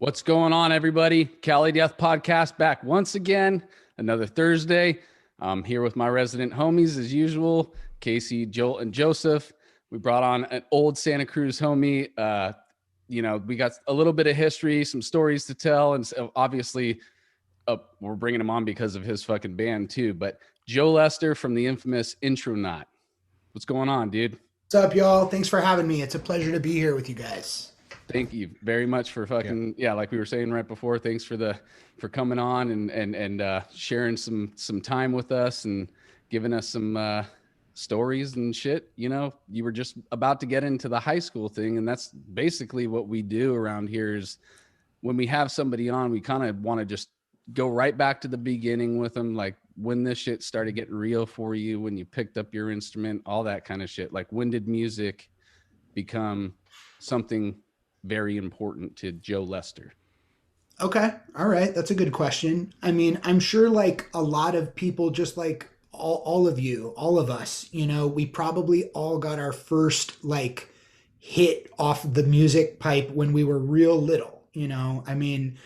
What's going on, everybody? Cali Death Podcast back once again. Another Thursday. I'm here with my resident homies as usual, Casey, Joel, and Joseph. We brought on an old Santa Cruz homie. We got a little bit of history, some stories to tell, and so obviously we're bringing him on because of his fucking band too. But Joe Lester from the infamous Intronaut. What's going on, dude? What's up, y'all? Thanks for having me. It's a pleasure to be here with you guys. Thank you very much for like we were saying right before. Thanks for coming on and sharing some time with us and giving us some stories and shit. You know, you were just about to get into the high school thing, and that's basically what we do around here. Is when we have somebody on, we kind of want to just go right back to the beginning with them, like when this shit started getting real for you, when you picked up your instrument, all that kind of shit. Like, when did music become something very important to Joe Lester? Okay. All right. That's a good question. I mean, I'm sure like a lot of people, just like all of you, all of us, you know, we probably all got our first like hit off the music pipe when we were real little, you know. I mean,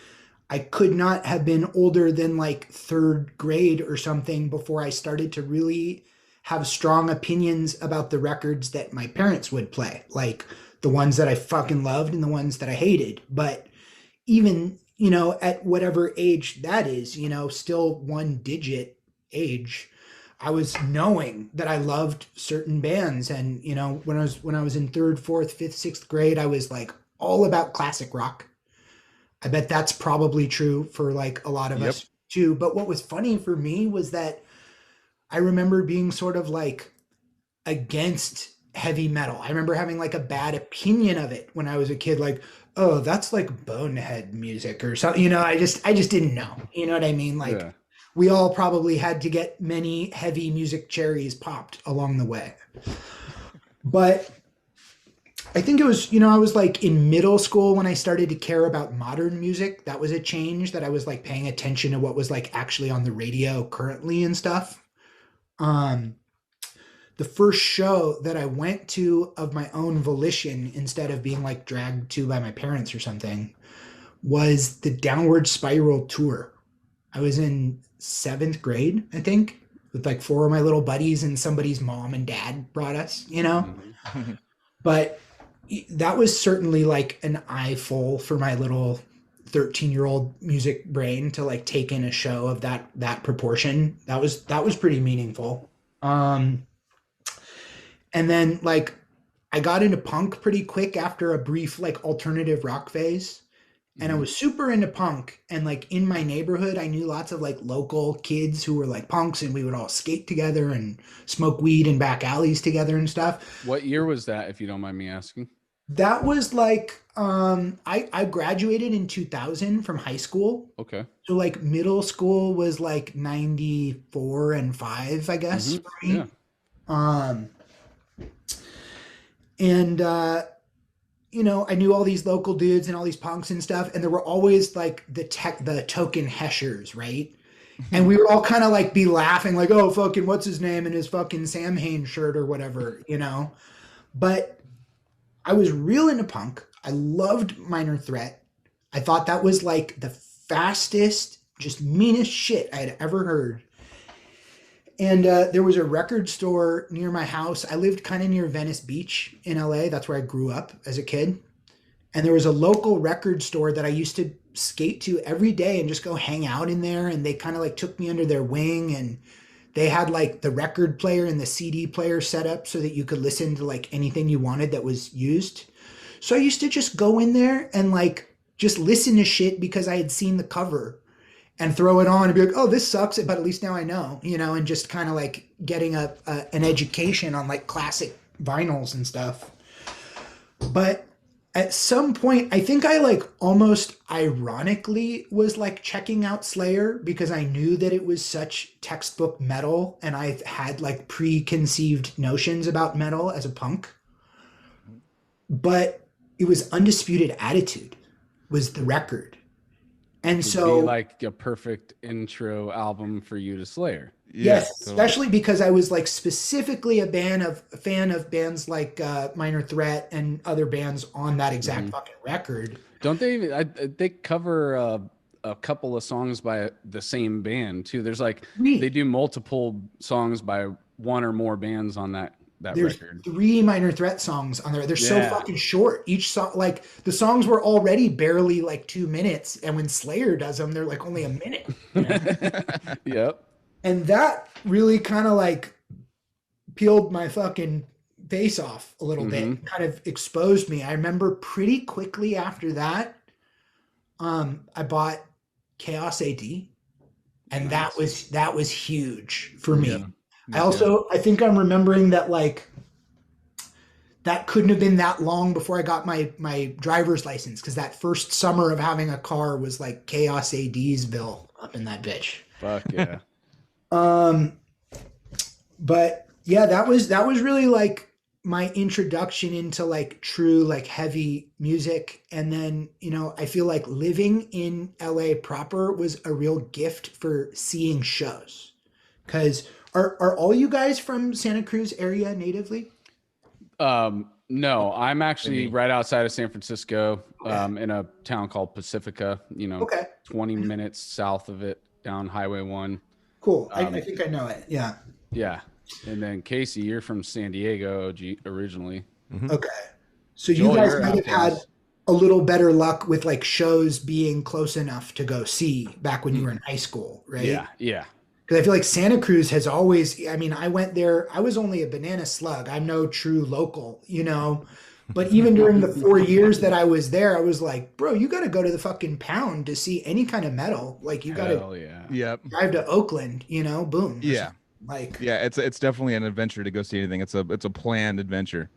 I could not have been older than like third grade or something before I started to really have strong opinions about the records that my parents would play. Like, the ones that I fucking loved and the ones that I hated. But even, you know, at whatever age that is, you know, still one digit age, I was knowing that I loved certain bands. And, you know, when I was in third, fourth, fifth, sixth grade, I was like all about classic rock. I bet that's probably true for like a lot of us too. But what was funny for me was that I remember being sort of like against heavy metal. I remember having like a bad opinion of it when I was a kid, like, oh, that's like bonehead music or something. You know, I just didn't know. You know what I mean? Like, we all probably had to get many heavy music cherries popped along the way. But I think it was, you know, I was like in middle school when I started to care about modern music. That was a change, that I was like paying attention to what was like actually on the radio currently and stuff. The first show that I went to of my own volition, instead of being like dragged to by my parents or something, was the Downward Spiral tour. I was in 7th grade, I think, with like 4 of my little buddies, and somebody's mom and dad brought us, you know? Mm-hmm. But that was certainly like an eyeful for my little 13-year-old music brain to like take in a show of that proportion. That was pretty meaningful. And then like I got into punk pretty quick after a brief like alternative rock phase. And I was super into punk. And like in my neighborhood, I knew lots of like local kids who were like punks, and we would all skate together and smoke weed in back alleys together and stuff. What year was that, if you don't mind me asking? That was like, I graduated in 2000 from high school. Okay. So like middle school was like 94 and 5, I guess. For me. Yeah. And, you know, I knew all these local dudes and all these punks and stuff. And there were always like the token heshers, right? And we would all kind of like be laughing like, oh, fucking, what's his name in his fucking Sam Hain shirt or whatever, you know? But I was real into punk. I loved Minor Threat. I thought that was like the fastest, just meanest shit I had ever heard. And there was a record store near my house. I lived kind of near Venice Beach in LA. That's where I grew up as a kid. And there was a local record store that I used to skate to every day and just go hang out in there. And they kind of like took me under their wing, and they had like the record player and the CD player set up so that you could listen to like anything you wanted that was used. So I used to just go in there and like just listen to shit because I had seen the cover, and throw it on and be like, oh, this sucks, but at least now I know, you know, and just kind of like getting an education on like classic vinyls and stuff. But at some point, I think I like almost ironically was like checking out Slayer because I knew that it was such textbook metal, and I had like preconceived notions about metal as a punk. But it was Undisputed Attitude was the record. And so, like a perfect intro album for you to Slayer. Yes, especially because I was like specifically a fan of bands like Minor Threat and other bands on that exact fucking record. Don't they even, they cover a couple of songs by the same band too. There's like, they do multiple songs by one or more bands on that There's record. 3 Minor Threat songs on there. They're so Yeah. fucking short. Each song, like the songs were already barely like 2 minutes, and when Slayer does them, they're like only a minute. You know? Yep. And that really kind of like peeled my fucking face off a little bit, kind of exposed me. I remember pretty quickly after that, I bought Chaos AD, and Nice. that was huge for me. Yeah. I think I'm remembering that like that couldn't have been that long before I got my driver's license, because that first summer of having a car was like Chaos AD's bill up in that bitch. Fuck yeah. But yeah, that was really like my introduction into like true like heavy music. And then, you know, I feel like living in LA proper was a real gift for seeing shows. Cause are all you guys from Santa Cruz area natively? No, I'm actually Me. right outside of San Francisco, in a town called Pacifica, Okay. 20 minutes south of it down Highway 1. Cool. I think I know it. Yeah. Yeah. And then Casey, you're from San Diego originally. Okay. So you Joel, guys you're might have out had west. a little better luck with like shows being close enough to go see back when you were in high school, right? Yeah. Yeah. Because I feel like Santa Cruz has always, I mean, I went there, I was only a banana slug. I'm no true local, you know? But even during the 4 years that I was there, I was like, bro, you got to go to the fucking pound to see any kind of metal. Like, you got to Hell yeah. Yep. drive to Oakland, you know? Boom. Yeah. Like, Yeah. It's definitely an adventure to go see anything. It's a planned adventure.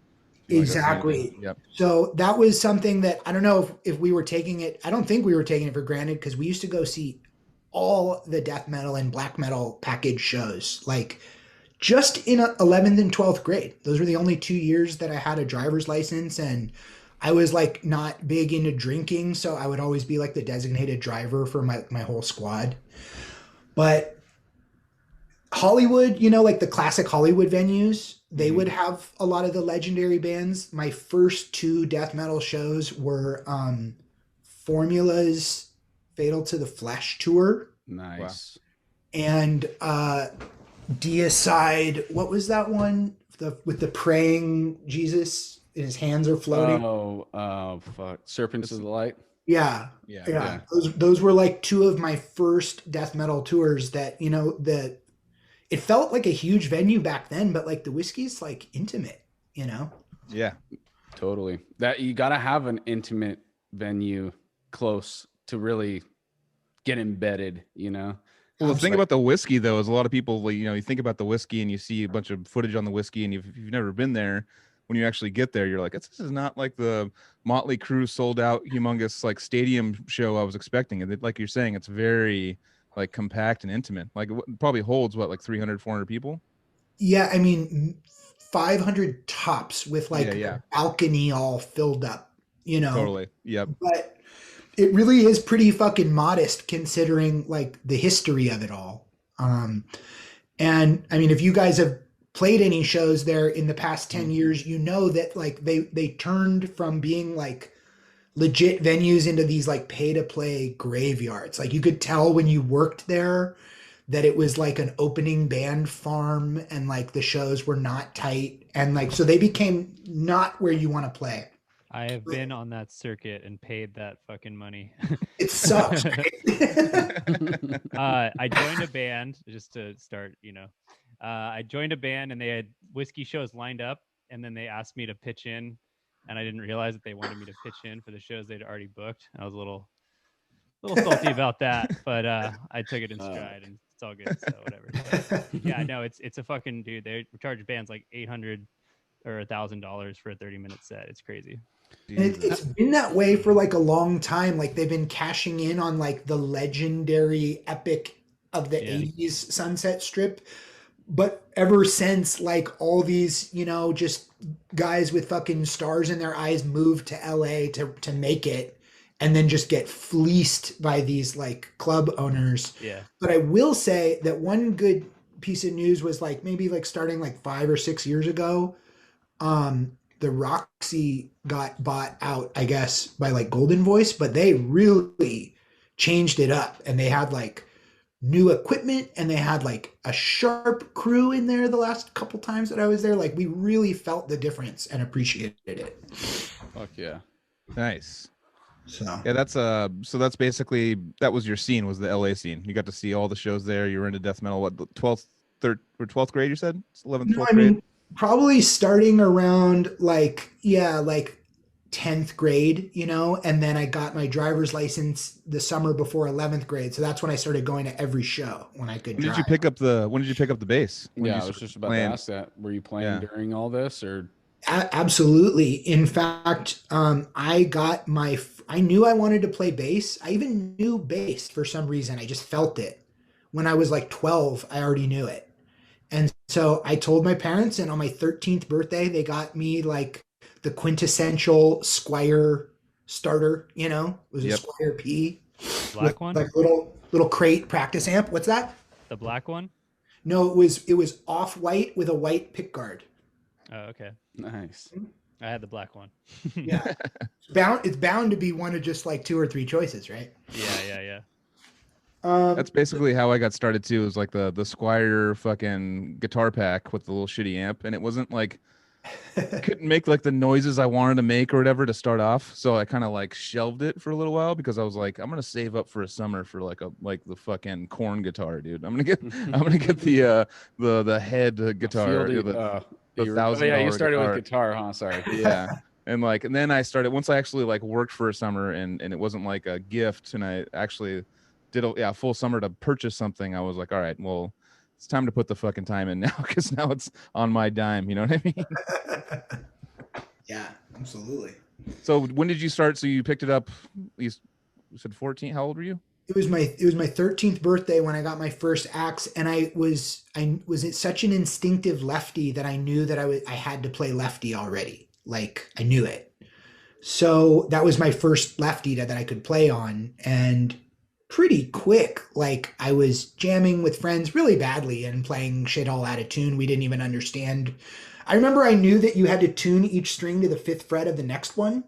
If you wanna go see exactly. anything. Yep. So that was something that I don't know if we were taking it, I don't think we were taking it for granted, because we used to go see all the death metal and black metal package shows, like just in 11th and 12th grade. Those were the only 2 years that I had a driver's license, and I was like not big into drinking, so I would always be like the designated driver for my whole squad. But Hollywood, you know, like the classic Hollywood venues, they would have a lot of the legendary bands. My first 2 death metal shows were Formula's Fatal to the Flesh tour Nice. and Deicide. What was that one? With the praying Jesus and his hands are floating. Oh, fuck. Serpents of the Light. Yeah. Yeah. Those were like 2 of my first death metal tours that, you know, that it felt like a huge venue back then, but like the whiskey's like intimate, you know? Yeah. Totally. That you got to have an intimate venue close to really get embedded, you know? Well, the thing about the whiskey, though, is a lot of people, you know, you think about the whiskey and you see a bunch of footage on the whiskey, and if you've never been there, when you actually get there, you're like, this is not like the Motley Crue sold out humongous like stadium show I was expecting. And like you're saying, it's very like compact and intimate. Like it probably holds what, like 300, 400 people? Yeah, I mean 500 tops with like Yeah. the balcony all filled up, you know? Totally. Yep. But it really is pretty fucking modest considering like the history of it all. And I mean, if you guys have played any shows there in the past 10 years, you know that like they turned from being like legit venues into these like pay to play graveyards. Like you could tell when you worked there that it was like an opening band farm, and like the shows were not tight, and like so they became not where you want to play. I have been on that circuit and paid that fucking money. It sucks. I joined a band just to start, you know. I joined a band and they had whiskey shows lined up, and then they asked me to pitch in, and I didn't realize that they wanted me to pitch in for the shows they'd already booked. I was a little salty about that, but I took it in stride, and it's all good. So whatever. But, yeah, no, it's a fucking dude. They charge bands like $800 or $1,000 for a 30-minute set. It's crazy. And it's been that way for like a long time. Like they've been cashing in on like the legendary epic of the 80s Sunset Strip. But ever since like all these, you know, just guys with fucking stars in their eyes moved to LA to make it, and then just get fleeced by these like club owners. Yeah. But I will say that one good piece of news was like maybe like starting like 5 or 6 years ago. the Roxy got bought out, I guess, by like Golden Voice, but they really changed it up, and they had like new equipment, and they had like a sharp crew in there the last couple times that I was there. Like we really felt the difference and appreciated it. Fuck yeah. Nice. So Yeah, that's basically, that was your scene, was the LA scene. You got to see all the shows there. You were into death metal. What, 12th, 12th grade? You said 11th, 12th I grade. mean, probably starting around like 10th grade, you know, and then I got my driver's license the summer before 11th grade. So that's when I started going to every show when I could When drive. did you pick up the bass? When Yeah, did I you was start just about playing? to ask that. Were you playing during all this, or? Absolutely. In fact, I knew I wanted to play bass. I even knew bass for some reason. I just felt it. When I was like 12, I already knew it. And so I told my parents, and on my 13th birthday, they got me like the quintessential Squire starter, you know, it was a Squire P. Black one? Like little crate practice amp. What's that? The black one? No, it was off-white with a white pick guard. Oh, okay. Nice. I had the black one. Yeah. It's bound to be one of just like 2 or 3 choices, right? Yeah. That's basically how I got started too. It was like the Squire fucking guitar pack with the little shitty amp, and it wasn't like, couldn't make like the noises I wanted to make or whatever to start off. So I kind of like shelved it for a little while because I was like, I'm gonna save up for a summer for like the fucking corn guitar, dude. I'm gonna get the head guitar, the $1,000. Yeah, you started guitar. with guitar, huh? Sorry. Yeah. And then I started, once I actually like worked for a summer and it wasn't like a gift, and I actually did a full summer to purchase something. I was like, all right, well, it's time to put the fucking time in now, because now it's on my dime. You know what I mean? Yeah, absolutely. So when did you start? So you picked it up, you said 14. How old were you? It was my 13th birthday when I got my first axe, and I was such an instinctive lefty that I knew that I had to play lefty already. Like I knew it. So that was my first lefty that I could play on, and pretty quick, like I was jamming with friends really badly and playing shit all out of tune. We didn't even understand. I remember I knew that you had to tune each string to the 5th fret of the next one.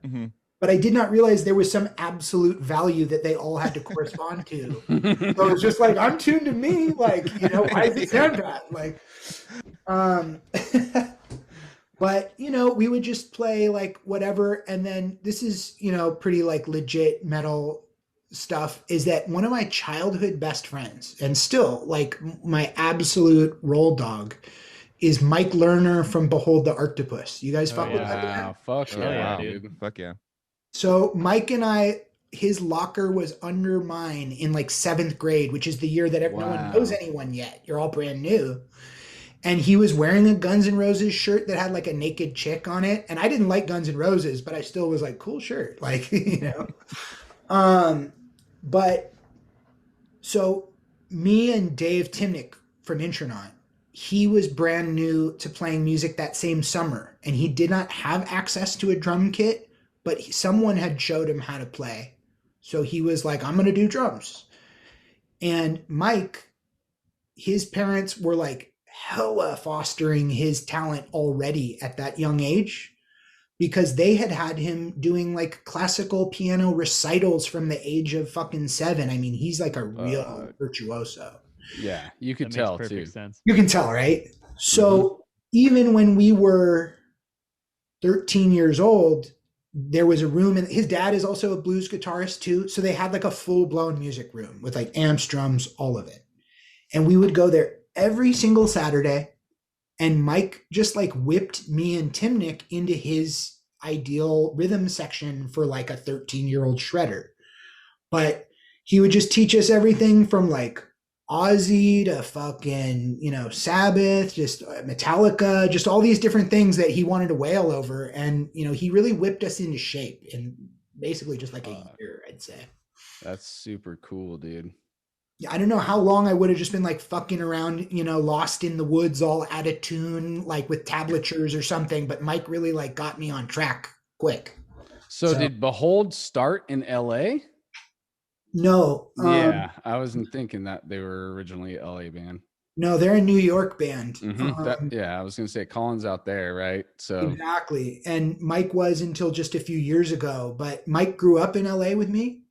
Mm-hmm. But I did not realize there was some absolute value that they all had to correspond to. So it was just like, I'm tuned to me, like, you know, why is it sound bad? Like, but, you know, we would just play like whatever. And then this is, you know, pretty like legit metal stuff, is that one of my childhood best friends, and still like my absolute roll dog, is Mike Lerner from Behold the Octopus. You guys fuck with that? Wow, fuck yeah, dude. Fuck yeah. So Mike and I, his locker was under mine in like 7th grade, which is the year that no one knows anyone yet. You're all brand new. And he was wearing a Guns N' Roses shirt that had like a naked chick on it. And I didn't like Guns N' Roses, but I still was like, cool shirt. Like, you know. But so me and Dave Timnick from Intronaut, he was brand new to playing music that same summer, and he did not have access to a drum kit, but someone had showed him how to play. So he was like, I'm going to do drums. And Mike, his parents were like hella fostering his talent already at that young age, because they had him doing like classical piano recitals from the age of fucking 7. I mean, he's like a real virtuoso. Yeah, you could tell too. Sense. You can tell, right? So even when we were 13 years old, there was a room, and his dad is also a blues guitarist too. So they had like a full blown music room with like amps, drums, all of it. And we would go there every single Saturday. And Mike just like whipped me and Timnick into his ideal rhythm section for like a 13-year-old shredder. But he would just teach us everything from like Ozzy to fucking, you know, Sabbath, just Metallica, just all these different things that he wanted to wail over. And, you know, he really whipped us into shape in basically just like a year, I'd say. That's super cool, dude. I don't know how long I would have just been like fucking around, you know, lost in the woods, all out of tune, like with tablatures or something. But Mike really like got me on track quick. So did Behold start in LA? No. Yeah, I wasn't thinking that they were originally a LA band. No, they're a New York band. Yeah, I was gonna say Colin's out there, right? So Exactly. And Mike was until just a few years ago, but Mike grew up in LA with me.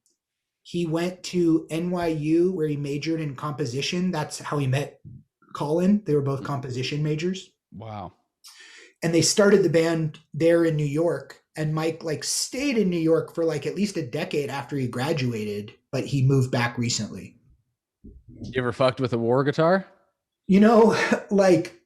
He went to NYU where he majored in composition. That's how he met Colin. They were both composition majors. wow. And they started the band there in New York. And Mike like stayed in New York for like at least a decade after he graduated, but he moved back recently. You ever fucked with a war guitar? You know, like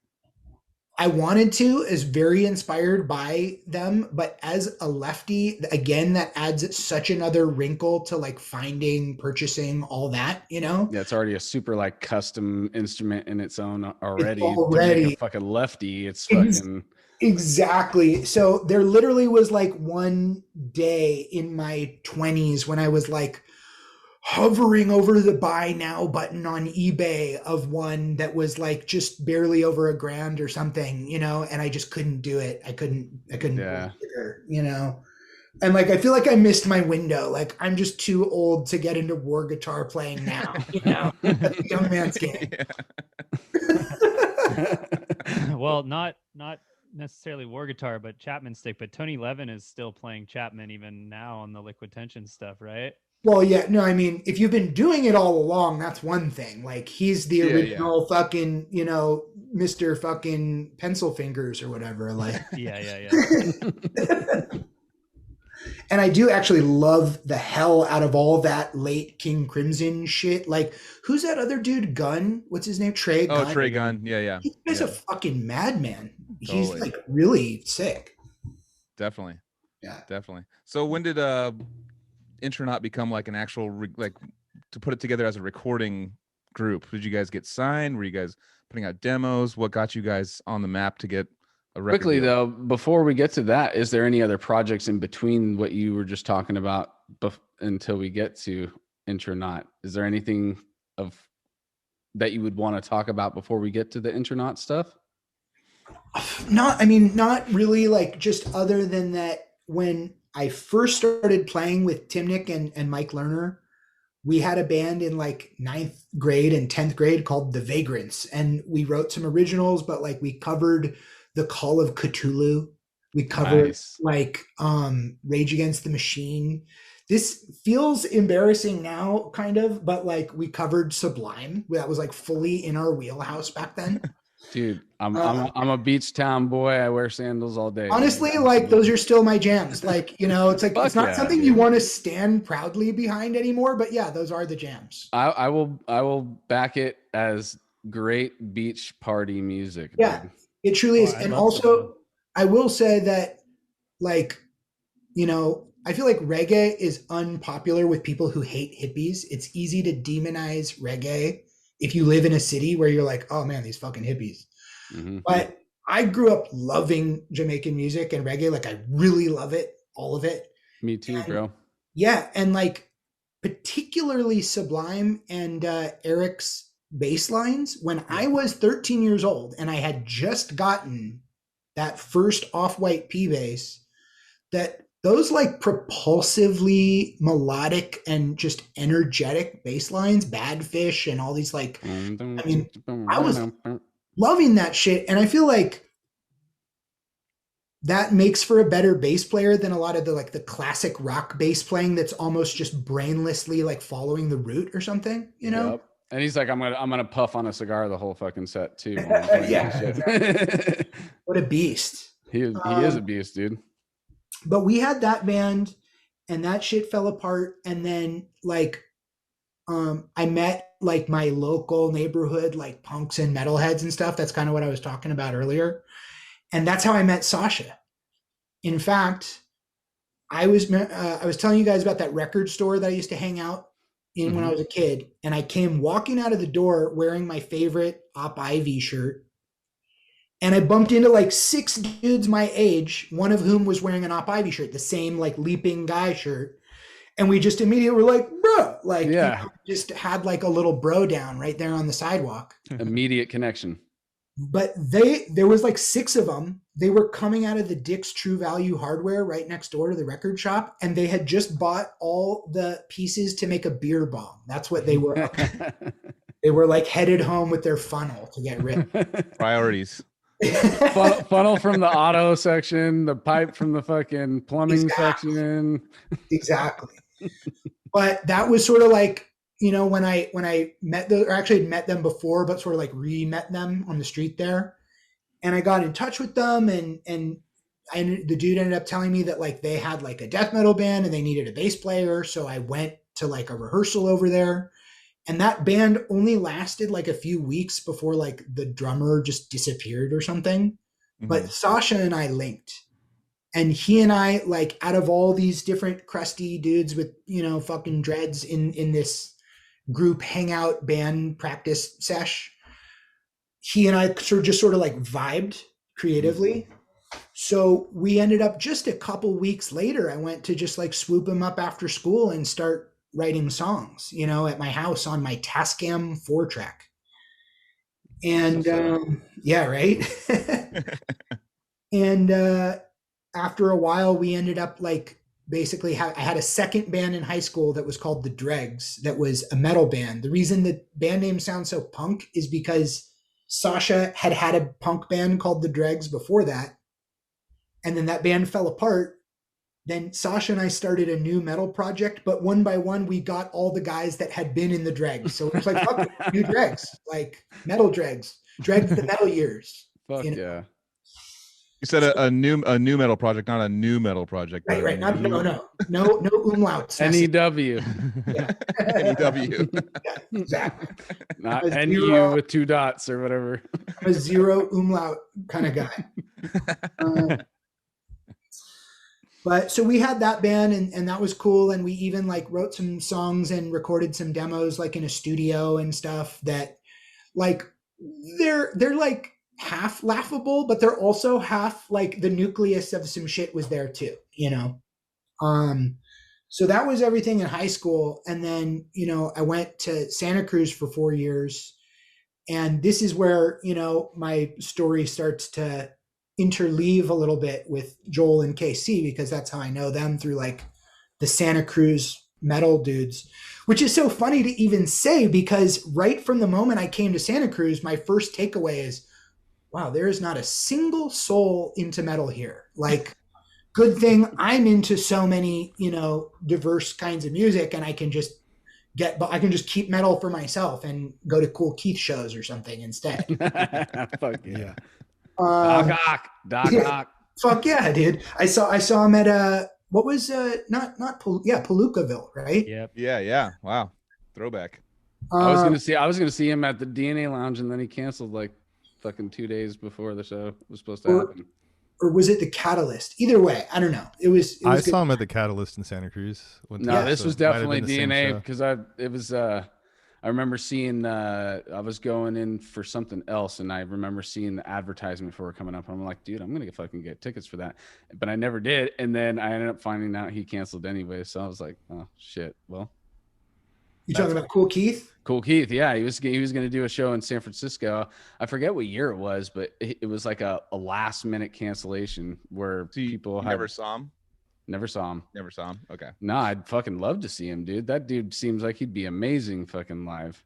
I wanted to, is very inspired by them, but as a lefty, again, that adds such another wrinkle to like finding, purchasing, all that, you know? Yeah, it's already a super like custom instrument in its own already. It's To make already a fucking lefty, it's fucking exactly. So there literally was like one day in my 20s when I was like hovering over the buy now button on eBay of one that was like just barely over $1,000 or something, you know, and I just couldn't do it. I couldn't, yeah. you know, and like, I feel like I missed my window. Like I'm just too old to get into war guitar playing now, you know, that's a young man's game. Well, not necessarily war guitar, but Chapman stick. But Tony Levin is still playing Chapman even now on the Liquid Tension stuff, right? Well, yeah, no, I mean, if you've been doing it all along, that's one thing. Like he's the original fucking, you know, Mr. fucking pencil fingers or whatever. Like, yeah. And I do actually love the hell out of all that late King Crimson shit. Like, who's that other dude? Gunn? What's his name? Trey Gunn. Oh, Trey Gunn. Yeah. He's a fucking madman. Totally. He's like really sick. Definitely. Yeah. Definitely. So when did Intronaut become like an actual like to put it together as a recording group? Did you guys get signed? Were you guys putting out demos? What got you guys on the map to get a record Quickly deal? though, before we get to that, is there any other projects in between what you were just talking about until we get to Intronaut? Is there anything of that you would want to talk about before we get to the Intronaut stuff? Not really, like just other than that when I first started playing with Timnick and Mike Lerner, we had a band in like 9th grade and 10th grade called The Vagrants. And we wrote some originals, but like we covered The Call of Cthulhu. We covered like Rage Against the Machine. This feels embarrassing now, kind of, but like we covered Sublime. That was like fully in our wheelhouse back then. Dude, I'm a beach town boy. I wear sandals all day. Honestly, like those are still my jams. Like, you know, it's like it's not something you want to stand proudly behind anymore, but yeah, those are the jams. I will back it as great beach party music. Yeah, dude. it truly is. And also, I will say that, like, you know, I feel like reggae is unpopular with people who hate hippies. It's easy to demonize reggae if you live in a city where you're like, oh man, these fucking hippies. Mm-hmm. But I grew up loving Jamaican music and reggae. Like I really love it, all of it. Me too, bro. Yeah. And like particularly Sublime and Eric's bass lines. When I was 13 years old and I had just gotten that first Off-White P bass, that those like propulsively melodic and just energetic bass lines, Bad Fish and all these like, I mean, I was loving that shit. And I feel like that makes for a better bass player than a lot of the like the classic rock bass playing that's almost just brainlessly like following the root or something, you know? Yep. And he's like, I'm gonna puff on a cigar the whole fucking set too. Yeah. What a beast. He is a beast, dude. But we had that band and that shit fell apart. And then like, I met like my local neighborhood, like punks and metalheads and stuff. That's kind of what I was talking about earlier. And that's how I met Sasha. In fact, I was telling you guys about that record store that I used to hang out in when I was a kid. And I came walking out of the door wearing my favorite Op Ivy shirt. And I bumped into like 6 dudes my age, one of whom was wearing an Op Ivy shirt, the same like leaping guy shirt. And we just immediately were like, bro, like, yeah, you know, just had like a little bro down right there on the sidewalk. Immediate connection. But there was like 6 of them. They were coming out of the Dick's True Value Hardware right next door to the record shop. And they had just bought all the pieces to make a beer bong. That's what they were. They were like headed home with their funnel to get ripped. Priorities. Funnel from the auto section, the pipe from the fucking plumbing section. Exactly. But that was sort of like, you know, when I met or actually had met them before, but sort of like re-met them on the street there. And I got in touch with them, and the dude ended up telling me that like they had like a death metal band and they needed a bass player. So I went to like a rehearsal over there, and that band only lasted like a few weeks before like the drummer just disappeared or something. Mm-hmm. But Sasha and I linked, and he and I, like, out of all these different crusty dudes with, you know, fucking dreads in this group hangout band practice sesh, he and I sort of like vibed creatively. So we ended up just a couple weeks later, I went to just like swoop him up after school and start writing songs, you know, at my house on my Tascam 4-track. And yeah, right. And after a while, we ended up like basically I had a second band in high school that was called the Dregs, that was a metal band. The reason the band name sounds so punk is because Sasha had a punk band called the Dregs before that. And then that band fell apart. Then Sasha and I started a new metal project, but one by one, we got all the guys that had been in the Dregs. So it was like, fuck, new Dregs, like metal Dregs the metal years. Fuck, you know? yeah. You said a new metal project, not a new metal project. Right. No umlauts. NEW. NEW. Yeah, exactly. Not NU with 2 dots or whatever. I'm a zero umlaut kind of guy. But so we had that band, and that was cool. And we even like wrote some songs and recorded some demos like in a studio and stuff that like they're like half laughable, but they're also half like the nucleus of some shit was there too, you know? So that was everything in high school. And then, you know, I went to Santa Cruz for 4 years, and this is where, you know, my story starts to interleave a little bit with Joel and KC, because that's how I know them, through like the Santa Cruz metal dudes, which is so funny to even say, because right from the moment I came to Santa Cruz, my first takeaway is, wow, there is not a single soul into metal here. Like, good thing I'm into so many, you know, diverse kinds of music, and I can just keep metal for myself and go to Cool Keith shows or something instead. Fuck yeah. Doc Ock. Fuck yeah, dude. I saw him at what was Palookaville, right? Yep. Yeah. Wow. Throwback. I was gonna see him at the DNA Lounge, and then he canceled like fucking 2 days before the show was supposed to happen. Or was it the Catalyst? Either way, I don't know. It was I saw him at the Catalyst in Santa Cruz. This was definitely DNA, because I remember seeing I was going in for something else, and I remember seeing the advertisement for it coming up. I'm like, dude, I'm gonna fucking get tickets for that, but I never did. And then I ended up finding out he canceled anyway. So I was like, oh shit. Well, you talking about Cool Keith? Cool Keith, yeah, he was gonna do a show in San Francisco. I forget what year it was, but it was like a last minute cancellation where people never saw him. Never saw him. Okay. No, I'd fucking love to see him, dude. That dude seems like he'd be amazing fucking live.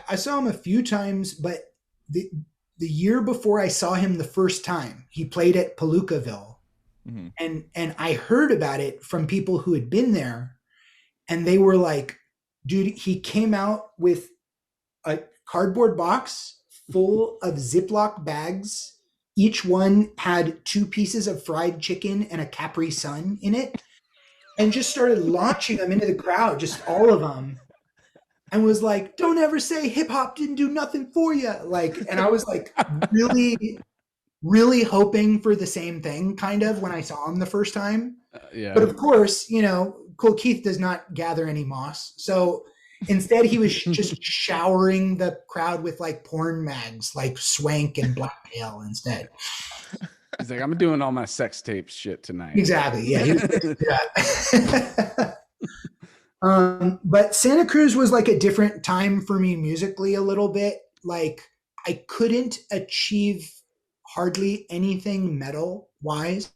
I saw him a few times, but the year before I saw him the first time, he played at Palookaville. Mm-hmm. And I heard about it from people who had been there, and they were like, dude, he came out with a cardboard box full of Ziploc bags. Each one had 2 pieces of fried chicken and a Capri Sun in it, and just started launching them into the crowd, just all of them, and was like, don't ever say hip hop didn't do nothing for you. Like, and I was like really, really hoping for the same thing kind of when I saw him the first time. Yeah. But of course, you know, Cool Keith does not gather any moss. So instead, he was just showering the crowd with like porn mags, like Swank and Blacktail instead. He's like, I'm doing all my sex tape shit tonight. Exactly. Yeah. But Santa Cruz was like a different time for me musically a little bit. Like, I couldn't achieve hardly anything metal wise,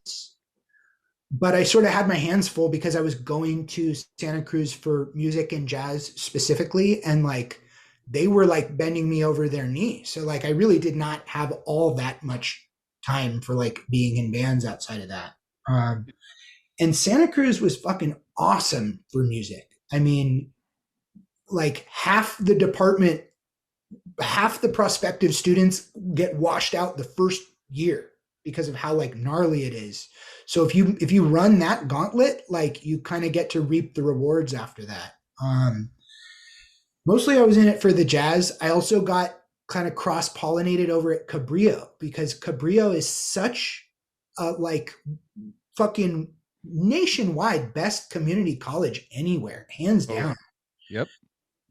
but I sort of had my hands full because I was going to Santa Cruz for music and jazz specifically. And like they were like bending me over their knee. So like I really did not have all that much time for like being in bands outside of that. And Santa Cruz was fucking awesome for music. I mean, like half the department, half the prospective students get washed out the first year because of how like gnarly it is. So if you run that gauntlet, like you kind of get to reap the rewards after that. Mostly I was in it for the jazz. I also got kind of cross-pollinated over at Cabrillo because Cabrillo is such a like fucking nationwide best community college anywhere, hands down. Yep.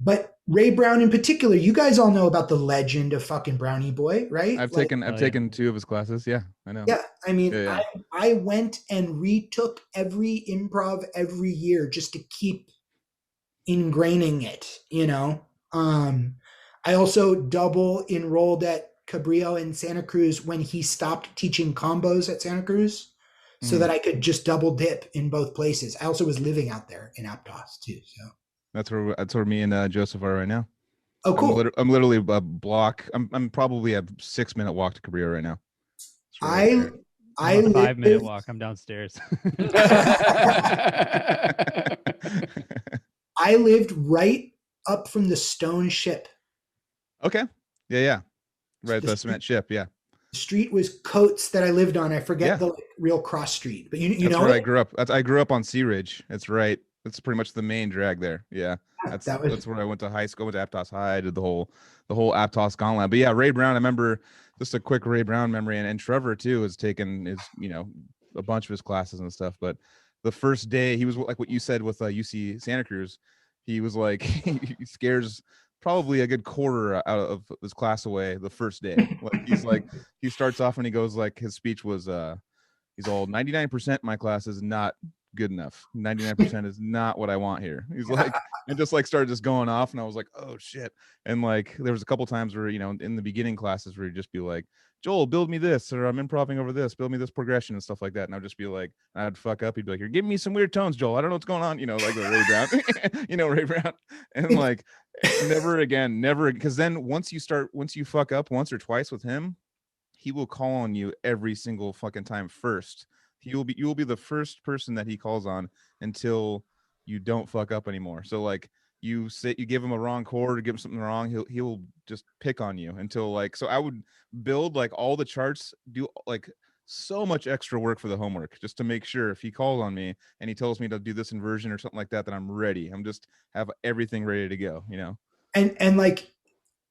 But Ray Brown in particular, you guys all know about the legend of fucking Brownie Boy, right? I've taken 2 of his classes. Yeah, I know. Yeah, I mean, Yeah. I went and retook every improv every year just to keep ingraining it, you know. I also double enrolled at Cabrillo in Santa Cruz when he stopped teaching combos at Santa Cruz, so that I could just double dip in both places. I also was living out there in Aptos too, so. That's where me and Joseph are right now. Oh, cool. I'm literally a block. I'm probably a 6-minute walk to Cabrillo right now. I a 5-minute walk. I'm downstairs. I lived right up from the stone ship. Okay. Yeah. Right, the cement ship. Yeah. The street was Coates that I lived on. I forget the real cross street, but you know where I grew up. I grew up on Sea Ridge. It's right. It's pretty much the main drag there. Yeah. That's where I went to high school. Went to Aptos High. Did the whole Aptos gauntlet. But yeah, Ray Brown. I remember just a quick Ray Brown memory, and Trevor too has taken a bunch of his classes and stuff. But the first day he was like what you said with UC Santa Cruz. He was like he scares probably a good quarter out of his class away the first day. Like he starts off and he goes like his speech was he's all 99% my class is not good enough. 99% is not what I want here. He's like, and just like started just going off, and I was like, oh shit. And like there was a couple times where in the beginning classes where he'd just be like, Joel, build me this, or I'm improving over this, build me this progression and stuff like that. And I'd just be like, I'd fuck up. He'd be like, you're giving me some weird tones, Joel. I don't know what's going on, like the Ray Brown, Ray Brown. And like never, because then once you fuck up once or twice with him, he will call on you every single fucking time first. You will be the first person that he calls on until you don't fuck up anymore. So like you give him a wrong chord or give him something wrong, he'll just pick on you until like, so I would build like all the charts, do like so much extra work for the homework just to make sure if he calls on me and he tells me to do this inversion or something like that, that I'm ready. I'm just have everything ready to go, And like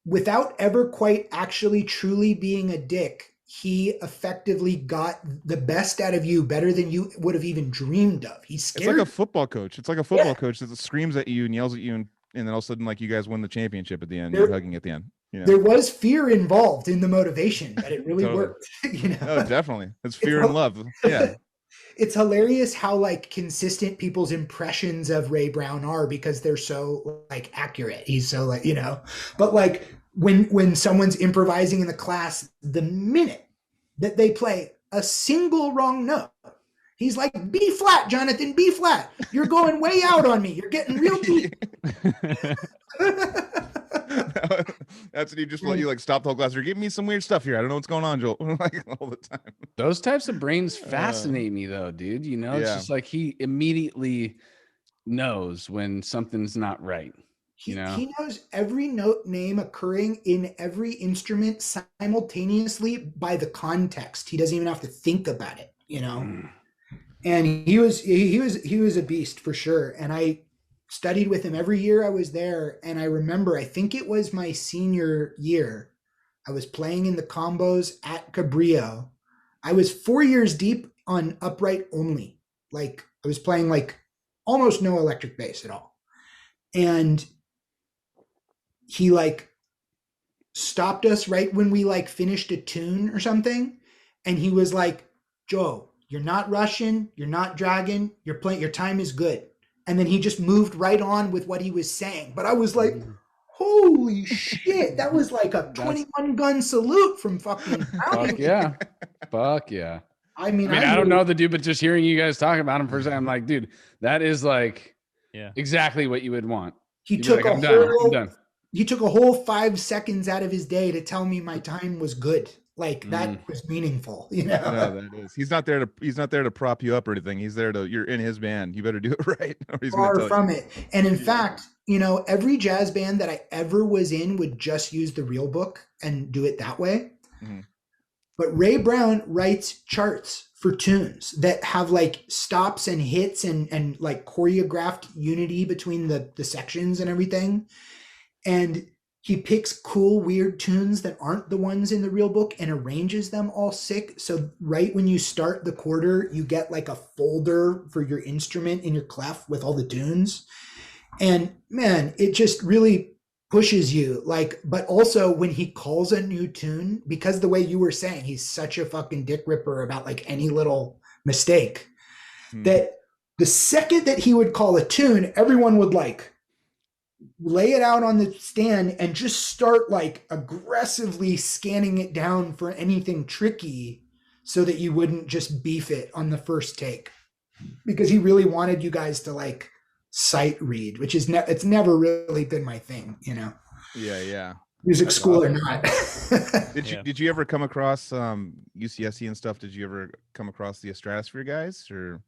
without ever quite actually truly being a dick, he effectively got the best out of you, better than you would have even dreamed of. He's scared. It's like a football coach. It's like a football coach that screams at you and yells at you, and then all of a sudden, like you guys win the championship at the end. You're hugging at the end. There was fear involved in the motivation, but it really worked. Oh, definitely. It's fear and love. Yeah. It's hilarious how like consistent people's impressions of Ray Brown are because they're so like accurate. He's so like, but like when someone's improvising in the class, the minute that they play a single wrong note, he's like, B flat, Jonathan, B flat. You're going way out on me. You're getting real deep. That's what he just let you like stop the whole class. You're giving me some weird stuff here. I don't know what's going on, Joel. Like all the time. Those types of brains fascinate me though, dude. It's just like he immediately knows when something's not right. He knows every note name occurring in every instrument simultaneously by the context. He doesn't even have to think about it, And he was a beast for sure. And I studied with him every year I was there. And I remember, I think it was my senior year, I was playing in the combos at Cabrillo. I was 4 years deep on upright only. Like I was playing like almost no electric bass at all. And he like stopped us right when we like finished a tune or something. And he was like, Joe, you're not rushing. You're not dragging. You're playing. Your time is good. And then he just moved right on with what he was saying. But I was like, holy shit. That was like a 21 gun salute from fucking Fuck yeah. Fuck yeah. I mean, I don't know the dude, but just hearing you guys talk about him for a second, I'm like, dude, that is like exactly what you would want. He took like, I'm done. he took a whole 5 seconds out of his day to tell me my time was good. Like that was meaningful, you know? No, that is. He's not there to prop you up or anything. He's there to, you're in his band. You better do it right. Or he's Far gonna tell from you. it. And in fact, you know, every jazz band that I ever was in would just use the real book and do it that way. But Ray Brown writes charts for tunes that have like stops and hits and like choreographed unity between the sections and everything. And he picks cool, weird tunes that aren't the ones in the real book and arranges them all sick. So right when you start the quarter, you get like a folder for your instrument in your clef with all the tunes. And man, it just really pushes you. Like, but also when he calls a new tune, because the way you were saying, he's such a fucking dick ripper about like any little mistake, that the second that he would call a tune, everyone would like lay it out on the stand and just start like aggressively scanning it down for anything tricky so that you wouldn't just beef it on the first take, because he really wanted you guys to like sight read, which is it's never really been my thing, you know. Yeah. Music That's school awesome. or not. Did you ever come across UCSC and stuff? Did you ever come across the Stratosphere guys or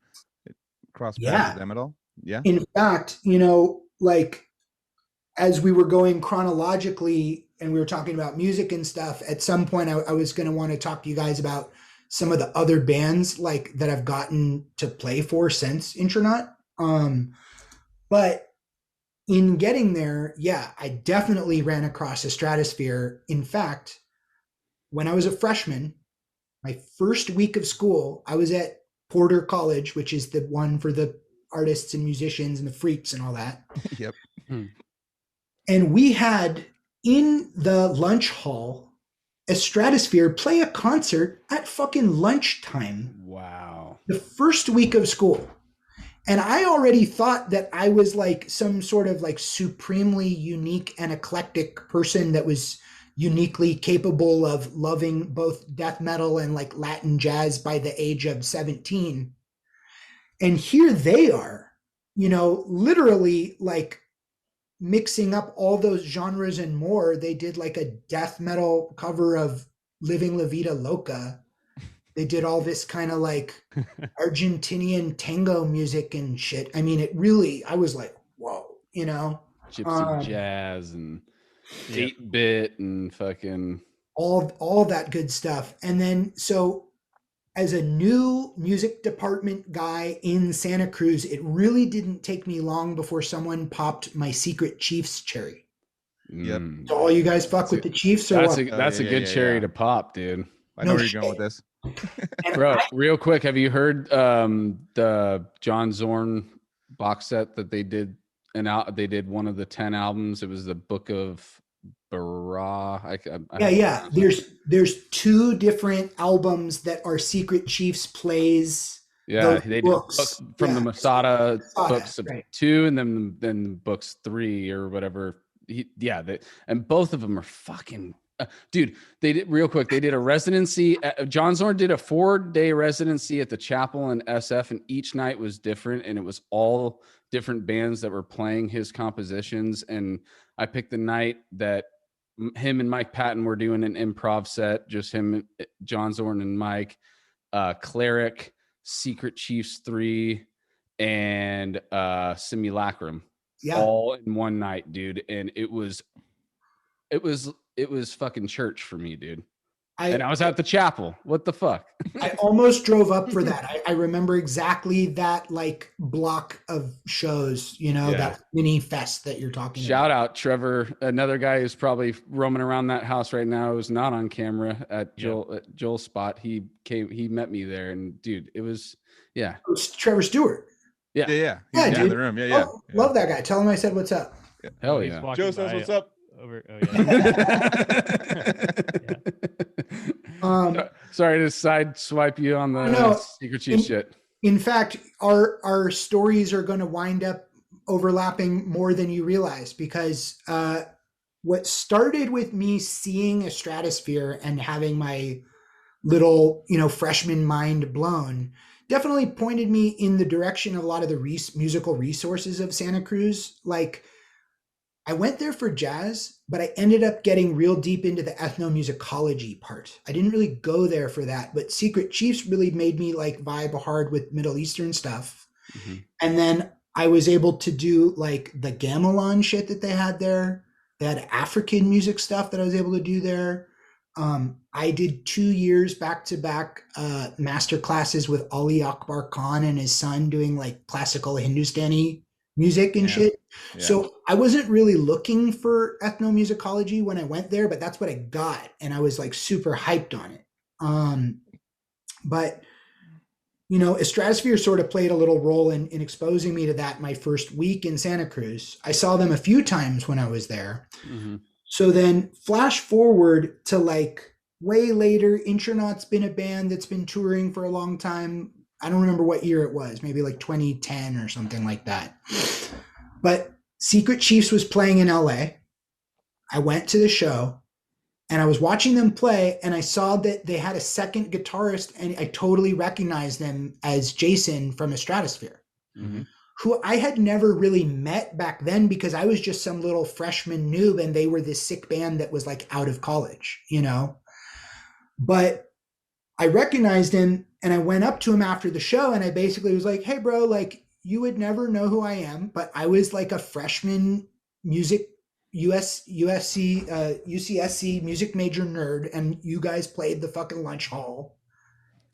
cross paths with them at all? Yeah. In fact, you know, like as we were going chronologically and we were talking about music and stuff, at some point I was going to want to talk to you guys about some of the other bands like that I've gotten to play for since Intronaut. But in getting there, yeah, I definitely ran across a Stratosphere. In fact, when I was a freshman, my first week of school, I was at Porter College, which is the one for the artists and musicians and the freaks and all that. Yep. And we had in the lunch hall a Stratosphere play a concert at fucking lunchtime. Wow. The first week of school. And I already thought that I was like some sort of like supremely unique and eclectic person that was uniquely capable of loving both death metal and like Latin jazz by the age of 17. And here they are, you know, literally like mixing up all those genres and more. They did like a death metal cover of Living La Vida Loca. They did all this kind of like Argentinian tango music and shit. I mean, it really, I was like, whoa, you know? Gypsy jazz and 8-bit and fucking all that good stuff. And then, so as a new music department guy in Santa Cruz, it really didn't take me long before someone popped my secret Chiefs cherry. Yep. So all you guys fuck with the Chiefs or what? That's a good cherry to pop, dude. I know where you're going with this. Bro, real quick, have you heard the John Zorn box set that they did? They did one of the 10 albums. It was the Book of Bara. Yeah. There's 2 different albums that are Secret Chiefs plays. Yeah, they did books from the Masada books of 2, and then books 3 or whatever. And both of them are fucking. Dude, they did real quick. They did a residency. John Zorn did a 4-day residency at the chapel in SF, and each night was different, and it was all different bands that were playing his compositions. And I picked the night that him and Mike Patton were doing an improv set, just him, John Zorn, and Mike. Cleric, Secret Chiefs 3, and Simulacrum, all in one night, dude. And it was fucking church for me, dude. And I was at the chapel. What the fuck? I almost drove up for that. I remember exactly that like block of shows, you know, that mini fest that you're talking about. Shout out Trevor, another guy who's probably roaming around that house right now, who's not on camera at Joel's spot. He met me there, and dude, it was It was Trevor Stewart. Yeah. He's dude. in the room. Yeah. Love that guy. Tell him I said what's up. Hell yeah. Joe says what's up. Sorry to side swipe you on the Secret Chief shit. In fact, our stories are going to wind up overlapping more than you realize, because what started with me seeing a Stratosphere and having my little, you know, freshman mind blown definitely pointed me in the direction of a lot of the musical resources of Santa Cruz. Like, I went there for jazz, but I ended up getting real deep into the ethnomusicology part. I didn't really go there for that, but Secret Chiefs really made me like vibe hard with Middle Eastern stuff. Mm-hmm. And then I was able to do like the gamelan shit that they had there. They had African music stuff that I was able to do there. I did 2 years back to back master classes with Ali Akbar Khan and his son doing like classical Hindustani music and shit. Yeah. So I wasn't really looking for ethnomusicology when I went there, but that's what I got. And I was like super hyped on it. But you know, Stratosphere sort of played a little role in exposing me to that my first week in Santa Cruz. I saw them a few times when I was there. Mm-hmm. So then flash forward to like way later, Intronaut's been a band that's been touring for a long time. I don't remember what year it was, maybe like 2010 or something like that. But Secret Chiefs was playing in LA. I went to the show and I was watching them play and I saw that they had a second guitarist and I totally recognized them as Jason from A Stratosphere, Mm-hmm. who I had never really met back then because I was just some little freshman noob and they were this sick band that was like out of college, you know? But I recognized him and I went up to him after the show and I basically was like, hey bro, like you would never know who I am, but I was like a freshman music UCSC music major nerd and you guys played the fucking lunch hall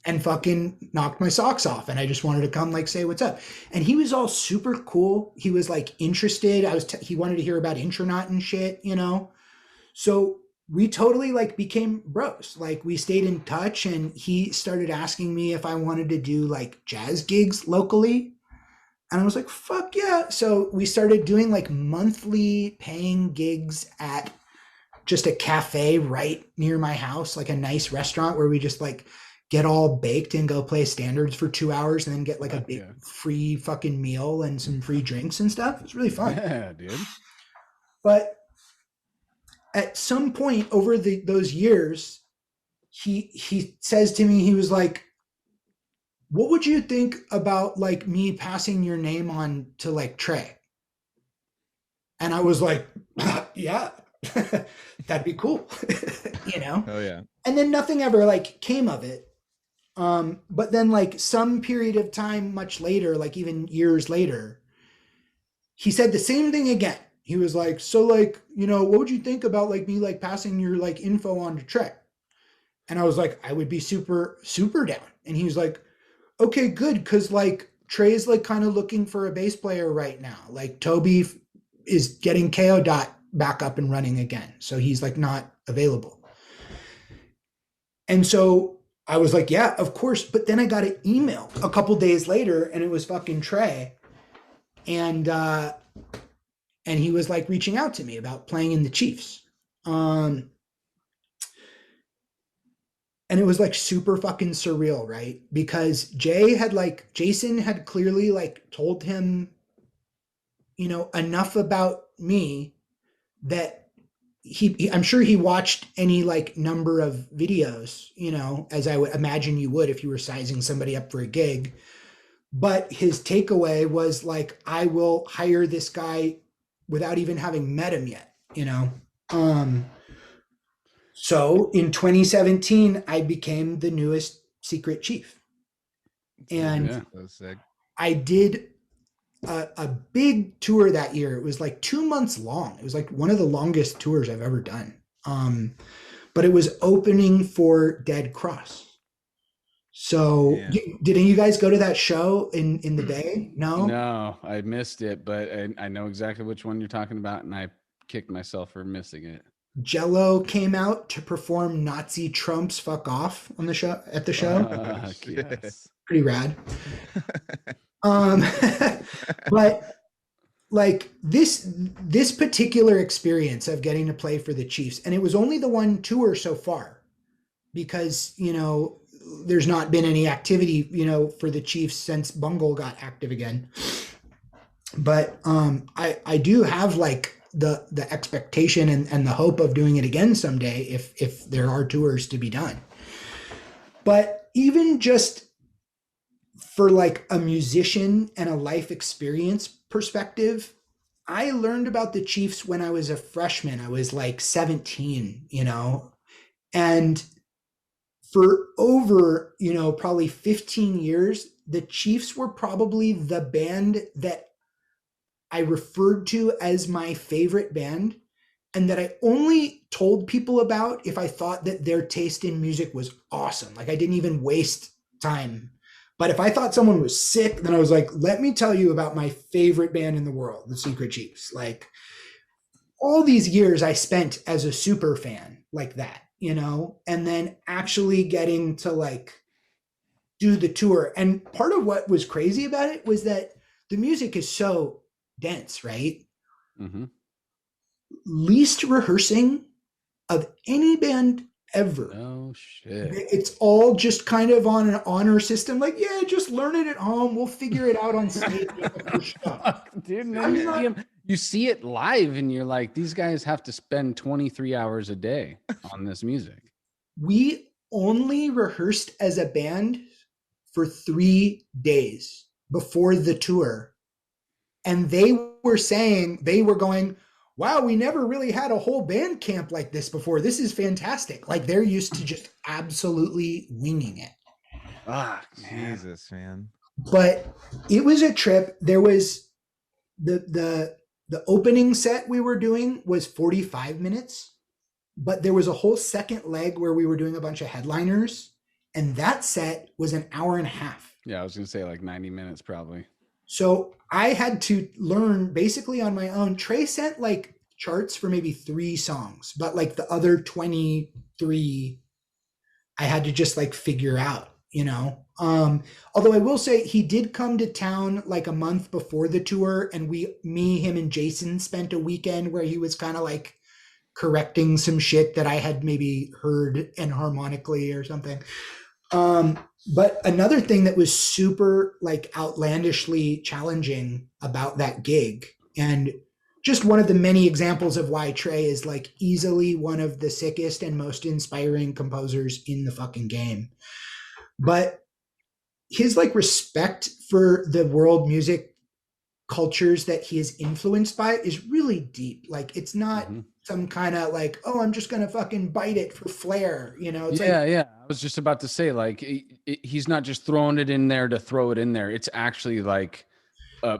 and fucking knocked my socks off and I just wanted to come like say what's up. And he was all super cool. He was like interested. He wanted to hear about Intronaut and shit, you know? So we totally like became bros. Like we stayed in touch and he started asking me if I wanted to do like jazz gigs locally. And I was like, fuck yeah. So we started doing like monthly paying gigs at just a cafe right near my house, like a nice restaurant where we just like get all baked and go play standards for 2 hours and then get like a big free fucking meal and some free drinks and stuff. It's really fun. Yeah, dude. But at some point over those years, he says to me, he was like, what would you think about like me passing your name on to like Trey? And I was like, yeah, that'd be cool. You know? Oh yeah. And then nothing ever like came of it. But then like some period of time much later, like even years later, he said the same thing again. He was like, so like, you know, what would you think about like me like passing your like info on to Trey? And I was like, I would be super, super down. And he was like, okay, good. Cause like Trey's like kind of looking for a bass player right now. Like Toby is getting KO Dot back up and running again. So he's like not available. And so I was like, yeah, of course. But then I got an email a couple days later and it was fucking Trey. And he was like reaching out to me about playing in the Chiefs. And it was like super fucking surreal, right? Because Jason had clearly like told him, you know, enough about me that I'm sure he watched any like number of videos, you know, as I would imagine you would if you were sizing somebody up for a gig. But his takeaway was like, I will hire this guy without even having met him yet, you know? So in 2017, I became the newest Secret Chief. And That was sick. I did a big tour that year. It was like 2 months long. It was like one of the longest tours I've ever done. But it was opening for Dead Cross. So did any of you guys go to that show in the Bay? No, I missed it, but I know exactly which one you're talking about, and I kicked myself for missing it. Jello came out to perform Nazi Trump's "Fuck Off" on the show at the show. Yes. Pretty rad. But like this particular experience of getting to play for the Chiefs, and it was only the one tour so far, because you know there's not been any activity, you know, for the Chiefs since Bungle got active again. But I do have like the expectation and the hope of doing it again someday if there are tours to be done. But even just for like a musician and a life experience perspective, I learned about the Chiefs when I was a freshman. I was like 17, and for over, probably 15 years, the Chiefs were probably the band that I referred to as my favorite band, and that I only told people about if I thought that their taste in music was awesome. Like I didn't even waste time. But if I thought someone was sick, then I was like, let me tell you about my favorite band in the world, the Secret Chiefs. Like all these years I spent as a super fan like that, and then actually getting to like do the tour. And part of what was crazy about it was that the music is so dense, right? Mm-hmm. Least rehearsing of any band ever. Oh shit. It's all just kind of on an honor system. Like, yeah, just learn it at home. We'll figure it out on stage. Dude, man, you see it live and you're like, these guys have to spend 23 hours a day on this music. We only rehearsed as a band for 3 days before the tour. And they were going, wow, we never really had a whole band camp like this before. This is fantastic. Like they're used to just absolutely winging it. Ah, Jesus, man. But it was a trip. There was the opening set we were doing was 45 minutes, but there was a whole second leg where we were doing a bunch of headliners, and that set was an hour and a half. Yeah, I was gonna say like 90 minutes probably. So I had to learn basically on my own. Trey sent like charts for maybe 3 songs, but like the other 23, I had to just like figure out, although I will say he did come to town like a month before the tour, and him and Jason spent a weekend where he was kind of like correcting some shit that I had maybe heard enharmonically or something. But another thing that was super like outlandishly challenging about that gig, and just one of the many examples of why Trey is like easily one of the sickest and most inspiring composers in the fucking game. But his like respect for the world music cultures that he is influenced by is really deep. Like it's not some kind of like, oh, I'm just gonna fucking bite it for flair, It's yeah. I was just about to say, like, he's not just throwing it in there to throw it in there. It's actually like a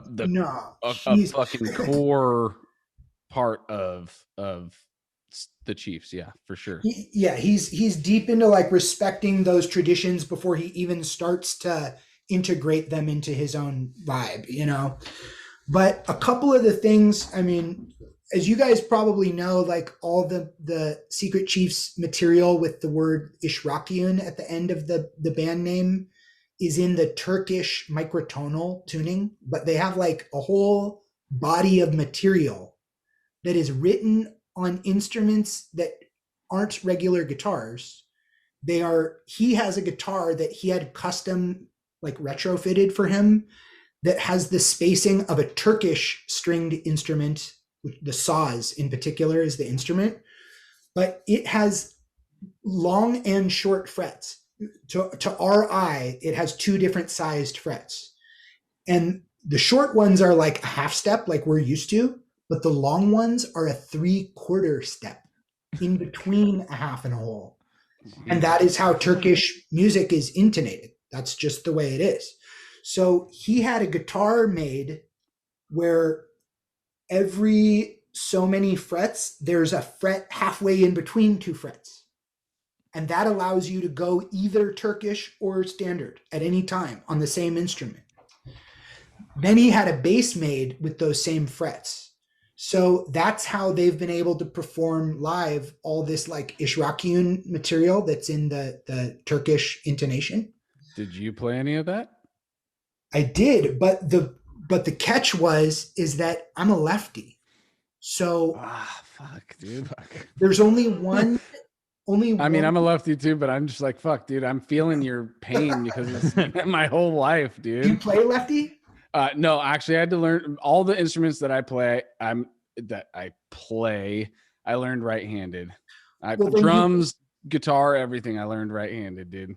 fucking core part of the Chiefs. Yeah, for sure. He's deep into like respecting those traditions before he even starts to integrate them into his own vibe, But a couple of the things, I mean, as you guys probably know, like all the Secret Chiefs material with the word Ishrakiun at the end of the band name is in the Turkish microtonal tuning, but they have like a whole body of material that is written on instruments that aren't regular guitars. He has a guitar that he had custom like retrofitted for him that has the spacing of a Turkish stringed instrument. The saz in particular is the instrument, but it has long and short frets. To our eye, it has 2 different sized frets. And the short ones are like a half step, like we're used to, but the long ones are a 3/4 step in between a half and a whole. And that is how Turkish music is intonated. That's just the way it is. So he had a guitar made where every so many frets, there's a fret halfway in between 2 frets. And that allows you to go either Turkish or standard at any time on the same instrument. Then he had a bass made with those same frets. So that's how they've been able to perform live all this like Ishrakiun material that's in the Turkish intonation. Did you play any of that? I did, but the catch is that I'm a lefty. So fuck, dude. Fuck. There's only one. I mean, I'm a lefty too, but I'm just like, fuck, dude. I'm feeling your pain because it's my whole life, dude. You play lefty? No, actually, I had to learn all the instruments that I play. I learned right-handed. Drums, guitar, everything. I learned right-handed, dude.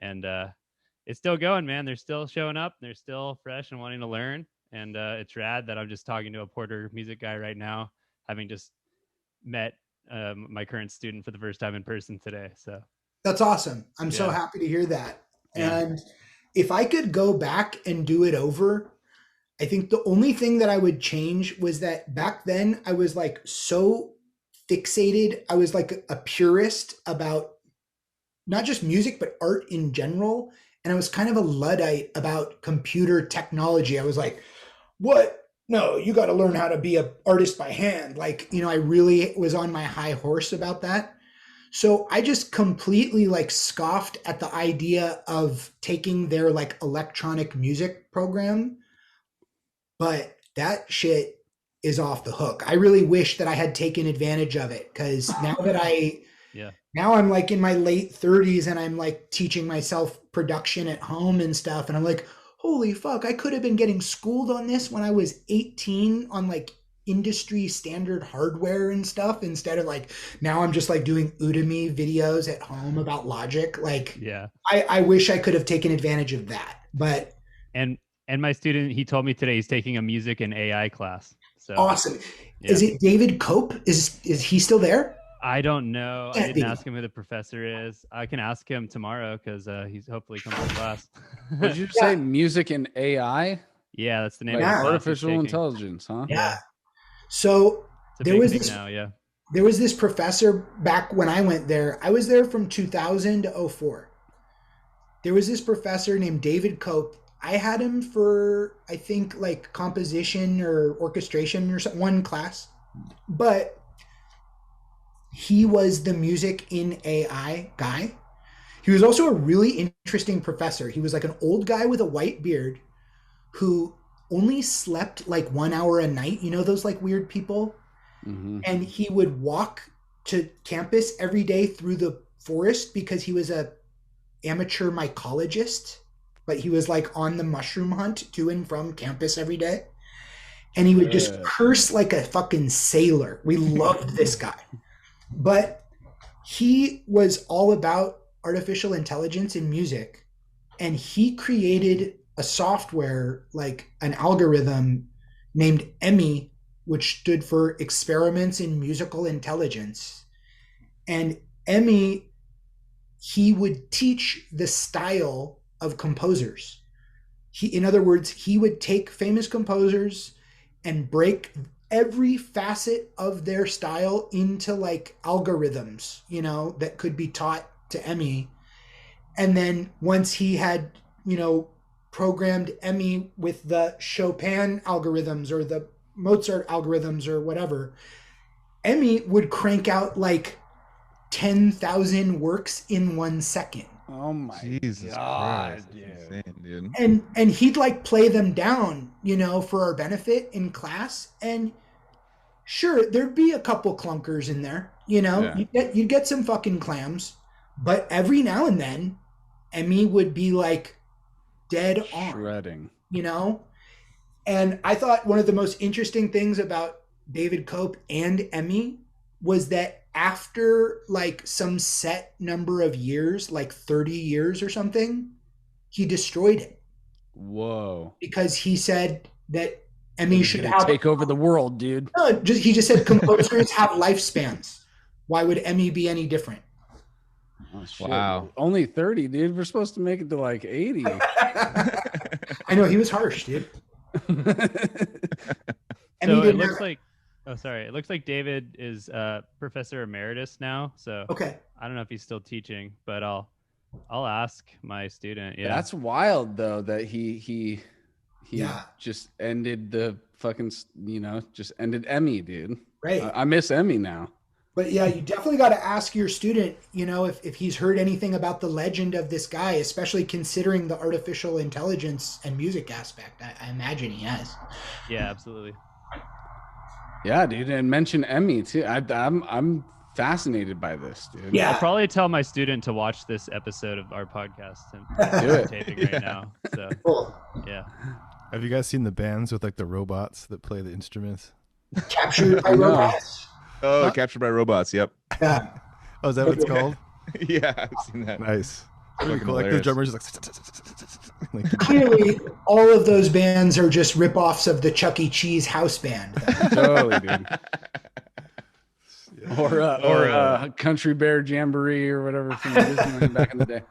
and it's still going, man. They're still showing up. They're still fresh and wanting to learn. And it's rad that I'm just talking to a Porter music guy right now, having just met my current student for the first time in person today. So that's awesome. I'm so Yeah. happy to hear that. Yeah. And if I could go back and do it over, I think the only thing that I would change was that back then I was like so fixated. I was like a purist about not just music, but art in general. And I was kind of a Luddite about computer technology. I was like, what? No, you got to learn how to be an artist by hand. Like, I really was on my high horse about that. So I just completely like scoffed at the idea of taking their like electronic music program. But that shit is off the hook. I really wish that I had taken advantage of it, because now that now I'm like in my late 30s and I'm like teaching myself production at home and stuff. And I'm like, holy fuck, I could have been getting schooled on this when I was 18 on like industry standard hardware and stuff, instead of like now I'm just like doing Udemy videos at home about Logic. Like, I wish I could have taken advantage of that. But and my student, he told me today he's taking a music and AI class. So awesome. Is it David Cope? Is he still there? I don't know. I didn't ask him who the professor is. I can ask him tomorrow because he's hopefully coming to class. What did you say? Music and AI? Yeah, that's the name like of the artificial intelligence, huh? Yeah. So there was this now, there was this professor back when I went there. I was there from 2000 to 2004. There was this professor named David Cope. I had him for, I think, like composition or orchestration or something, one class. But he was the music in AI guy. He was also a really interesting professor. He was like an old guy with a white beard who only slept like 1 hour a night. You know, those like weird people? Mm-hmm. And he would walk to campus every day through the forest because he was a amateur mycologist, but he was like on the mushroom hunt to and from campus every day. And he would just curse like a fucking sailor. We loved this guy. But he was all about artificial intelligence in music. And he created a software, like an algorithm named EMI, which stood for Experiments in Musical Intelligence. And EMI, he would teach the style of composers. In other words, he would take famous composers and break every facet of their style into like algorithms, that could be taught to EMI. And then once he had, programmed EMI with the Chopin algorithms or the Mozart algorithms or whatever, EMI would crank out like 10,000 works in 1 second. Oh my Jesus God, Christ. Insane, dude. And he'd like play them down, for our benefit in class. And sure, there'd be a couple clunkers in there, you'd get some fucking clams, but every now and then EMI would be like dead on, shredding, And I thought one of the most interesting things about David Cope and EMI was that after like some set number of years, like 30 years or something, he destroyed it. Whoa. Because he said that EMI should take over the world, dude. No, he just said composers have lifespans. Why would EMI be any different? Oh, shit. Wow. Only 30, dude. We're supposed to make it to like 80. I know, he was harsh, dude. So it looks like, it looks like David is professor emeritus now. So okay, I don't know if he's still teaching, but I'll ask my student. Yeah, that's wild though that he just ended the fucking just ended EMI, dude. Right. I miss EMI now. But yeah, you definitely got to ask your student, if he's heard anything about the legend of this guy, especially considering the artificial intelligence and music aspect. I imagine he has. Yeah, absolutely. Yeah, dude, and mention EMI too. I'm fascinated by this, dude. Yeah, I'll probably tell my student to watch this episode of our podcast and do it. taping right now. So cool. Yeah. Have you guys seen the bands with like the robots that play the instruments? Captured by robots. Oh, Captured by Robots. Yep. Yeah. Oh, is that what it's called? Yeah, I've seen that. Nice. Pretty Fucking cool. Like the hilarious. drummer's like Clearly, all of those bands are just ripoffs of the Chuck E. Cheese house band. Totally, dude. Or Country Bear Jamboree or whatever from Disneyland back in the day.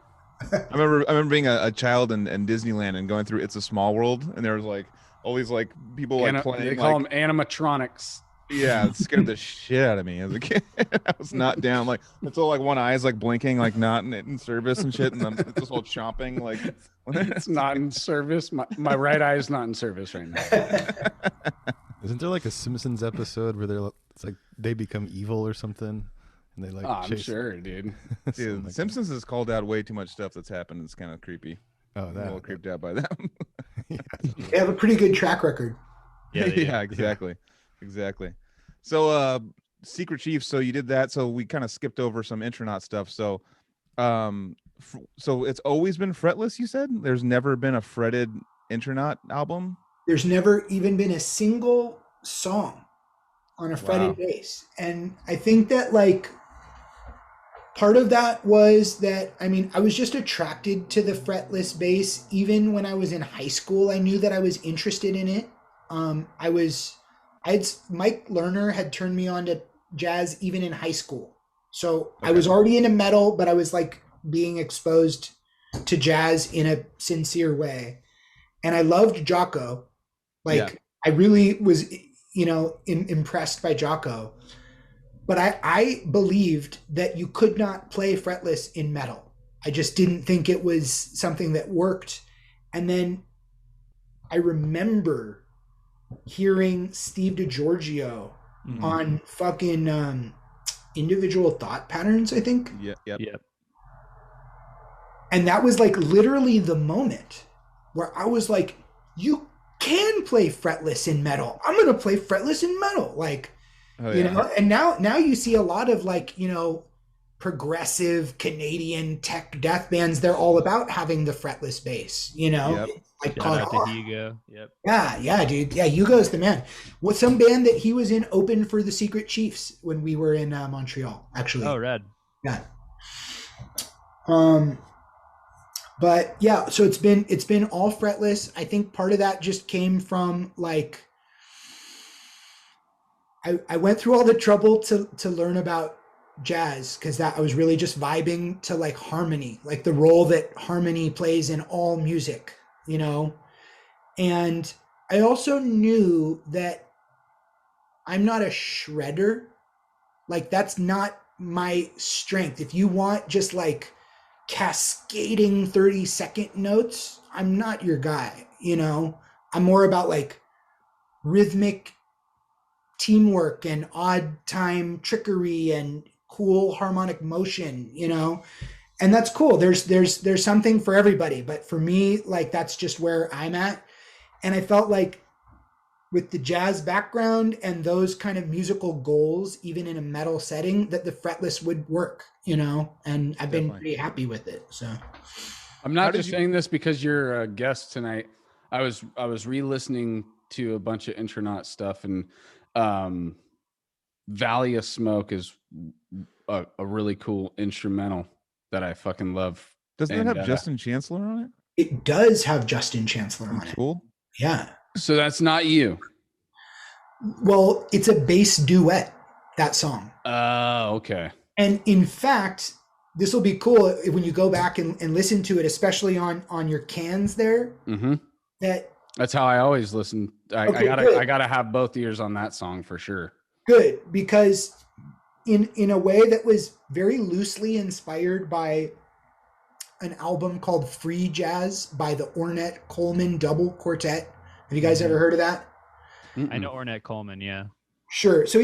I remember being a child in Disneyland and going through It's a Small World, and there was like all these like people like playing. They call them animatronics. Yeah, it scared the shit out of me as a kid. I was not down. Like it's all like one eye's like blinking, like not in service and shit, and I'm just all chomping. Like it's not in service. My right eye is not in service right now. Isn't there like a Simpsons episode where it's like they become evil or something, and they like? Oh, I'm sure, dude. Dude, like Simpsons has called out way too much stuff that's happened. It's kind of creepy. Oh, I'm a little creeped out by them. They have a pretty good track record. Yeah, exactly. Exactly. So Secret Chief, so you did that, so we kind of skipped over some Intronaut stuff. So so it's always been fretless, you said? There's never been a fretted Intronaut album? There's never even been a single song on a fretted bass. And I think that like part of that was that, I mean, I was just attracted to the fretless bass. Even when I was in high school, I knew that I was interested in it. Mike Lerner had turned me on to jazz even in high school. So I was already into metal, but I was like being exposed to jazz in a sincere way. And I loved Jocko. I really was, impressed by Jocko. But I believed that you could not play fretless in metal. I just didn't think it was something that worked. And then I remember hearing Steve DiGiorgio on fucking Individual Thought Patterns, I think. Yep. And that was like literally the moment where I was like, you can play fretless in metal. I'm going to play fretless in metal. Like, you know, and now you see a lot of like, progressive Canadian tech death bands. They're all about having the fretless bass, like Shout out to Hugo. Yep. Yeah, dude. Yeah, Hugo's the man. With some band that he was in opened for the Secret Chiefs when we were in Montreal, actually. Oh, rad. Yeah. But yeah, so it's been all fretless. I think part of that just came from like I went through all the trouble to learn about jazz because I was really just vibing to like harmony, like the role that harmony plays in all music, And I also knew that I'm not a shredder. Like that's not my strength. If you want just like cascading 30-second notes, I'm not your guy, I'm more about like rhythmic teamwork and odd time trickery and cool harmonic motion, and that's cool. There's something for everybody, but for me, like that's just where I'm at. And I felt like with the jazz background and those kind of musical goals, even in a metal setting, that the fretless would work, and I've been pretty happy with it. So I'm not just saying this because you're a guest tonight. I was re-listening to a bunch of Intronaut stuff, and Valley of Smoke is a really cool instrumental that I fucking love. Doesn't it have Justin Chancellor on it? It does have Justin Chancellor on it. Cool. Yeah. So that's not you. Well, it's a bass duet, that song. Okay. And in fact, this will be cool when you go back and listen to it, especially on your cans there. Mm-hmm. That's how I always listen. I gotta have both ears on that song for sure. Good, because in a way that was very loosely inspired by an album called Free Jazz by the Ornette Coleman double quartet. Have you guys ever heard of that? Mm-mm. I know Ornette Coleman, yeah. Sure. So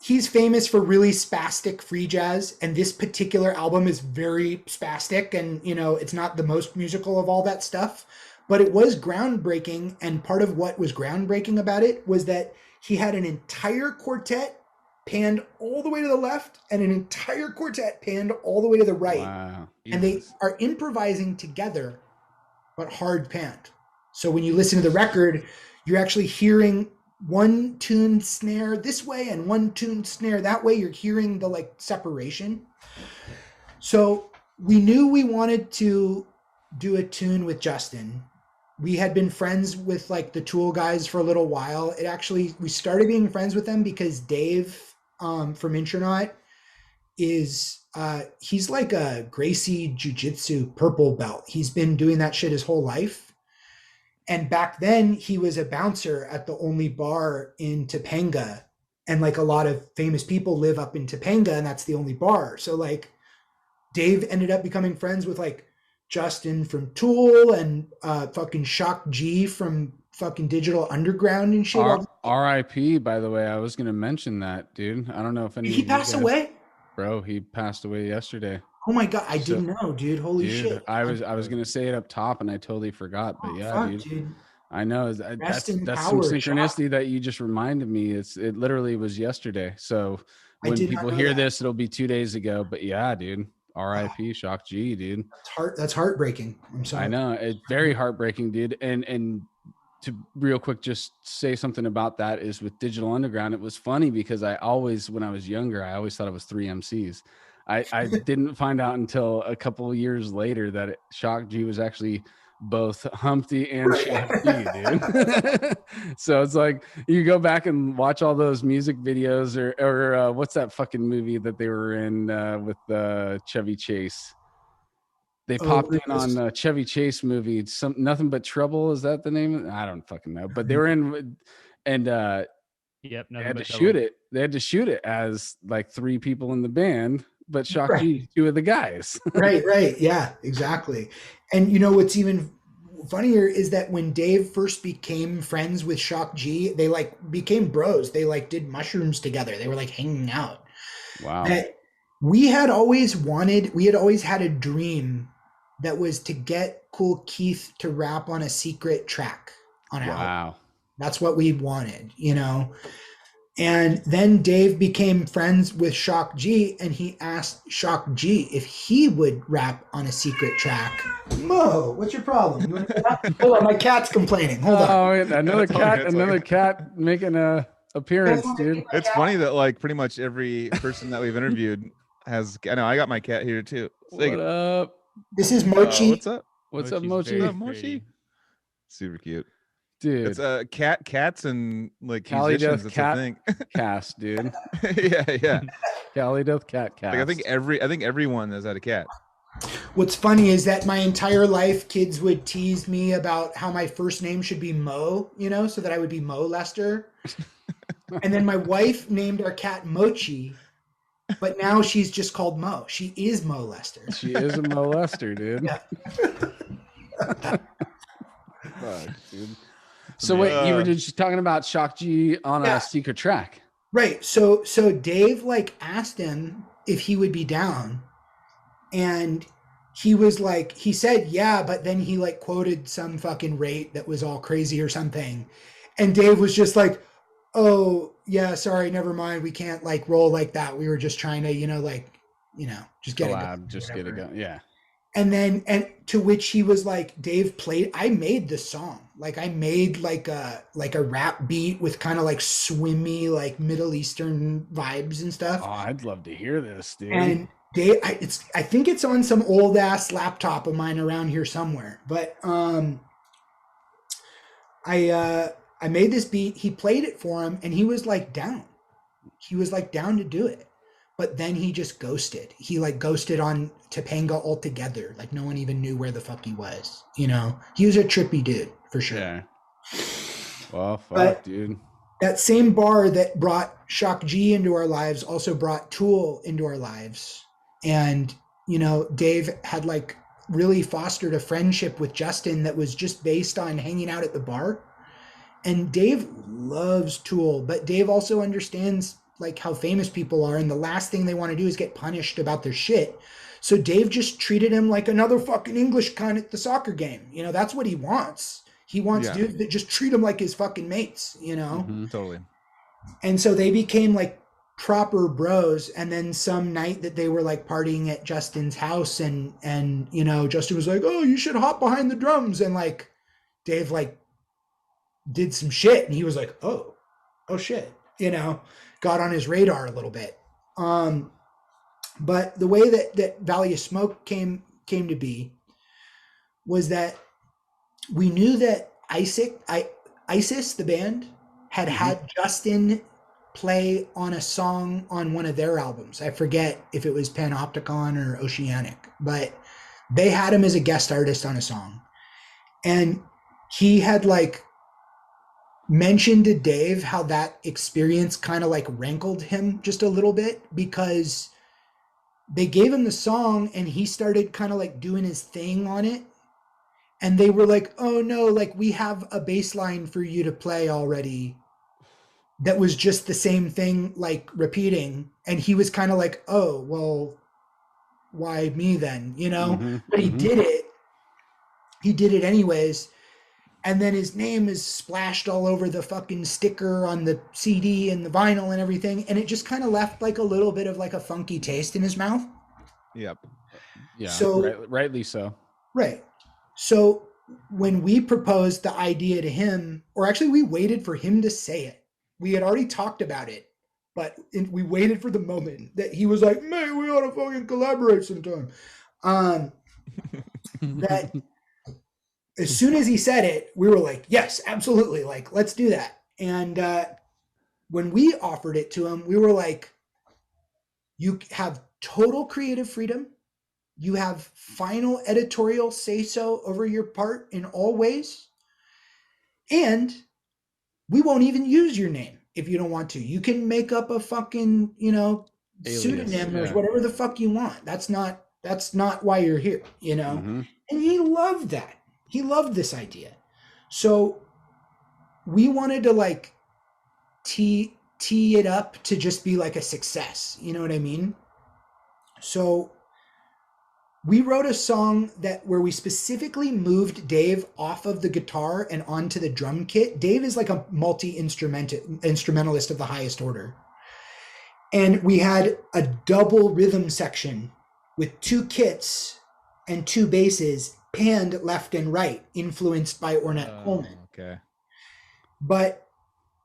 he's famous for really spastic free jazz, and this particular album is very spastic, and it's not the most musical of all that stuff, but it was groundbreaking. And part of what was groundbreaking about it was that he had an entire quartet panned all the way to the left and an entire quartet panned all the way to the right. Wow. And they are improvising together, but hard panned. So when you listen to the record, you're actually hearing one tuned snare this way and one tuned snare that way. You're hearing the like separation. So we knew we wanted to do a tune with Justin. We had been friends with like the Tool guys for a little while. We started being friends with them because Dave from Intronaut is he's like a Gracie Jiu-Jitsu purple belt. He's been doing that shit his whole life. And back then he was a bouncer at the only bar in Topanga. And like a lot of famous people live up in Topanga, and that's the only bar. So like Dave ended up becoming friends with like Justin from Tool and fucking Shock G from fucking Digital Underground and shit. R.I.P. By the way, I was gonna mention that, dude. I don't know if any Did he of you pass guys, away? bro. He passed away yesterday. Oh my god, I So, didn't know, dude. Holy dude, shit. I was gonna say it up top and I totally forgot. But Oh, yeah, fuck, dude. dude. I know Rest in that's some power, synchronicity Shock. that you just reminded me. It literally was yesterday. So I when did not people know hear that. this, it'll be 2 days ago. But yeah, dude. R.I.P. Shock G, dude. That's heartbreaking. I'm sorry. I know it's very heartbreaking, dude. And to real quick, just say something about that is with Digital Underground. It was funny because I always, when I was younger, I always thought it was three MCs. I didn't find out until a couple of years later that Shock G was actually both Humpty and Shock G, dude. So it's like you go back and watch all those music videos, or what's that fucking movie that they were in with Chevy Chase? They popped in on the Chevy Chase movie. Some Nothing But Trouble. Is that the name? I don't fucking know. But they were in, and Yep, they nothing had but to trouble. shoot it. They had to shoot it as like three people in the band, but Shock Right. G, two of the guys. Right. Yeah, exactly. And you know what's even funnier is that when Dave first became friends with Shock G, they like became bros. They like did mushrooms together. They were like hanging out. Wow. That we had always had a dream that was to get Cool Keith to rap on a secret track on our album. Wow. That's what we wanted, you know. And then Dave became friends with Shock G, and he asked Shock G if he would rap on a secret track. Mo, what's your problem? You want to get up? Hold on, my cat's complaining. Hold on. Oh, wait, another That's okay, cat, that's another okay. cat making a appearance, dude. It's funny that like pretty much every person that we've interviewed has. I know I got my cat here too. Say What it. up? This is Mochi. What's up? What's up, Mochi's Mochi? very What's up, Mochi? pretty. Super cute. Dude, It's cats and like Cali musicians. Death It's Cat a thing. cast, dude. Yeah. Cali Death Cat cast. Like I think everyone has had a cat. What's funny is that my entire life, kids would tease me about how my first name should be Mo, you know, so that I would be Mo Lester. And then my wife named our cat Mochi, but now she's just called Mo. She is Mo Lester. She is a molester, dude. Yeah. Fuck, dude. So wait, you were just talking about Shock G on Yeah. a secret track. Right. So Dave like asked him if he would be down, and he was like, he said yeah, but then he like quoted some fucking rate that was all crazy or something, and Dave was just like, oh yeah, sorry, never mind, we can't like roll like that. We were just trying to just get Collab, it, just get it going. Yeah. and to which he was like, Dave played, I made the song. Like I made like a rap beat with kind of like swimmy, like Middle Eastern vibes and stuff. Oh, I'd love to hear this, dude. And Dave, I think it's on some old ass laptop of mine around here somewhere. But I made this beat. He played it for him, and he was like down. He was like down to do it. But then he just ghosted. He like ghosted on Topanga altogether. Like no one even knew where the fuck he was. You know, he was a trippy dude for sure. Yeah. Well, fuck, But dude. that same bar that brought Shock G into our lives also brought Tool into our lives. And, you know, Dave had like really fostered a friendship with Justin that was just based on hanging out at the bar. And Dave loves Tool, but Dave also understands like how famous people are, and the last thing they want to do is get punished about their shit. So Dave just treated him like another fucking English cunt at the soccer game. You know, that's what he wants. He wants dudes that just treat him like his fucking mates, you know? Mhm. Totally. And so they became like proper bros. And then some night that they were like partying at Justin's house, and you know, Justin was like, oh, you should hop behind the drums. And like Dave like did some shit, and he was like, oh shit, you know, got on his radar a little bit. But the way that Valley of Smoke came to be was that we knew that ISIS, the band, had Justin play on a song on one of their albums. I forget if it was Panopticon or Oceanic, but they had him as a guest artist on a song. And he had like mentioned to Dave how that experience kind of like rankled him just a little bit, because they gave him the song and he started kind of like doing his thing on it. And they were like, oh no, like we have a bass line for you to play already that was just the same thing, like repeating. And he was kind of like, oh, well, why me then? You know, but he did it. He did it anyways. And then his name is splashed all over the fucking sticker on the CD and the vinyl and everything. And it just kind of left like a little bit of like a funky taste in his mouth. Yep. Yeah. So rightly so. Right. So when we proposed the idea to him, or actually we waited for him to say it. We had already talked about it, but we waited for the moment that he was like, man, we ought to fucking collaborate sometime. That as soon as he said it, we were like, yes, absolutely. Like, let's do that. And when we offered it to him, we were like, you have total creative freedom. You have final editorial say-so over your part in all ways. And we won't even use your name if you don't want to. You can make up a fucking, alias, pseudonym or whatever the fuck you want. That's not why you're here, And he loved that. He loved this idea. So we wanted to like tee it up to just be like a success. You know what I mean? So we wrote a song where we specifically moved Dave off of the guitar and onto the drum kit. Dave is like a multi-instrumentalist of the highest order. And we had a double rhythm section with 2 kits and 2 basses panned left and right, influenced by Ornette Coleman. Okay. But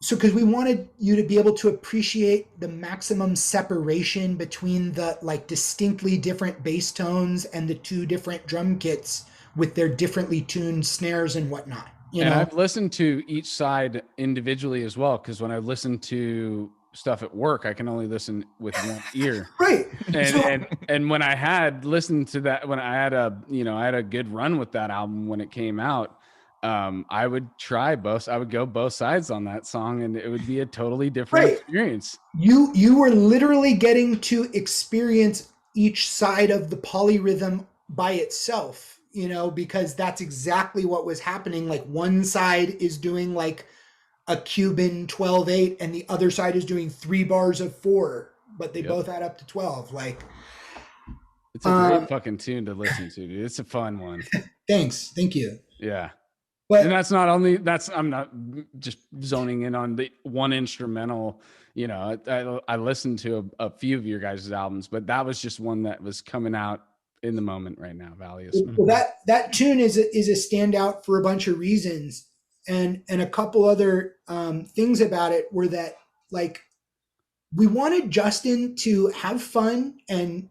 so because we wanted you to be able to appreciate the maximum separation between the like distinctly different bass tones and the 2 different drum kits with their differently tuned snares and whatnot. You know? I've listened to each side individually as well, because when I listen to stuff at work, I can only listen with one ear. Right. And when I had listened to that, when I had a good run with that album when it came out, I would try both. I would go both sides on that song, and it would be a totally different experience. You were literally getting to experience each side of the polyrhythm by itself, because that's exactly what was happening. Like one side is doing like a Cuban 12/8, and the other side is doing 3 bars of 4, but they both add up to 12. Like, it's a great fucking tune to listen to, dude. It's a fun one. Thanks. Thank you. Yeah. But, and I'm not just zoning in on the one instrumental, I listened to a few of your guys' albums, but that was just one that was coming out in the moment right now, Valley of Smoke. Well, that tune is a standout for a bunch of reasons. And a couple other things about it were that, like, we wanted Justin to have fun and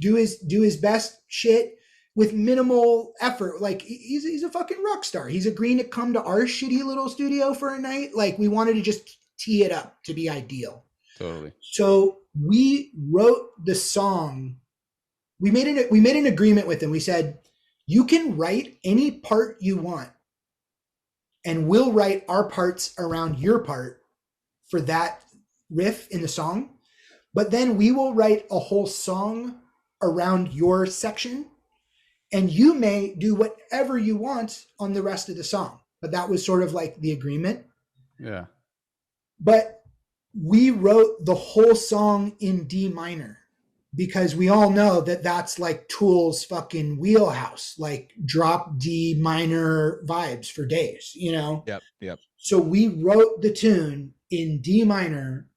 do his best shit with minimal effort. Like, he's a fucking rock star. He's agreeing to come to our shitty little studio for a night. Like, we wanted to just tee it up to be ideal. Totally. So we wrote the song. We made an agreement with him. We said, you can write any part you want, and we'll write our parts around your part for that riff in the song. But then we will write a whole song around your section, and you may do whatever you want on the rest of the song. But that was sort of like the agreement. Yeah. But we wrote the whole song in D minor, because we all know that that's like Tool's fucking wheelhouse, like drop D minor vibes for days, Yep. So we wrote the tune in D minor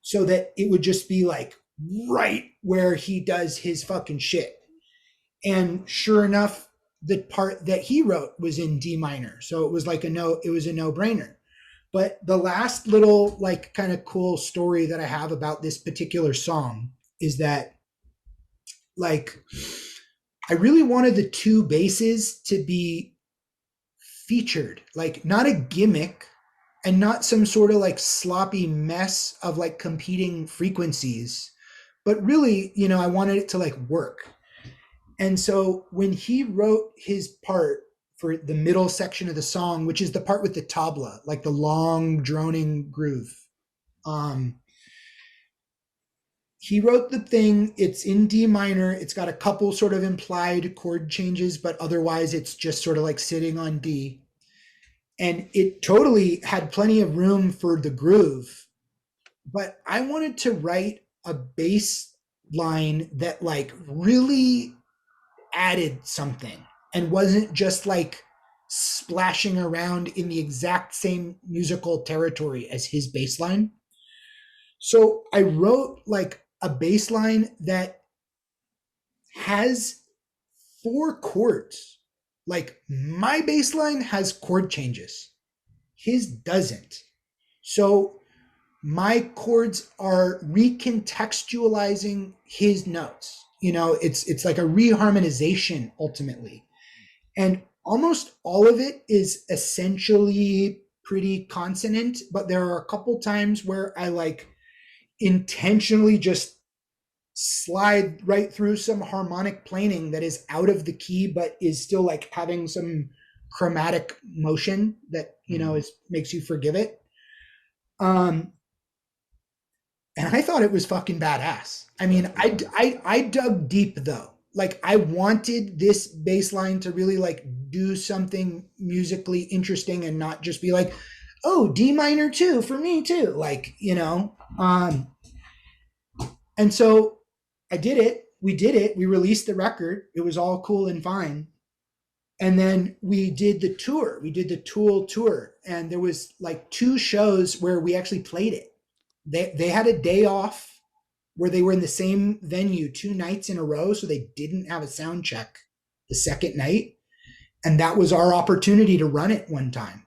so that it would just be like right where he does his fucking shit. And sure enough, the part that he wrote was in D minor. So it was like a no-brainer. But the last little like kind of cool story that I have about this particular song is that like, I really wanted the two basses to be featured, like not a gimmick and not some sort of like sloppy mess of like competing frequencies, but really, you know, I wanted it to like work. And so when he wrote his part for the middle section of the song, which is the part with the tabla, like the long droning groove, he wrote the thing. It's in D minor. It's got a couple sort of implied chord changes, but otherwise it's just sort of like sitting on D. And it totally had plenty of room for the groove. But I wanted to write a bass line that like really added something and wasn't just like splashing around in the exact same musical territory as his bass line. So I wrote like a bass line that has 4 chords. Like my bass line has chord changes. His doesn't. So my chords are recontextualizing his notes. You know, it's like a reharmonization ultimately. And almost all of it is essentially pretty consonant, but there are a couple times where I like intentionally just slide right through some harmonic planing that is out of the key but is still like having some chromatic motion that, you know, is makes you forgive it. And I thought it was fucking badass. I mean, I dug deep though. Like I wanted this bass line to really like do something musically interesting and not just be like, oh, D minor too for me too. Like, you know, and so I did it. We did it. We released the record. It was all cool and fine. And then we did the tour. We did the Tool tour. And there was like 2 shows where we actually played it. They had a day off where they were in the same venue 2 nights in a row. So they didn't have a sound check the second night. And that was our opportunity to run it one time.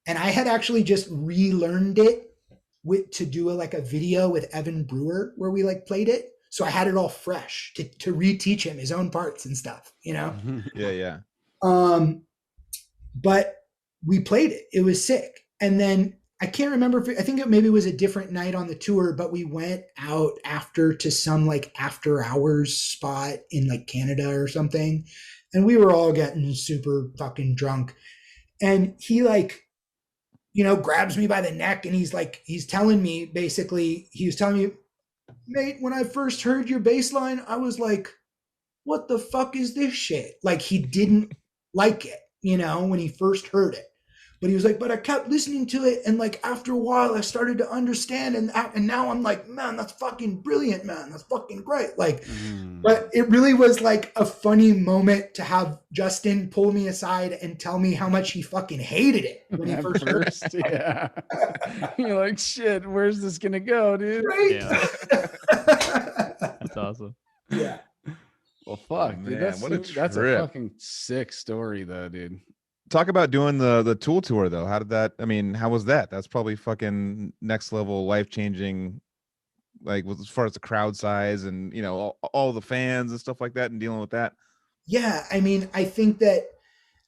And I had actually just relearned it to do like a video with Evan Brewer where we like played it. So I had it all fresh to reteach him his own parts and stuff, you know? Yeah. But we played it. It was sick. And then I can't remember I think it maybe was a different night on the tour, but we went out after to some like after hours spot in like Canada or something. And we were all getting super fucking drunk. And he like, you know, grabs me by the neck and he's telling me basically, he was telling me, mate, when I first heard your bass line, I was like, what the fuck is this shit? Like he didn't like it, you know, when he first heard it. But he was like, but I kept listening to it. And like, after a while I started to understand. And now I'm like, man, that's fucking brilliant, man. That's fucking great. Like, but it really was like a funny moment to have Justin pull me aside and tell me how much he fucking hated it when he first heard it. Yeah. You're like, shit, where's this going to go, dude? Right? Yeah. That's awesome. Yeah. Well, fuck, Oh, dude. man, what a That's a trip. fucking sick story, though, dude. Talk about doing the Tool tour though. How did that? I mean, how was that? That's probably fucking next level, life changing. Like as far as the crowd size and you know all the fans and stuff like that, and dealing with that. Yeah, I mean, I think that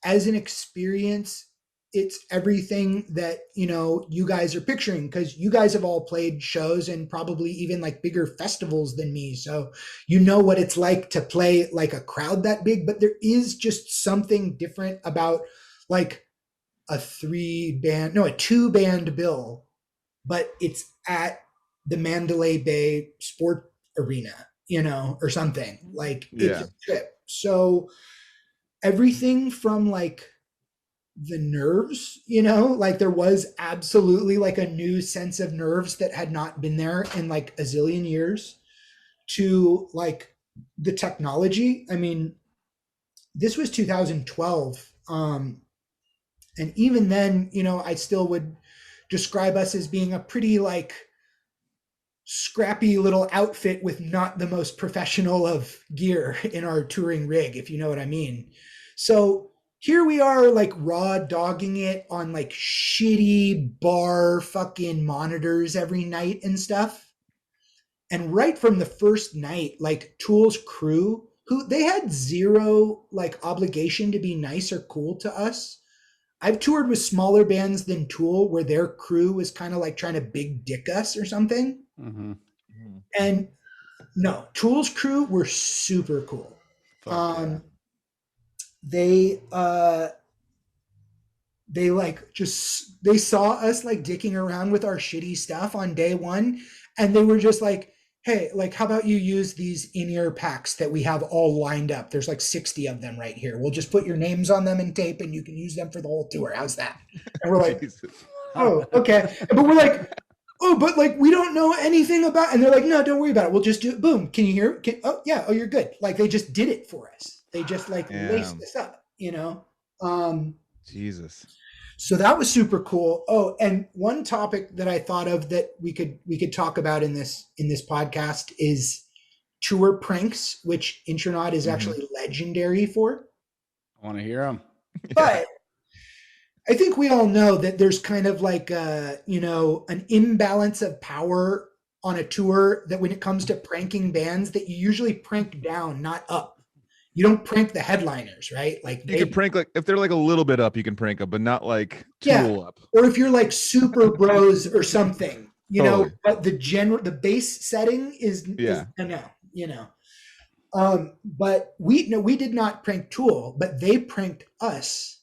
as an experience, it's everything that, you know, you guys are picturing because you guys have all played shows and probably even like bigger festivals than me. So you know what it's like to play like a crowd that big, but there is just something different about like a 2-band bill, but it's at the Mandalay Bay Sport Arena, you know, or something. Like it's a trip. So everything from like the nerves, you know, like there was absolutely like a new sense of nerves that had not been there in like a zillion years, to like the technology. I mean, this was 2012. And even then, you know, I still would describe us as being a pretty like scrappy little outfit with not the most professional of gear in our touring rig, if you know what I mean. So here we are like raw dogging it on like shitty bar fucking monitors every night and stuff. And right from the first night, like Tool's crew, who they had zero like obligation to be nice or cool to us. I've toured with smaller bands than Tool where their crew was kind of like trying to big dick us or something. Mm-hmm. And no, Tool's crew were super cool. They like just they saw us like dicking around with our shitty stuff on day one, and they were just like, hey, like how about you use these in-ear packs that we have all lined up? There's like 60 of them right here. We'll just put your names on them in tape and you can use them for the whole tour. How's that? And we're like, oh, okay. But we're like, oh, but like we don't know anything about, and they're like, no, don't worry about it. We'll just do it. Boom. Can you hear it? Oh yeah. Oh, you're good. Like they just did it for us. They just like laced this up, you know? Jesus. So that was super cool. Oh, and one topic that I thought of that we could talk about in this podcast is tour pranks, which Intronaut is actually legendary for. I want to hear them. But I think we all know that there's kind of like an imbalance of power on a tour, that when it comes to pranking bands, that you usually prank down, not up. You don't prank the headliners, right? Like you can prank, like if they're like a little bit up, you can prank them, but not like Tool up. Or if you're like Super Bros or something, you know. But the base setting is no, you know. But we did not prank Tool, but they pranked us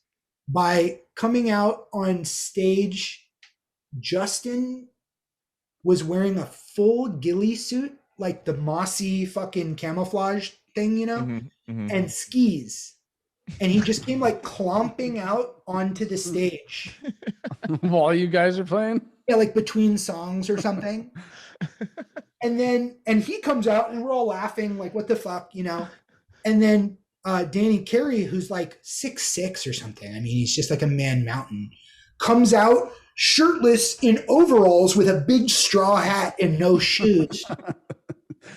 by coming out on stage. Justin was wearing a full ghillie suit, like the mossy fucking camouflage thing, you know, and skis. And he just came like clomping out onto the stage. While you guys are playing? Yeah, like between songs or something. And he comes out and we're all laughing, like, what the fuck, you know? And then Danny Carey, who's like 6'6" or something, I mean, he's just like a man mountain, comes out shirtless in overalls with a big straw hat and no shoes.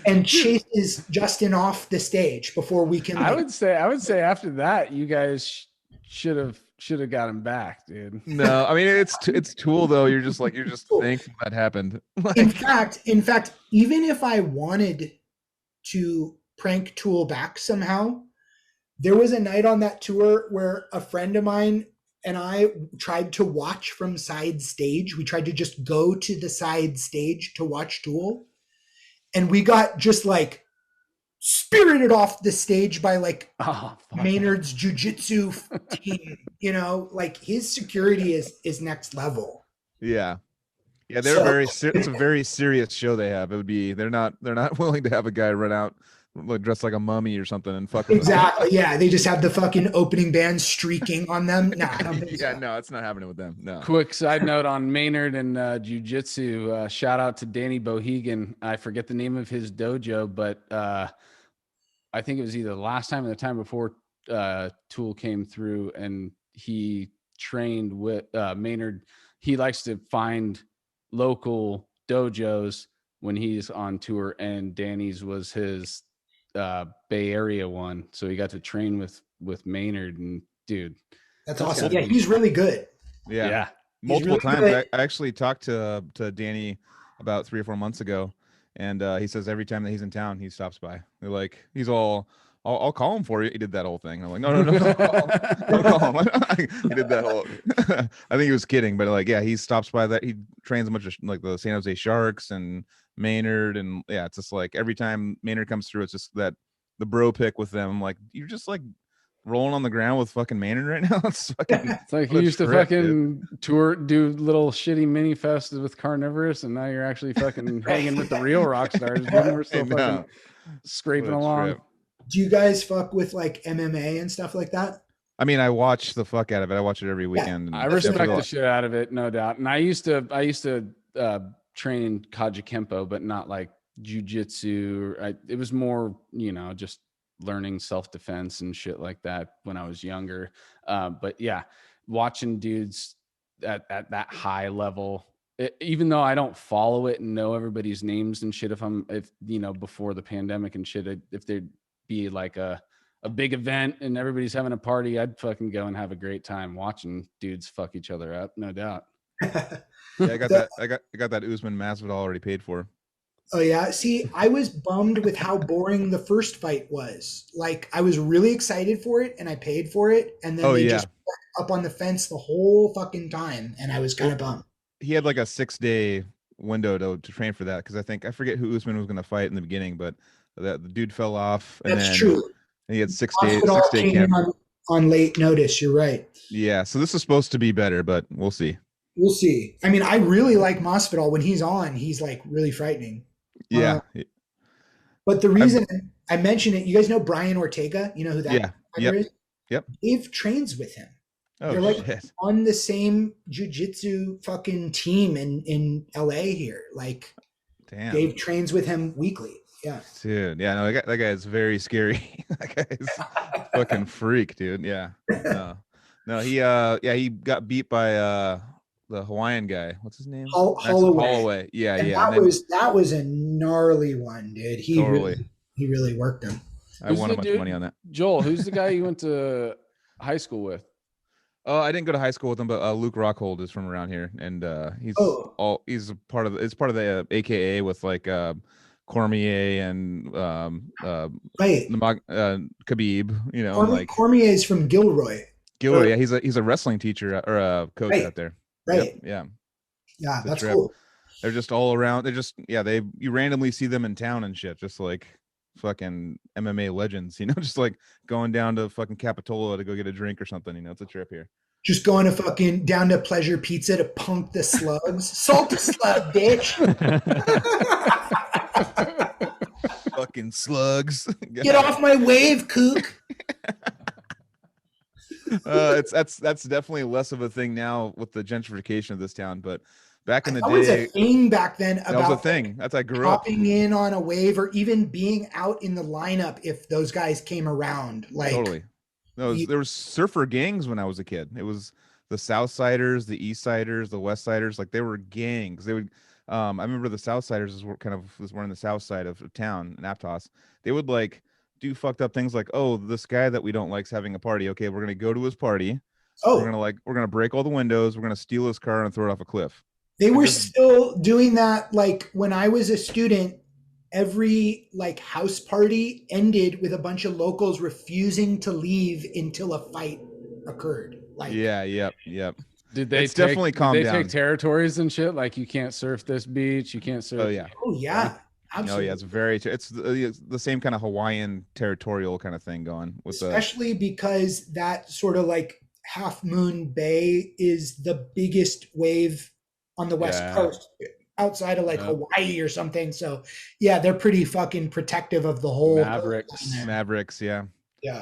And chases Justin off the stage before we can. I would say after that, you guys should have got him back, dude. No, I mean it's Tool though. You're just thankful that happened. Like, in fact, even if I wanted to prank Tool back somehow, there was a night on that tour where a friend of mine and I tried to watch from side stage. We tried to just go to the side stage to watch Tool. And we got just like spirited off the stage by like Maynard's jiu-jitsu team, you know, like his security is next level. Yeah. Yeah. They're it's a very serious show they have. It would be, they're not willing to have a guy run out like dressed like a mummy or something and fuck exactly. Yeah. They just have the fucking opening band streaking on them. Nah, I don't think so. No, it's not happening with them. No. Quick side note on Maynard and jiu-jitsu, shout out to Danny Bohegan. I forget the name of his dojo, but I think it was either the last time or the time before Tool came through, and he trained with Maynard. He likes to find local dojos when he's on tour, and Danny's was his Bay Area one, so he got to train with Maynard, and dude, that's awesome. Yeah, he's really good. Yeah. Multiple really times. Good. I actually talked to Danny about 3 or 4 months ago, and he says every time that he's in town, he stops by. They're like, he's all, I'll call him for you. He did that whole thing. I'm like, no, don't call him. He did that whole. I think he was kidding, but like, yeah, he stops by. That he trains a bunch of like the San Jose Sharks and Maynard, and yeah, it's just like every time Maynard comes through, it's just that the bro pick with them. I'm like, you're just like rolling on the ground with fucking Maynard right now. It's like you used to fucking tour, do little shitty mini fests with Carnivorous, and now you're actually fucking hanging with the real rock stars. Dude. We're still fucking scraping along. Trip. Do you guys fuck with like MMA and stuff like that? I mean, I watch the fuck out of it. I watch it every weekend. Yeah, I respect the shit out of it, no doubt. And I used to train in Kaja Kempo, but not like jujitsu. It was more, just learning self-defense and shit like that when I was younger. But yeah, watching dudes at that high level, even though I don't follow it and know everybody's names and shit, if before the pandemic and shit, if there'd be like a big event and everybody's having a party, I'd fucking go and have a great time watching dudes fuck each other up, no doubt. Yeah, I got that Usman Masvidal already paid for. Oh yeah. See, I was bummed with how boring the first fight was. Like I was really excited for it and I paid for it, and then Oh they yeah. just up on the fence the whole fucking time, and I was kind of bummed. He had like a 6-day window to train for that because I forget who Usman was going to fight in the beginning, but the dude fell off, and That's then true. he had 6 Hospital day came in camp. on late notice. You're right. Yeah, so this is supposed to be better, but we'll see. We'll see. I mean, I really like Masvidal. When he's on, he's like really frightening. Yeah. But the reason I mention it, you guys know Brian Ortega? You know who that Yeah. fighter is? Yep. Dave trains with him. Oh, They're like shit. on the same jiu-jitsu fucking team in LA here. Like, Damn. Dave trains with him weekly. Yeah. Dude, yeah, no, that guy is very scary. That guy is fucking freak, dude. Yeah. No, he got beat by the Hawaiian guy. What's his name? Holloway. Yeah, And yeah. that was a gnarly one, dude. He really worked him. I won a bunch of money on that. Joel, who's the guy you went to high school with? Oh, I didn't go to high school with him, but Luke Rockhold is from around here, and he's a part of the AKA with like Cormier and Right. Khabib, you know, like Cormier's from Gilroy. Yeah, he's a wrestling teacher or a coach out there. Right. Yep, yeah, that's cool. They're just all around. They're just you randomly see them in town and shit, just like fucking MMA legends, you know, just like going down to fucking Capitola to go get a drink or something, you know. It's a trip here. Just going to fucking down to Pleasure Pizza to punk the slugs. Salt the slug, bitch. Fucking slugs. Get off my wave, kook. That's definitely less of a thing now with the gentrification of this town, but back in the day, that was a thing back then. That was a thing. That's I grew up hopping in on a wave or even being out in the lineup if those guys came around. Like totally. No, there was surfer gangs when I was a kid. It was the South Siders, the East Siders, the West Siders. Like they were gangs. They would. I remember the South Siders were in the south side of town in Aptos. They would like do fucked up things like, oh, this guy that we don't like's having a party. Okay, we're gonna go to his party. Oh, we're gonna break all the windows. We're gonna steal his car and throw it off a cliff. They were still doing that. Like when I was a student, every like house party ended with a bunch of locals refusing to leave until a fight occurred. Like yep. Did they definitely calm down? Did they take territories and shit? Like you can't surf this beach, you can't surf. Oh yeah. Absolutely. No, yeah, it's the same kind of Hawaiian territorial kind of thing going with especially because that sort of like Half Moon Bay is the biggest wave on the West Coast outside of like Hawaii or something. So yeah, they're pretty fucking protective of the whole Mavericks. Yeah.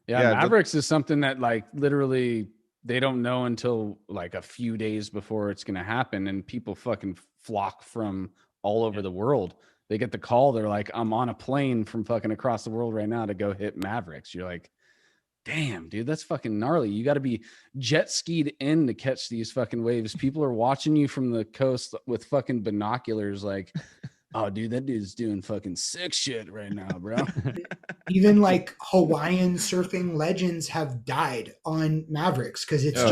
Mavericks is something that like literally they don't know until like a few days before it's going to happen. And people fucking flock from all over the world. They get the call. They're like, I'm on a plane from fucking across the world right now to go hit Mavericks. You're like, damn, dude, that's fucking gnarly. You got to be jet skied in to catch these fucking waves. People are watching you from the coast with fucking binoculars like, oh, dude, that dude's doing fucking sick shit right now, bro. Even like Hawaiian surfing legends have died on Mavericks because it's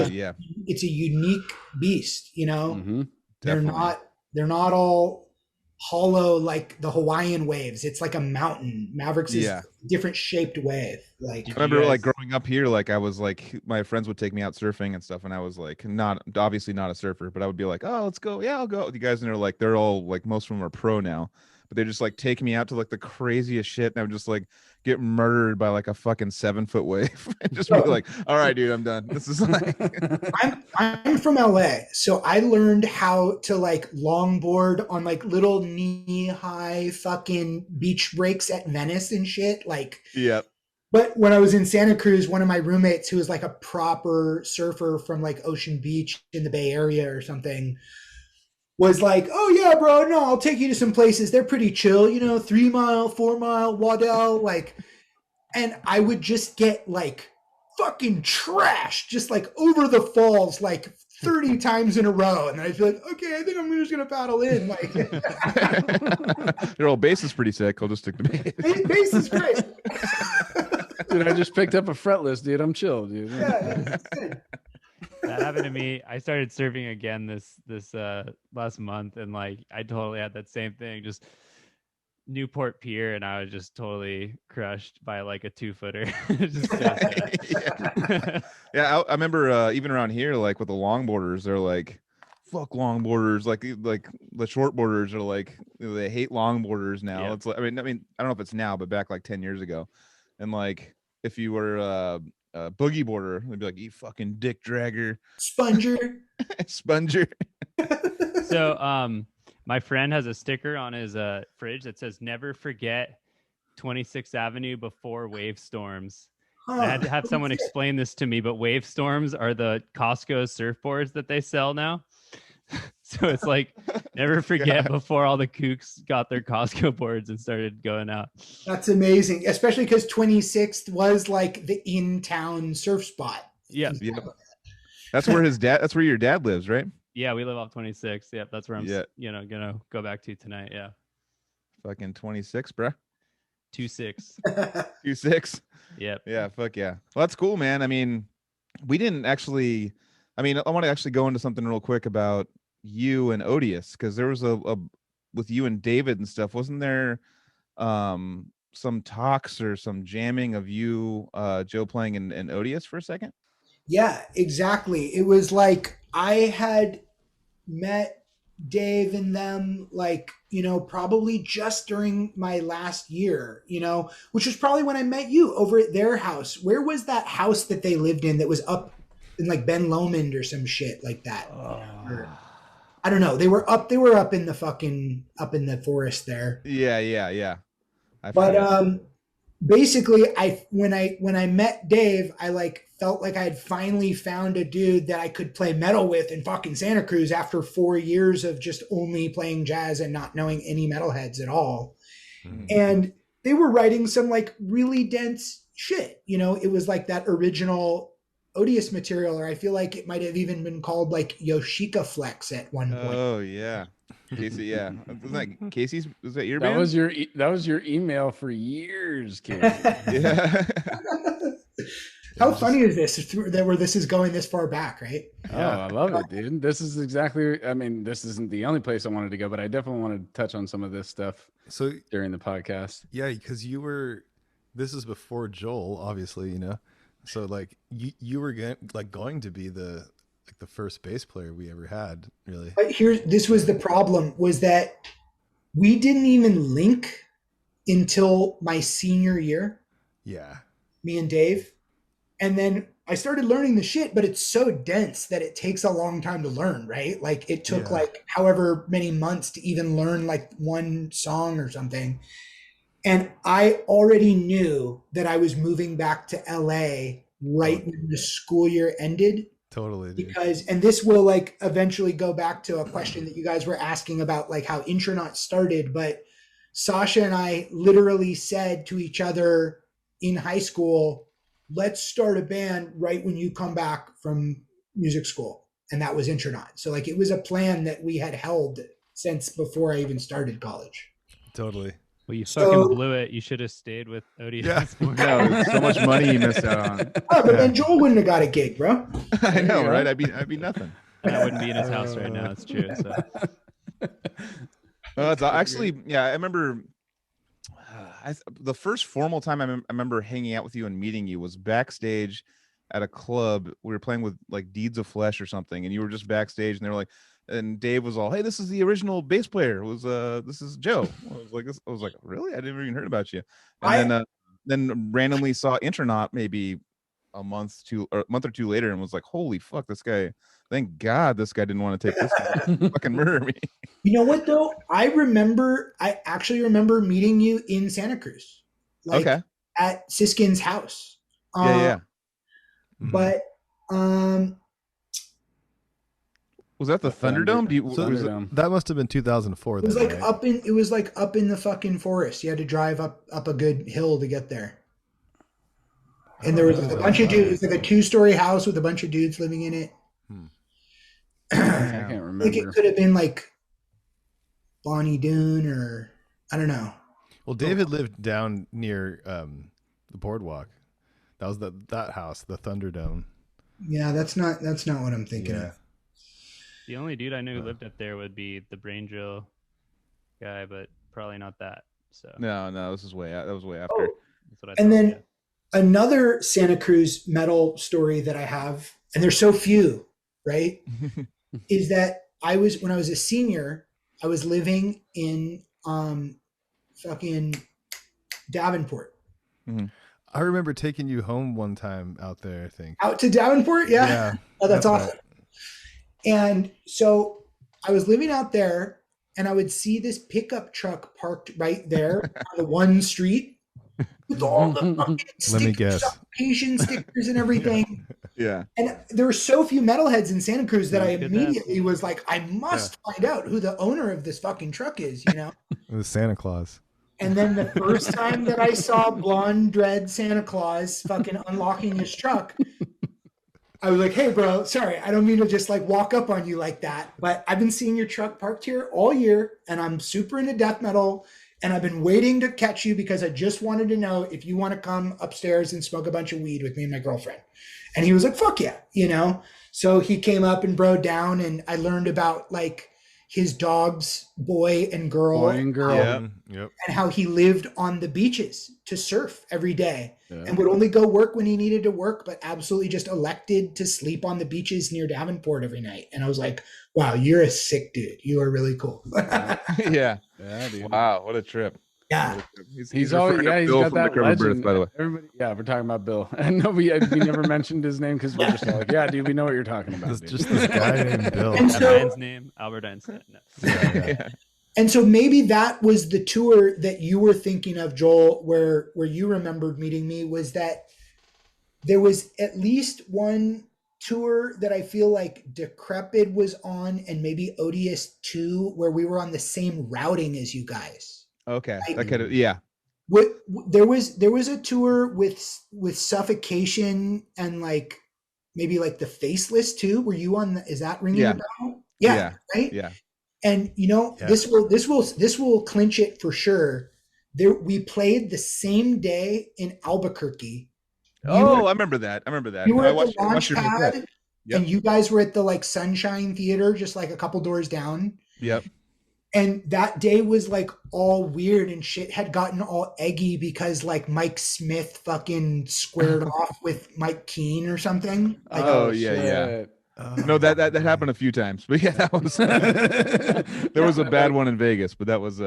it's a unique beast, you know? Mm-hmm. They're not all hollow like the Hawaiian waves. It's like a mountain. Mavericks is a different shaped wave. Like I remember like growing up here, like I was like my friends would take me out surfing and stuff, and I was like obviously not a surfer, but I would be like, oh, let's go. Yeah, I'll go. You guys, and they're all like most of them are pro now, but they just like take me out to like the craziest shit, and I would just like get murdered by like a fucking 7-foot wave and just be like, all right, dude, I'm done. This is like I'm from LA, so I learned how to like longboard on like little knee-high fucking beach breaks at Venice and shit. Like But when I was in Santa Cruz, one of my roommates who was like a proper surfer from like Ocean Beach in the Bay Area or something was like, oh yeah, bro, no, I'll take you to some places. They're pretty chill, you know, 3 mile, 4 mile, Waddell, like, and I would just get like fucking trashed, just like over the falls, like 30 times in a row. And then I'd be like, okay, I think I'm just going to paddle in. Like, your old bass is pretty sick. I'll just stick to bass. Bass is great. Dude, I just picked up a fretless, dude. I'm chill, dude. Yeah, it's good. That happened to me. I started surfing again this last month, and like I totally had that same thing. Just Newport Pier, and I was just totally crushed by like a 2-footer. Just so sad. Yeah. Yeah, I remember even around here, like with the longboarders, they're like, "Fuck longboarders!" Like the shortboarders are like, they hate longboarders now. Yeah. It's like, I mean, I don't know if it's now, but back like 10 years ago, and like if you were a boogie boarder, they'd be like, "You fucking dick dragger, Sponger. sponger." So my friend has a sticker on his fridge that says "Never forget 26th Avenue before wave storms." Huh. I had to have someone explain this to me, but wave storms are the Costco surfboards that they sell now. So it's like never forget before all the kooks got their Costco boards and started going out. That's amazing, especially because 26th was like the in-town surf spot. Yeah. Yeah. That's where that's where your dad lives, right? Yeah, we live off 26. Yep, that's where I'm Yeah. Gonna go back to tonight. Yeah. Fucking 26, bruh. 26. 26. Yep. Yeah, fuck yeah. Well, that's cool, man. I mean, we didn't actually. I mean, I want to actually go into something real quick about you and Odious, because there was a with you and David and stuff. Wasn't there some talks or some jamming of you, Joe, playing in Odious for a second? Yeah, exactly. It was like I had met Dave and them, like, probably just during my last year, which was probably when I met you over at their house. Where was that house that they lived in that was up in like Ben Lomond or some shit like that? I don't know. They were up in the forest there. Yeah. But basically when I met Dave, I like felt like I had finally found a dude that I could play metal with in fucking Santa Cruz after 4 years of just only playing jazz and not knowing any metalheads at all. And they were writing some like really dense shit. It was like that original Odious material, or I feel like it might have even been called like Yoshika Flex at one point. Oh yeah. Casey, yeah. Was that Casey's? Was that your That band? was your email for years, Casey. Yeah. How funny is this? Where this is going this far back, right? Oh, I love it, dude. This is exactly. I mean, this isn't the only place I wanted to go, but I definitely wanted to touch on some of this stuff during the podcast. Yeah, because this is before Joel, obviously, So like you were going to be the first bass player we ever had, really. But this was the problem, was that we didn't even link until my senior year. Yeah. Me and Dave. And then I started learning the shit, but it's so dense that it takes a long time to learn, right? Like it took like however many months to even learn like one song or something. And I already knew that I was moving back to LA right when the school year ended. Totally. Dude. And this will like eventually go back to a question that you guys were asking about like how Intronaut started. But Sasha and I literally said to each other in high school, let's start a band right when you come back from music school. And that was Intronaut. So like it was a plan that we had held since before I even started college. Totally. Well, you fucking blew it. You should have stayed with Odious. Yeah. No, so much money you missed out on. Oh, but then Joel wouldn't have got a gig, bro. I know, right? I'd be nothing. I wouldn't be in his house right now. It's true. So. It's actually, yeah, I remember the first formal time I remember hanging out with you and meeting you was backstage at a club. We were playing with like Deeds of Flesh or something, and you were just backstage, and they were like, and Dave was all, "Hey, this is the original bass player. This is Joe." I was like, really? I didn't even heard about you. And then randomly saw Intronaut maybe a month or two later, and was like, holy fuck, this guy! Thank God this guy didn't want to take this fucking murder me. You know what though? I actually remember meeting you in Santa Cruz, like at Siskin's house. Yeah. But was that the Thunderdome? That must have been 2004. It was like up in the fucking forest. You had to drive up a good hill to get there. And there was a bunch of dudes. It was like a 2-story house with a bunch of dudes living in it. I can't remember. Like it could have been like Bonnie Doon or I don't know. Well, David lived down near the boardwalk. That was that house, the Thunderdome. Yeah, that's not what I'm thinking Yeah. of. The only dude I knew who lived up there would be the brain drill guy, but probably not that. So No, this is that was way after. Oh, that's what I and thought. then Yeah. another Santa Cruz metal story that I have, and there's so few, right? Is that when I was a senior, I was living in fucking Davenport. I remember taking you home one time out there, I think. Out to Davenport? Yeah. Yeah. Oh, that's awesome. right. And so I was living out there and I would see this pickup truck parked right there on the one street with all the fucking Let me stickers, guess. Patient stickers and everything. Yeah. And there were so few metalheads in Santa Cruz that I Good immediately was like, I must find out who the owner of this fucking truck is, you know? It was Santa Claus. And then the first time that I saw blonde dread Santa Claus fucking unlocking his truck, I was like, hey, bro, sorry, I don't mean to just like walk up on you like that, but I've been seeing your truck parked here all year and I'm super into death metal and I've been waiting to catch you because I just wanted to know if you want to come upstairs and smoke a bunch of weed with me and my girlfriend. And he was like, fuck yeah, you know? So he came up and broed down and I learned about like his dogs, boy and girl. Yeah. Yep. And how he lived on the beaches to surf every day Yeah. and would only go work when he needed to work, but absolutely just elected to sleep on the beaches near Davenport every night. And I was like, wow, you're a sick dude. You are really cool. Yeah. Yeah, dude. Wow, what a trip. Yeah. He's always referring to he's Bill got from the that Curve of Birth, legend. by the way. Everybody, yeah, we're talking about Bill. And no, we never mentioned his name because we're just like, yeah, dude, we know what you're talking about. Dude. Just this guy named Bill. And That so- man's name, Albert Einstein. No. Yeah. And so maybe that was the tour that you were thinking of, Joel, where you remembered meeting me, was that there was at least one tour that I feel like Decrepit was on and maybe Odious 2, where we were on the same routing as you guys. Okay. Right. That kind of yeah. There was a tour with Suffocation and like maybe like the Faceless too. Were you on? Is that ringing a bell? Yeah, right. Yeah. And you know, Yeah. this will clinch it for sure. We played the same day in Albuquerque. I remember that. You were I at the launch your pad, set. Yep. and you guys were at the like Sunshine Theater, just like a couple doors down. Yep. And that day was like all weird and shit had gotten all eggy because like Mike Smith fucking squared off with Mike Keane or something. Like, Oh, yeah. No, that happened a few times, but yeah, that was there was a bad one in Vegas, but that was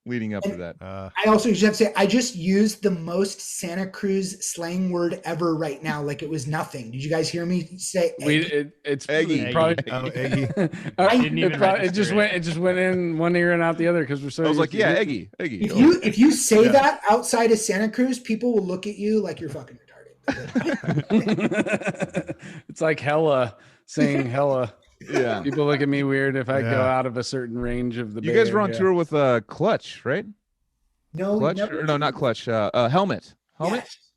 leading up to that. I also just have to say, I just used the most Santa Cruz slang word ever right now, like it was nothing. Did you guys hear me say? It's Eggy. probably Eggy. Didn't even it just went in one ear and out the other because we're so. I was like, used to yeah, it. Eggy. If you say that outside of Santa Cruz, people will look at you like you're fucking retarded. It's like hella saying hella. Yeah. People look at me weird if I go Yeah. out of a certain range of the. You Bay guys were on Area. tour with Clutch, right? No, Clutch? Or no, not Clutch. Helmet.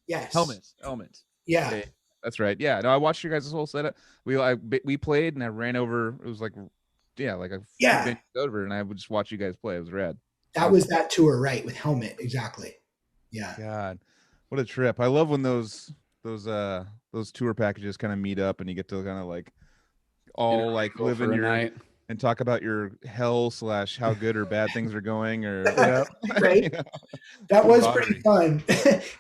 Yes. Helmet. Yeah. Okay. That's right. Yeah. No, I watched your guys' whole setup. We played and I ran over. It was like, like a few venues over, and I would just watch you guys play. It was rad. That was that tour, right? With Helmet, exactly. Yeah. God, what a trip! I love when those tour packages kind of meet up and you get to kind of like all like Go live for in a your night. and talk about your hell / how good or bad things are going or Right. you know, That was camaraderie. pretty fun.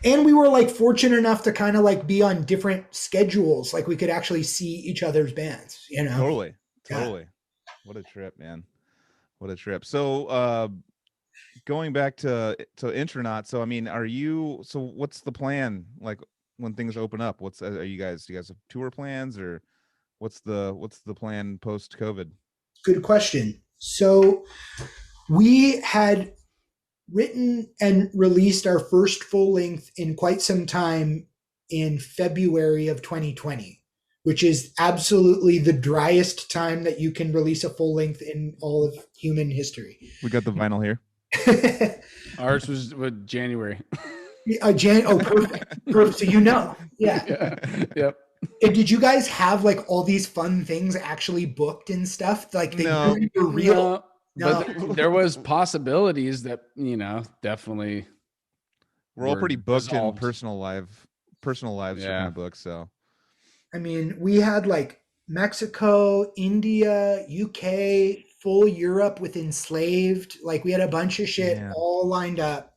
And we were like fortunate enough to kind of like be on different schedules. Like we could actually see each other's bands, you know? Totally. Yeah. What a trip, man. What a trip. So going back to Intronaut, so I mean, what's the plan like when things open up? Do you guys have tour plans or what's the plan post COVID? Good question. So we had written and released our first full length in quite some time in February of 2020, which is absolutely the driest time that you can release a full length in all of human history. We got the vinyl here. Ours was with January. Perfect. Perfect. So you know. Yeah. Yep. And did you guys have like all these fun things actually booked and stuff? Like they No. were real? No, but there was possibilities that definitely. We're all pretty booked resolved. in personal lives are Yeah. kind of booked, so I mean, we had like Mexico, India, UK, full Europe with Enslaved. Like we had a bunch of shit Man. all lined up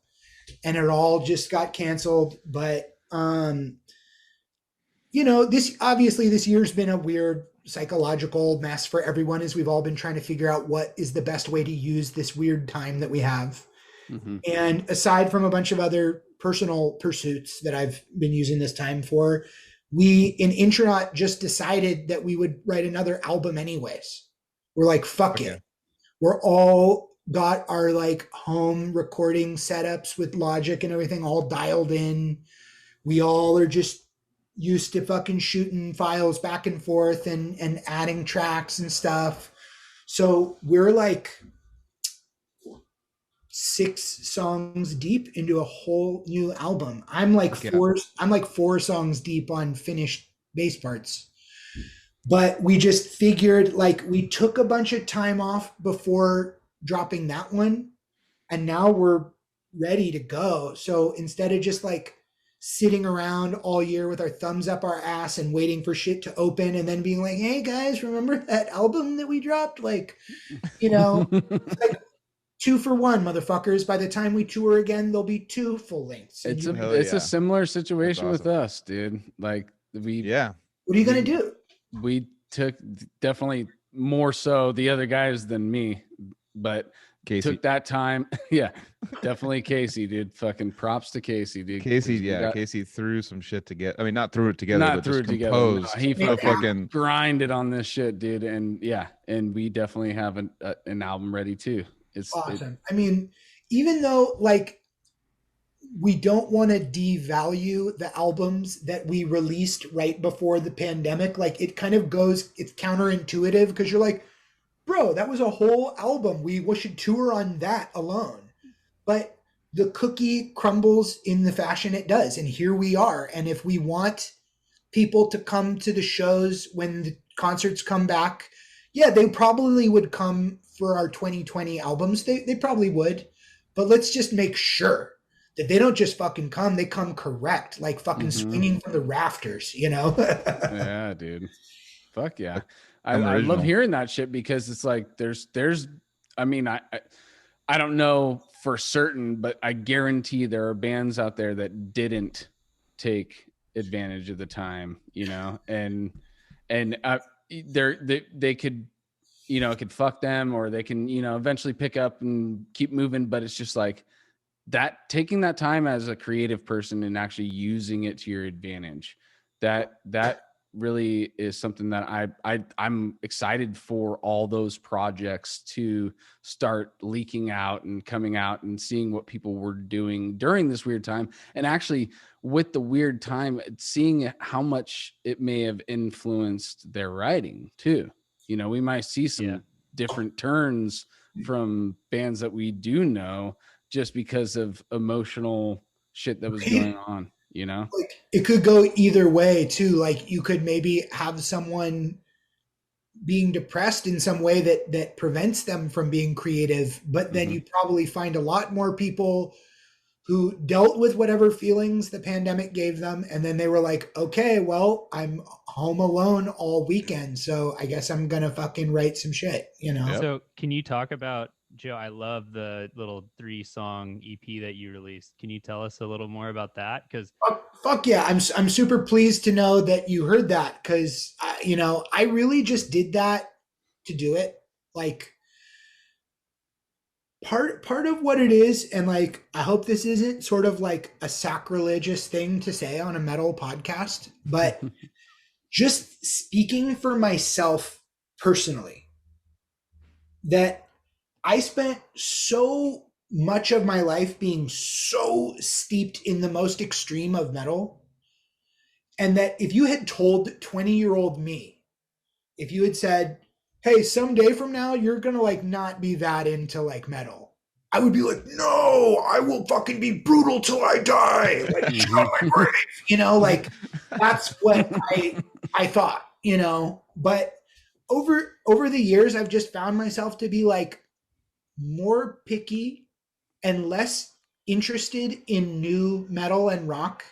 and it all just got canceled. But you know, this year's been a weird psychological mess for everyone as we've all been trying to figure out what is the best way to use this weird time that we have. Mhm. And aside from a bunch of other personal pursuits that I've been using this time for, we in Intronaut just decided that we would write another album anyways. We're like, fuck Okay. it. We're all got our like home recording setups with Logic and everything all dialed in. We all are just used to fucking shooting files back and forth and adding tracks and stuff. So we're like 6 songs deep into a whole new album. I'm like four songs deep on finished bass parts. But we just figured like we took a bunch of time off before dropping that one and now we're ready to go. So instead of just like sitting around all year with our thumbs up our ass and waiting for shit to open and then being like, "Hey guys, remember that album that we dropped?" Like, you know, it's like 2 for 1, motherfuckers. By the time we tour again, there'll be 2 full lengths. And It's Hell a yeah. similar situation That's with us, dude. Like Yeah. what are you gonna do? we took definitely more so the other guys than me, but Casey. took that time. Yeah, definitely Casey, dude. Fucking props to Casey, dude. Casey, 'cause we yeah, got- Casey threw some shit together. I mean, not threw it together, not but threw just it together. No, composed. he a fucking grinded on this shit, dude. And yeah, and we definitely have an album ready too. It's Awesome. I mean, even though like we don't want to devalue the albums that we released right before the pandemic, like it kind of goes, it's counterintuitive because you're like, bro, that was a whole album. We should tour on that alone. But the cookie crumbles in the fashion it does. And here we are. And if we want people to come to the shows when the concerts come back, yeah, they probably would come for our 2020 albums. They probably would. But let's just make sure that they don't just fucking come, they come correct, like fucking swinging from the rafters, you know? yeah, dude. Fuck yeah. I love original. hearing that shit because it's like there's I mean, I don't know for certain, but I guarantee there are bands out there that didn't take advantage of the time, you know, and they could, you know, it could fuck them or they can, you know, eventually pick up and keep moving. But it's just like that, taking that time as a creative person and actually using it to your advantage, that really is something that I'm excited for all those projects to start leaking out and coming out and seeing what people were doing during this weird time. And actually with the weird time, seeing how much it may have influenced their writing too. You know, we might see some different turns from bands that we do know just because of emotional shit that was going on, you know? Like it could go either way too. Like you could maybe have someone being depressed in some way that prevents them from being creative, but then you probably find a lot more people who dealt with whatever feelings the pandemic gave them, and then they were like, okay, well, I'm home alone all weekend, so I guess I'm gonna fucking write some shit, you know? Yep. So can you talk about, Joe, I love the little 3-song EP that you released. Can you tell us a little more about that? Because Fuck yeah, I'm super pleased to know that you heard that, because you know, I really just did that to do it. Like part of what it is, and like I hope this isn't sort of like a sacrilegious thing to say on a metal podcast, but just speaking for myself personally, that I spent so much of my life being so steeped in the most extreme of metal, and that if you had told 20-year-old me, if you had said, hey, someday from now you're gonna like not be that into like metal, I would be like, no, I will fucking be brutal till I die, like on my grave, you know, like that's what I thought, you know. But over the years I've just found myself to be like more picky and less interested in new metal and rock,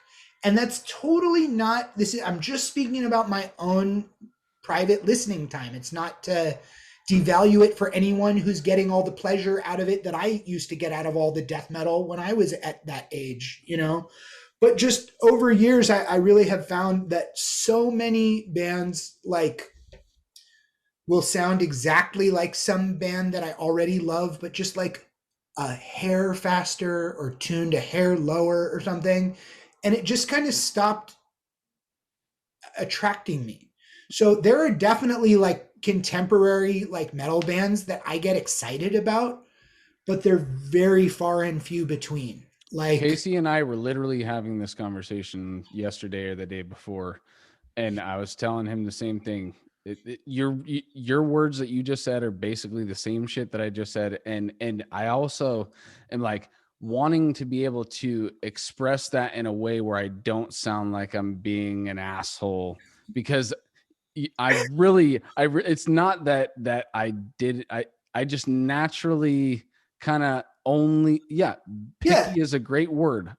And that's totally not, I'm just speaking about my own private listening time. It's not to devalue it for anyone who's getting all the pleasure out of it that I used to get out of all the death metal when I was at that age, you know? But just over years, I really have found that so many bands like will sound exactly like some band that I already love, but just like a hair faster or tuned a hair lower or something. And it just kind of stopped attracting me. So there are definitely like contemporary like metal bands that I get excited about, but they're very far and few between. Like Casey and I were literally having this conversation yesterday or the day before, and I was telling him the same thing. Your words that you just said are basically the same shit that I just said, and I also am like wanting to be able to express that in a way where I don't sound like I'm being an asshole, because it's not that I just naturally kind of only picky is a great word.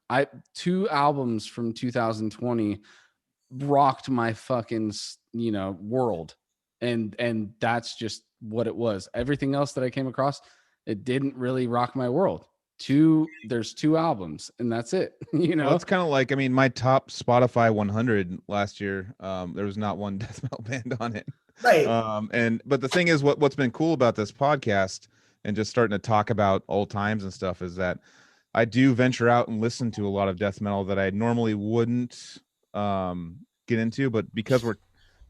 Two albums from 2020 rocked my fucking world, and that's just what it was. Everything else that I came across, it didn't really rock my world. There's two albums and that's it. Well, it's kind of like, I mean, my top Spotify 100 last year, there was not one death metal band on it, right. But the thing is, what's been cool about this podcast and just starting to talk about old times and stuff is that I do venture out and listen to a lot of death metal that I normally wouldn't get into, but because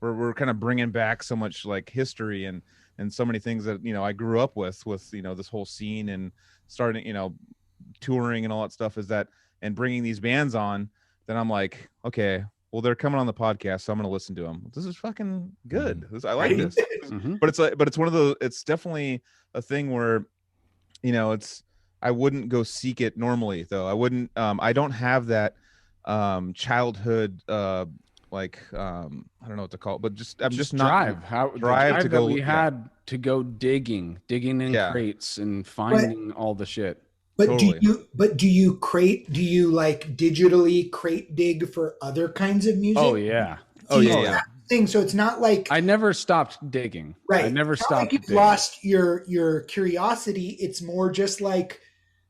we're kind of bringing back so much like history and so many things that I grew up with this whole scene and starting touring and all that stuff, is that, and bringing these bands on, then I'm like, okay, well, they're coming on the podcast, so I'm gonna listen to them. This is fucking good. I like this. But it's one of those, it's definitely a thing where I wouldn't go seek it normally, though. I wouldn't I don't have that childhood I don't know what to call it, but I'm just not drive to go. We had to go digging in crates and finding all the shit. But totally. do you like digitally crate dig for other kinds of music? Oh yeah. Thing. So it's not like I never stopped digging. Right. I never stopped. Like you've lost your curiosity. It's more just like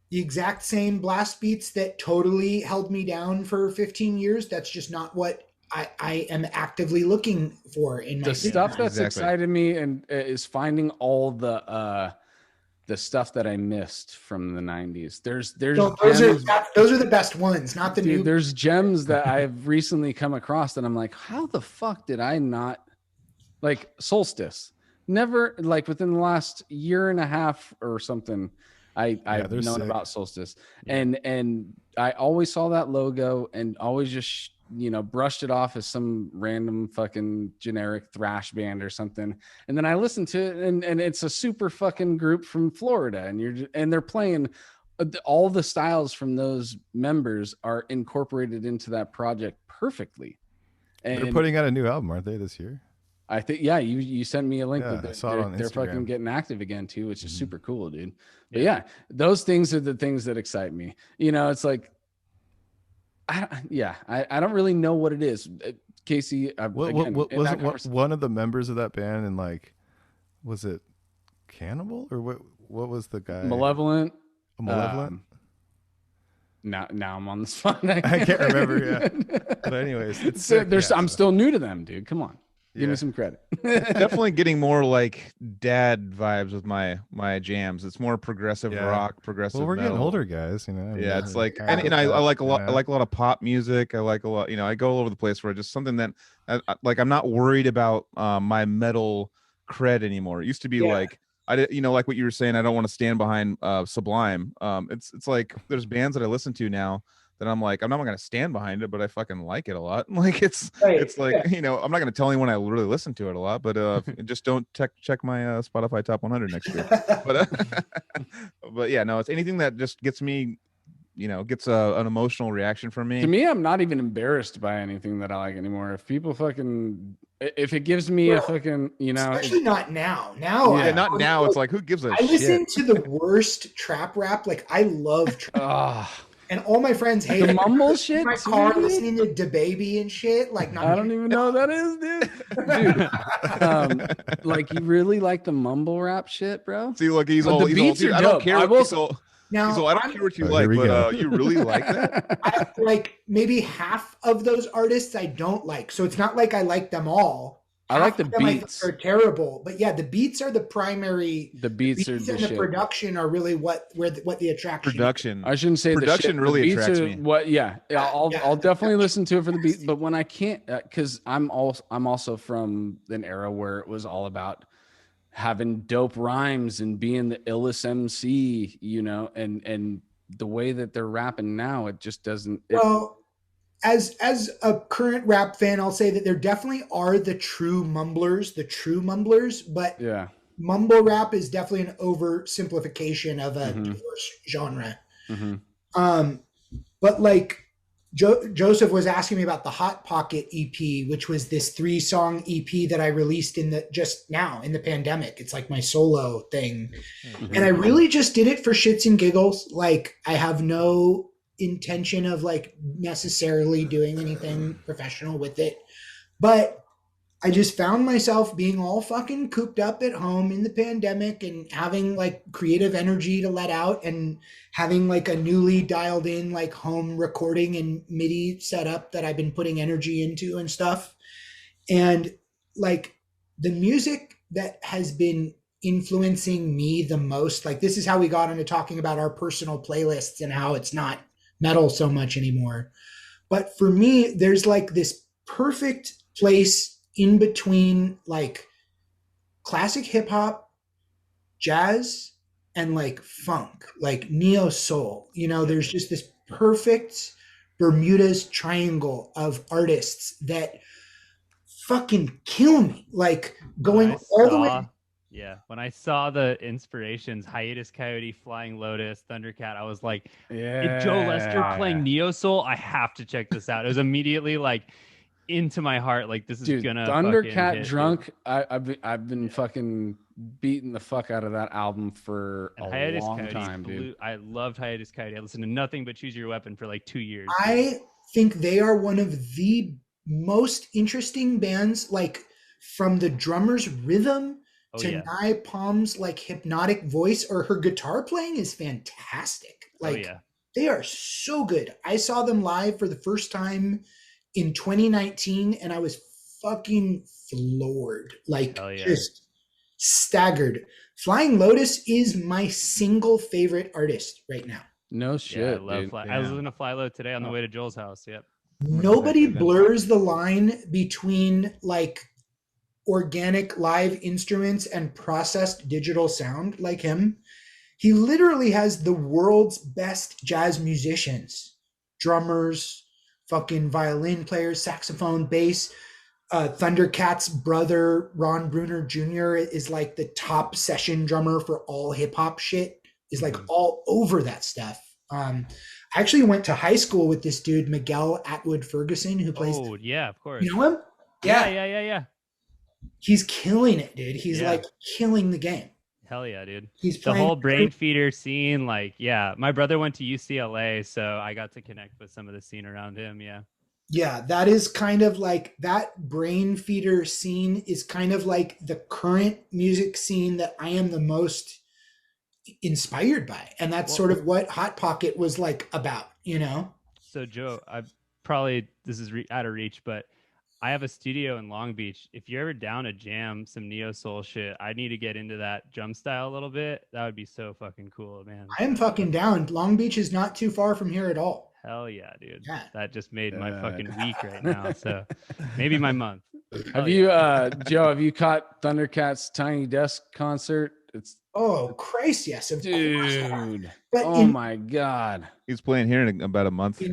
the exact same blast beats that totally held me down for 15 years. That's just not what I am actively looking for in my stuff that's excited me, and is finding all the stuff that I missed from the 90s. Those are the best ones, not the new. There's gems that I've recently come across that I'm like, how the fuck did I not like Solstice? Never, like within the last year and a half or something, I've known about Solstice, and I always saw that logo and always just brushed it off as some random fucking generic thrash band or something. And then I listened to it, and it's a super fucking group from Florida, and they're playing all the styles from those members are incorporated into that project perfectly. And they're putting out a new album, aren't they, this year? I think, you sent me a link. I saw it on Instagram. They're fucking getting active again too, which is super cool, dude. But those things are the things that excite me. It's like, I don't really know what it is. Casey, wasn't one of the members of that band, and like, was it Cannibal or what was the guy? Malevolent. Now I'm on the spot. I can't remember. Yeah, but anyways, I'm still new to them, dude. Come on. Give me some credit. Definitely getting more like dad vibes with my jams. It's more progressive rock, progressive. Well, we're metal. getting older guys, It's like, and I like a lot. I like a lot of pop music. I like a lot. I go all over the place for just something that, like, I'm not worried about my metal cred anymore. It used to be like like what you were saying. I don't want to stand behind Sublime. It's like there's bands that I listen to now that I'm like, I'm not going to stand behind it, but I fucking like it a lot. Like it's like, I'm not going to tell anyone I really listen to it a lot, but just don't check my Spotify top 100 next year. But yeah, no, it's anything that just gets me, gets an emotional reaction from me. To me, I'm not even embarrassed by anything that I like anymore. If people if it gives me a fucking, especially not now. Not now. It's like, who gives a shit? I listen to the worst trap rap. Like I love trap. And all my friends hate The it. mumble shit, In my too, car dude? listening to DaBaby and shit. Like, not I don't even know what that is, dude. Like you really like the mumble rap shit, bro? See, look, he's But all the he's all, beats dude, are I don't dope. care. I will He's all, Now, he's all, I don't care what you Oh, like, here we but go. you really like that? I, like maybe half of those artists I don't like. So it's not like I like them all. I like Half the of them beats. are terrible, but yeah, the beats are the primary. The beats are the and the shit. production are really what the attraction. Production. I shouldn't say Production the shit. really the beats attracts are me. What? Yeah, I'll Yeah, I'll the definitely production. listen to it for the beat. But when I can't, because I'm also from an era where it was all about having dope rhymes and being the illest MC, you know, and the way that they're rapping now, it just doesn't. Well, as a current rap fan, I'll say that there definitely are the true mumblers, but Yeah. mumble rap is definitely an oversimplification of a diverse genre. Mm-hmm. But like Joseph was asking me about the Hot Pocket EP, which was this 3-song EP that I released just now in the pandemic. It's like my solo thing. Mm-hmm. And I really just did it for shits and giggles. Like I have no intention of like necessarily doing anything professional with it. But I just found myself being all fucking cooped up at home in the pandemic and having like creative energy to let out and having like a newly dialed in like home recording and MIDI setup that I've been putting energy into and stuff. And like the music that has been influencing me the most, like this is how we got into talking about our personal playlists and how it's not metal so much anymore. But for me, there's like this perfect place in between like classic hip hop, jazz, and like funk, like neo soul. You know, there's just this perfect Bermuda's triangle of artists that fucking kill me. Like going all the way. Yeah, when I saw the inspirations, Hiatus Coyote, Flying Lotus, Thundercat, I was like, Yeah. Joe Lester playing Neo Soul, I have to check this out. It was immediately like into my heart, like this is gonna Thundercat hit, Drunk. I've been fucking beating the fuck out of that album for and a Hiatus long Coyote time, dude. I loved Hiatus Coyote. I listened to nothing but Choose Your Weapon for like 2 years. I think they are one of the most interesting bands, like from the drummer's rhythm to Nye Palm's like hypnotic voice, or her guitar playing is fantastic. Like they are so good. I saw them live for the first time in 2019 and I was fucking floored, like just staggered. Flying Lotus is my single favorite artist right now. No shit. I love Fly. I was listening to Fly Low today on the way to Joel's house. Yep. Nobody blurs the line between like organic live instruments and processed digital sound like him. He literally has the world's best jazz musicians, drummers, fucking violin players, saxophone, bass. Thundercat's brother, Ron Bruner Jr., is like the top session drummer for all hip hop shit, is like all over that stuff. I actually went to high school with this dude, Miguel Atwood Ferguson, who plays. Oh, yeah, of course. You know him? Yeah. He's killing it, dude. He's like killing the game. Hell yeah, dude. He's the whole brain feeder scene. Like, my brother went to UCLA, so I got to connect with some of the scene around him. Yeah. Yeah, that is kind of like that brain feeder scene is kind of like the current music scene that I am the most inspired by. And that's sort of what Hot Pocket was like about, you know? So Joe, this is out of reach, but I have a studio in Long Beach. If you're ever down to jam some neo soul shit, I need to get into that drum style a little bit. That would be so fucking cool, man. I am fucking down. Long Beach is not too far from here at all. Hell yeah, dude. Yeah. That just made my fucking week right now. So maybe my month. Have you, Joe, have you caught Thundercat's Tiny Desk concert? It's Christ, yes. Dude. But my God. He's playing here in about a month.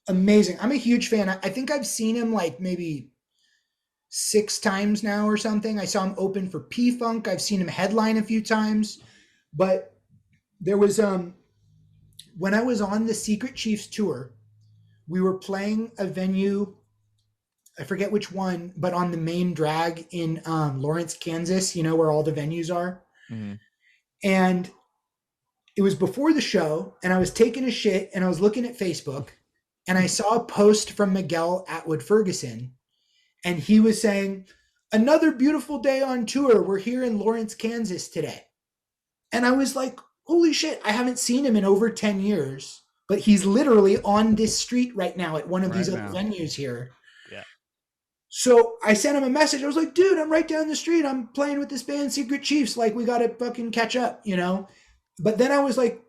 Amazing. I'm a huge fan. I think I've seen him like maybe 6 times now or something. I saw him open for P-Funk. I've seen him headline a few times. But there was when I was on the Secret Chiefs tour, we were playing a venue, I forget which one, but on the main drag in Lawrence, Kansas, you know, where all the venues are. Mm-hmm. And it was before the show, and I was taking a shit, and I was looking at Facebook, and I saw a post from Miguel Atwood Ferguson, and he was saying, "Another beautiful day on tour. We're here in Lawrence, Kansas today." And I was like, holy shit, I haven't seen him in over 10 years, but he's literally on this street right now at one of these other venues here. Yeah. So I sent him a message. I was like, dude, I'm right down the street. I'm playing with this band, Secret Chiefs. Like, we got to fucking catch up, you know? But then I was like,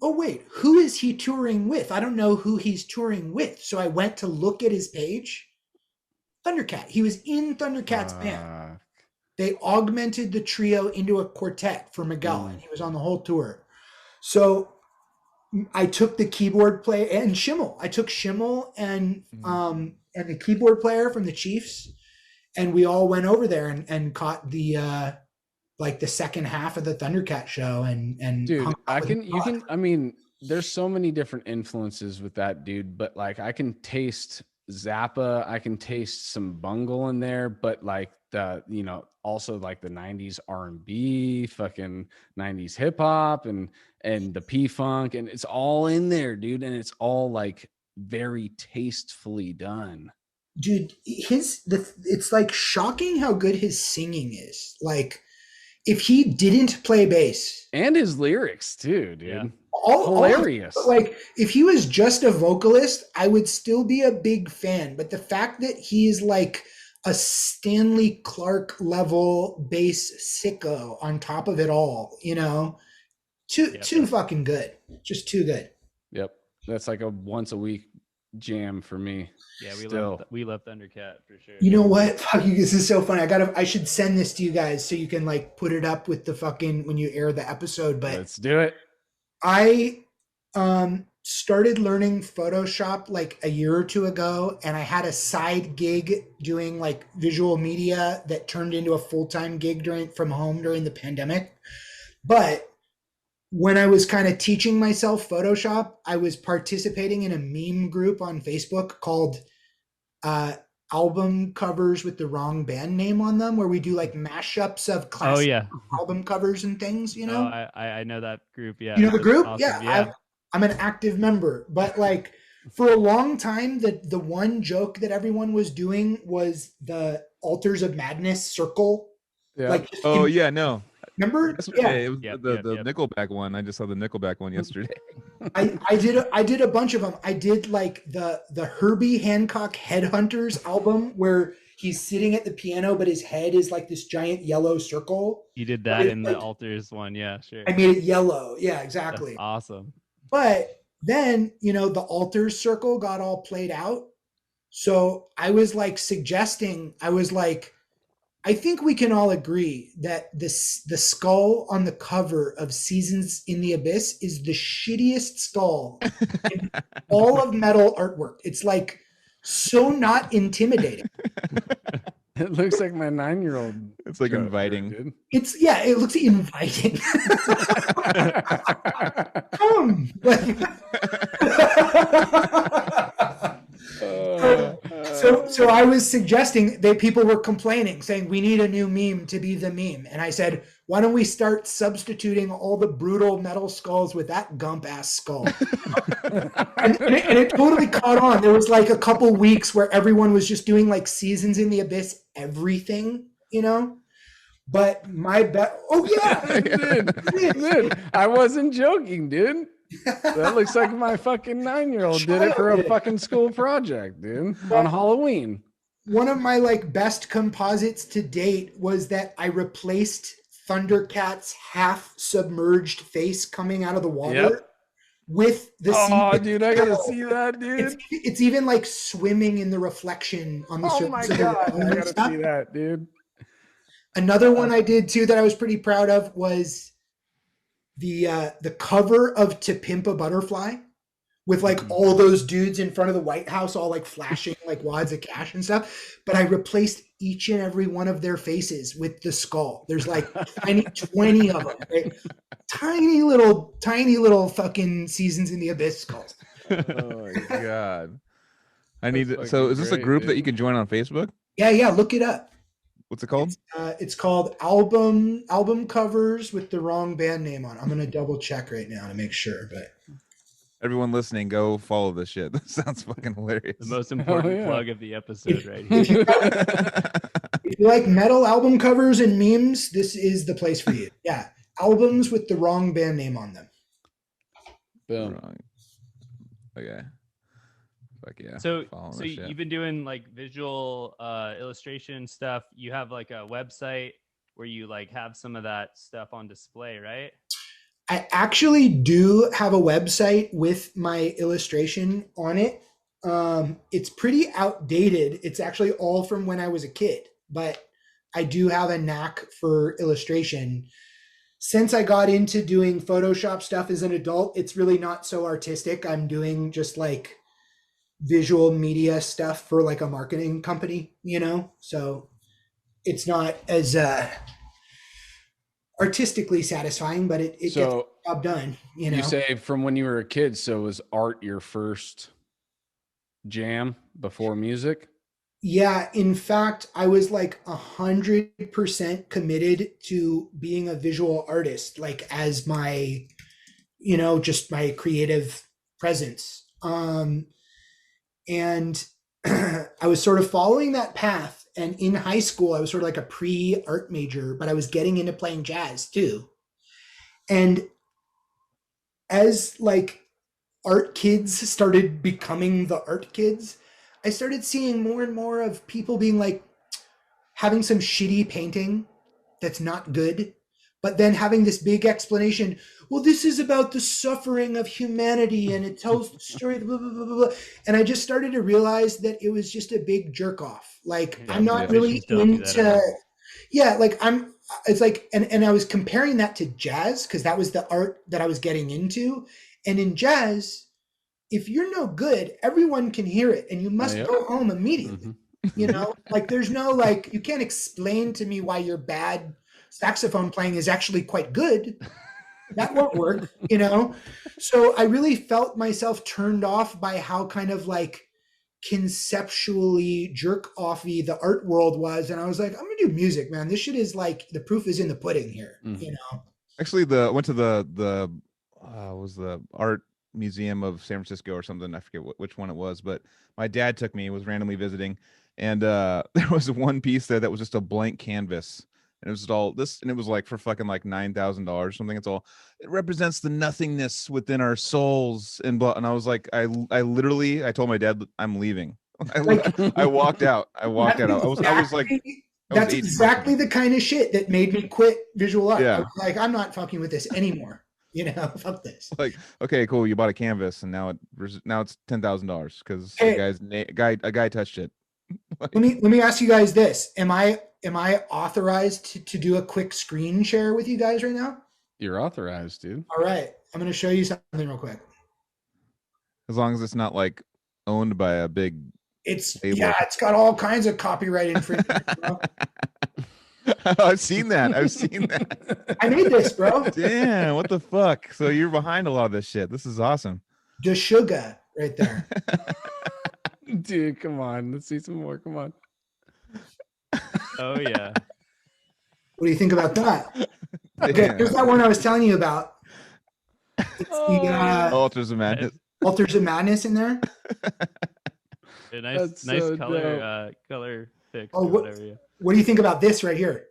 oh, wait, who is he touring with? I don't know who he's touring with. So I went to look at his page. Thundercat. He was in Thundercat's band. They augmented the trio into a quartet for Miguel, and he was on the whole tour. So I took the keyboard player and Schimmel. I took Schimmel and the keyboard player from the Chiefs, and we all went over there and caught the like the second half of the Thundercat show. And dude, I mean, there's so many different influences with that dude, but like I can taste Zappa, I can taste some Bungle in there, but like the, you know, also like the 90s R&B, fucking 90s hip hop and the P-Funk, and it's all in there, dude, and it's all like very tastefully done. Dude, it's like shocking how good his singing is. Like, if he didn't play bass, and his lyrics too, dude. Yeah. Hilarious. Like, if he was just a vocalist, I would still be a big fan. But the fact that he's like a Stanley Clarke level bass sicko on top of it all, you know, too fucking good. Just too good. Yep. That's like a once a week jam for me. Yeah, we love Thundercat for sure. You know what? Fuck you, this is so funny. I should send this to you guys so you can like put it up with the fucking when you air the episode. But let's do it. I started learning Photoshop like a year or two ago, and I had a side gig doing like visual media that turned into a full-time gig from home during the pandemic. But when I was kind of teaching myself Photoshop, I was participating in a meme group on Facebook called Album Covers with the Wrong Band Name on them, where we do like mashups of classic album covers and things, you know? I know that group, yeah. You know the group? Awesome. Yeah. I'm an active member. But like for a long time, the one joke that everyone was doing was the Altars of Madness circle. Yeah. Like, no. Remember? Yesterday, it was the Nickelback one. I just saw the Nickelback one yesterday. I did a bunch of them. I did like the Herbie Hancock Headhunters album where he's sitting at the piano, but his head is like this giant yellow circle. You did that in the Altars one, yeah, sure. I made it yellow. Yeah, exactly. That's awesome. But then, you know, the Altars circle got all played out. So I was like I think we can all agree that the skull on the cover of Seasons in the Abyss is the shittiest skull in all of metal artwork. It's like so not intimidating. It looks like my 9-year-old. It's like inviting. It looks inviting. Come. So I was suggesting that people were complaining, saying we need a new meme to be the meme. And I said, why don't we start substituting all the brutal metal skulls with that gump ass skull? and it totally caught on. There was like a couple weeks where everyone was just doing like Seasons in the Abyss, everything, you know? But my bet. Oh yeah, dude, I wasn't joking, dude. That looks like my fucking 9-year-old did it for a fucking school project, dude, on Halloween. One of my like best composites to date was that I replaced Thundercat's half submerged face coming out of the water with the dude, I gotta see that, dude. It's even like swimming in the reflection on the surface. Oh my god, I gotta see that, dude. Another one I did too that I was pretty proud of was the cover of To Pimp a Butterfly with like all those dudes in front of the White House all like flashing like wads of cash and stuff. But I replaced each and every one of their faces with the skull. There's like 20 of them. Right? Tiny little fucking Seasons in the Abyss skulls. Oh my god. I need to, so is this a group that you can join on Facebook? Yeah, look it up. What's it called? It's called album covers with the wrong band name on. I'm gonna double check right now to make sure, but Everyone listening, go follow this shit. This sounds fucking hilarious. The most important yeah. plug of the episode right if here. you like metal album covers and memes, this is the place for you. Yeah, albums with the wrong band name on them. Boom. Wrong. Okay. Fuck yeah. So Following this shit. you've been doing like visual illustration stuff. You have like a website where you like have some of that stuff on display, right? I actually do have a website with my illustration on it. It's pretty outdated. It's actually all from when I was a kid, but I do have a knack for illustration. Since I got into doing Photoshop stuff as an adult, it's really not so artistic. I'm doing just like visual media stuff for like a marketing company, so it's not as artistically satisfying, but it gets the job done. You say from when you were a kid, so was art your first jam before music? Yeah, in fact, I was like 100% committed to being a visual artist, like as my, just my creative presence. And I was sort of following that path. And in high school, I was sort of like a pre-art major, but I was getting into playing jazz too. And as like art kids started becoming the art kids, I started seeing more and more of people being like having some shitty painting that's not good, but then having this big explanation. Well, this is about the suffering of humanity and it tells the story, blah, blah, blah, blah. And I just started to realize that it was just a big jerk off. Like, I'm not really into, it's like, and I was comparing that to jazz because that was the art that I was getting into. And in jazz, if you're no good, everyone can hear it and you must go home immediately. Like there's no, like, you can't explain to me why your bad saxophone playing is actually quite good. That won't work, So I really felt myself turned off by how kind of like conceptually jerk-offy the art world was. And I was like, I'm gonna do music, man. This shit is like, the proof is in the pudding here, Actually, I went to the was the art museum of San Francisco or something. I forget which one it was, but my dad took me, was randomly visiting, and there was one piece there that was just a blank canvas. And it was just all this, and it was like for fucking like $9,000 or something. It's all, it represents the nothingness within our souls and blah. And I was like, I literally, I told my dad, I'm leaving. I walked out. I was like, that's exactly the kind of shit that made me quit visual art. Yeah. Like, I'm not fucking with this anymore. Fuck this. Like, okay, cool. You bought a canvas, and now it's $10,000 because a guy touched it. Let me ask you guys this: Am I authorized to do a quick screen share with you guys right now? You're authorized, dude. All right, I'm going to show you something real quick. As long as it's not like owned by a big. It's got all kinds of copyright infringement. I've seen that. I made this, bro. Damn, what the fuck? So you're behind a lot of this shit. This is awesome. The sugar right there. Dude, come on. Let's see some more. Come on. Oh, yeah. What do you think about that? Okay, here's that one I was telling you about. It's the Altars of Madness. Altars of Madness in there. A nice so color fix Oh, or whatever. Yeah. What do you think about this right here?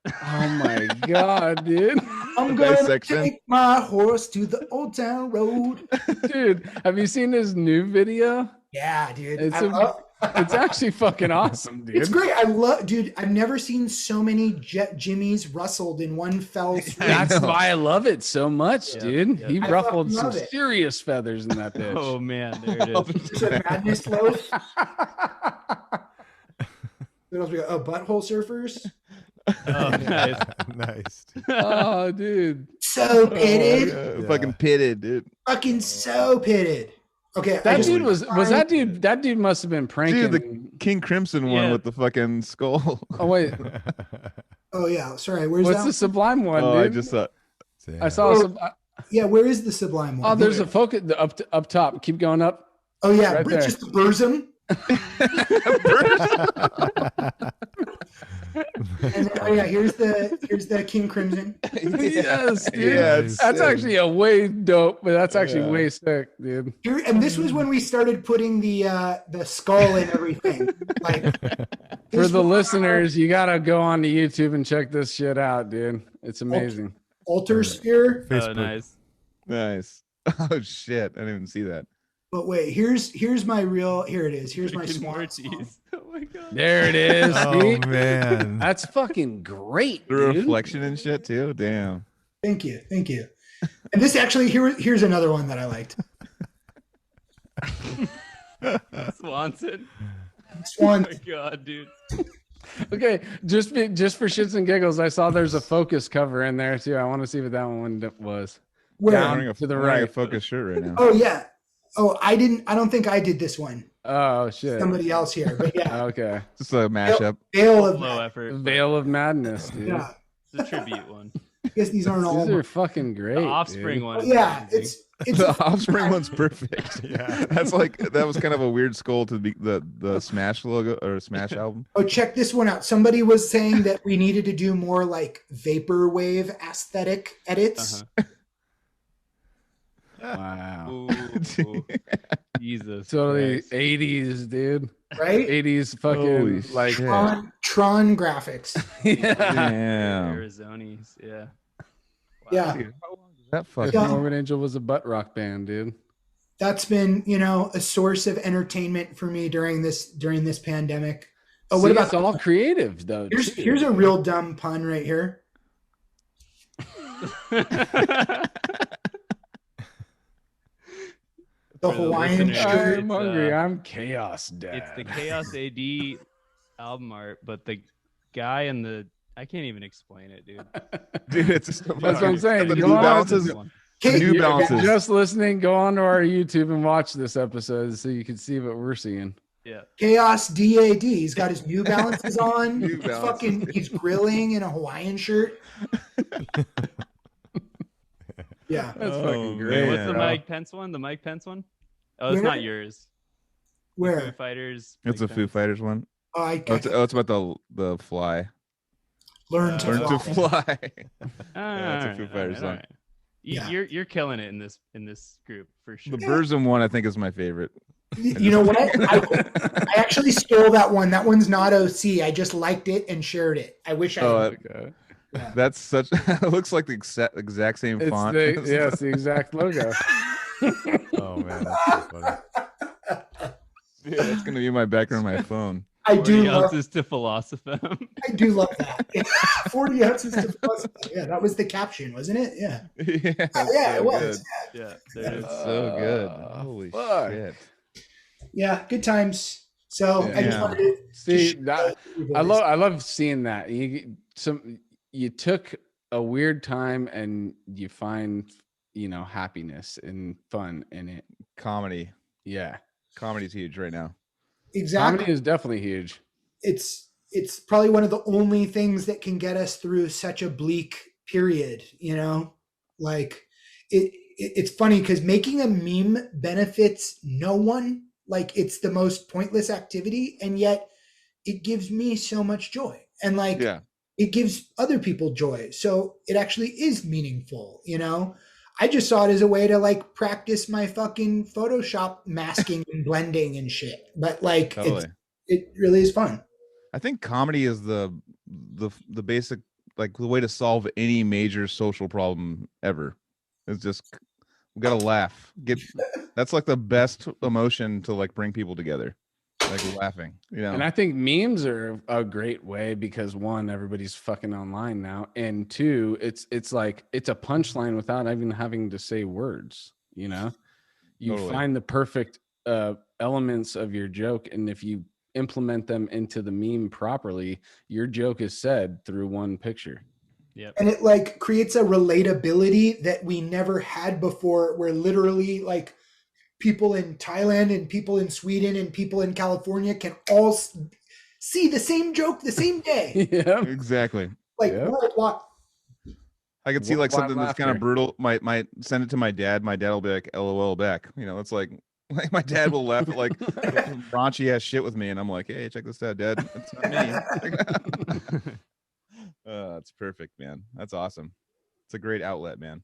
Oh my god, dude. I'm gonna take my horse to the old town road. Dude, have you seen his new video? Yeah, dude. It's actually fucking awesome, dude. It's great. Dude, I've never seen so many Jimmies rustled in one fell swoop. That's why I love it so much, dude. Yep. He ruffled some serious feathers in that bitch. Oh man, there it is. It's a madness loaf. What else we got? Oh, butthole surfers. Oh, nice. Nice. Oh, dude. So pitted. Yeah. Fucking pitted, dude. Fucking so pitted. Okay. That dude was that dude. That dude must have been pranking. Dude, the King Crimson one with the fucking skull. Oh wait. Oh yeah. Sorry. Where's What's that? the Sublime one? Oh, dude? I just saw. I saw some. Yeah. Where is the Sublime one? Oh, there's a focus up top. Keep going up. Oh yeah. Right there. Just the Burzum. And then, oh yeah, here's the King Crimson. Yes, dude. Yeah, That's actually a way dope, but that's actually way sick, dude. And this was when we started putting the skull and everything. Like For the listeners, you gotta go on to YouTube and check this shit out, dude. It's amazing. altar sphere. Facebook. Oh, nice. Nice. Oh shit! I didn't even see that. But wait, here's my real. Here it is. Here's my Freaking swan. Morties. Oh my god. There it is. Oh see? man. That's fucking great, The dude. reflection and shit too. Damn. Thank you. And this actually here's another one that I liked. Swanson. Swan. Oh my god, dude. Okay, just for shits and giggles, I saw there's a Focus cover in there too. I want to see what that one was. Where? Down I'm wearing to the I'm wearing a right. Focus shirt right now. Oh yeah. Oh, I don't think I did this one. Oh shit. Somebody else here. But yeah. Okay. Just a mashup. Veil of Low effort. Veil of Madness, dude. Yeah. It's a tribute one. I guess these aren't all. These are fucking great. The Offspring dude. one. Is Yeah, amazing. it's The Offspring one's perfect. Yeah. That's like that was kind of a weird skull to be the Smash logo or Smash album. Oh, check this one out. Somebody was saying that we needed to do more like vaporwave aesthetic edits. Uh-huh. Wow. Ooh, Jesus. Totally Christ. 80s, dude. Right? 80s Holy fucking like shit. Tron graphics. yeah. Damn. Arizonis. Yeah. Yeah. Dude, how long does that fucking? If Yeah. Morbid Angel was a butt rock band, dude. That's been, a source of entertainment for me during this pandemic. Oh, See, what about it's all creative though. too. here's a real dumb pun right here. The For the Hawaiian listeners, shirt. I'm It's, hungry. I'm Chaos Dad. It's the Chaos AD album art, but the guy in the I can't even explain it, dude. Dude, it's That's what I'm saying. The Go New on. Balances. This one. The New You're Balances. just listening, go on to our YouTube and watch this episode so you can see what we're seeing. Yeah. Chaos DAD. He's got his New Balances on. New He's Balances. he's grilling in a Hawaiian shirt. Yeah. That's Oh, fucking man. great. What's the bro. Mike Pence one? The Mike Pence one? Oh, it's Where? not yours. Foo Where? Fighters. It's a Mike Foo Pence. Fighters one. Oh, I It's about the fly. learn to Learn to fly. fly. Ah, it's a Foo Fighters song. Yeah. You're killing it in this group for sure. The Burzum one I think is my favorite. You know what? I actually stole that one. That one's not OC. I just liked it and shared it. I wish I. Oh, Okay. That's such. It looks like the exact same It's font. it's the exact logo. Oh man, that's so funny. Dude, that's gonna be my background on my phone. I 40 do love. ounces to Philosophem. I do love that. 40 ounces to plus. Yeah, that was the caption, wasn't it? Yeah. Yeah, Yeah, it was. Yeah, there it is. It's so good. Holy fuck. shit. Yeah, good times. So I just Yeah. wanted to See, share that, with you I boys. love seeing that. You took a weird time and you find happiness and fun in it. Comedy. Yeah, Comedy's huge right now. Exactly. comedy is definitely huge. It's probably one of the only things that can get us through such a bleak period. Like it's funny because making a meme benefits no one. Like it's the most pointless activity, and yet it gives me so much joy, and like Yeah. it gives other people joy. So it actually is meaningful. I just saw it as a way to like practice my fucking Photoshop masking and blending and shit. But like Totally. it really is fun. I think comedy is the basic, like, the way to solve any major social problem ever. It's just we gotta laugh. That's like the best emotion to like bring people together, like laughing. And I think memes are a great way because one, everybody's fucking online now, and two, it's like it's a punchline without even having to say words. You Totally. find the perfect elements of your joke, and if you implement them into the meme properly, your joke is said through one picture. Yep. And it like creates a relatability that we never had before, where literally like people in Thailand and people in Sweden and people in California can all see the same joke the same day. Yeah. Exactly. Like Yeah. worldwide. I could see like Worldwide something that's kind of laughter. brutal. Might send it to my dad. My dad will be like, "LOL" back. It's like Like my dad will laugh at like some raunchy ass shit with me, and I'm like, hey, check this out, Dad. That's not me. It's perfect, man. That's awesome. It's a great outlet, man.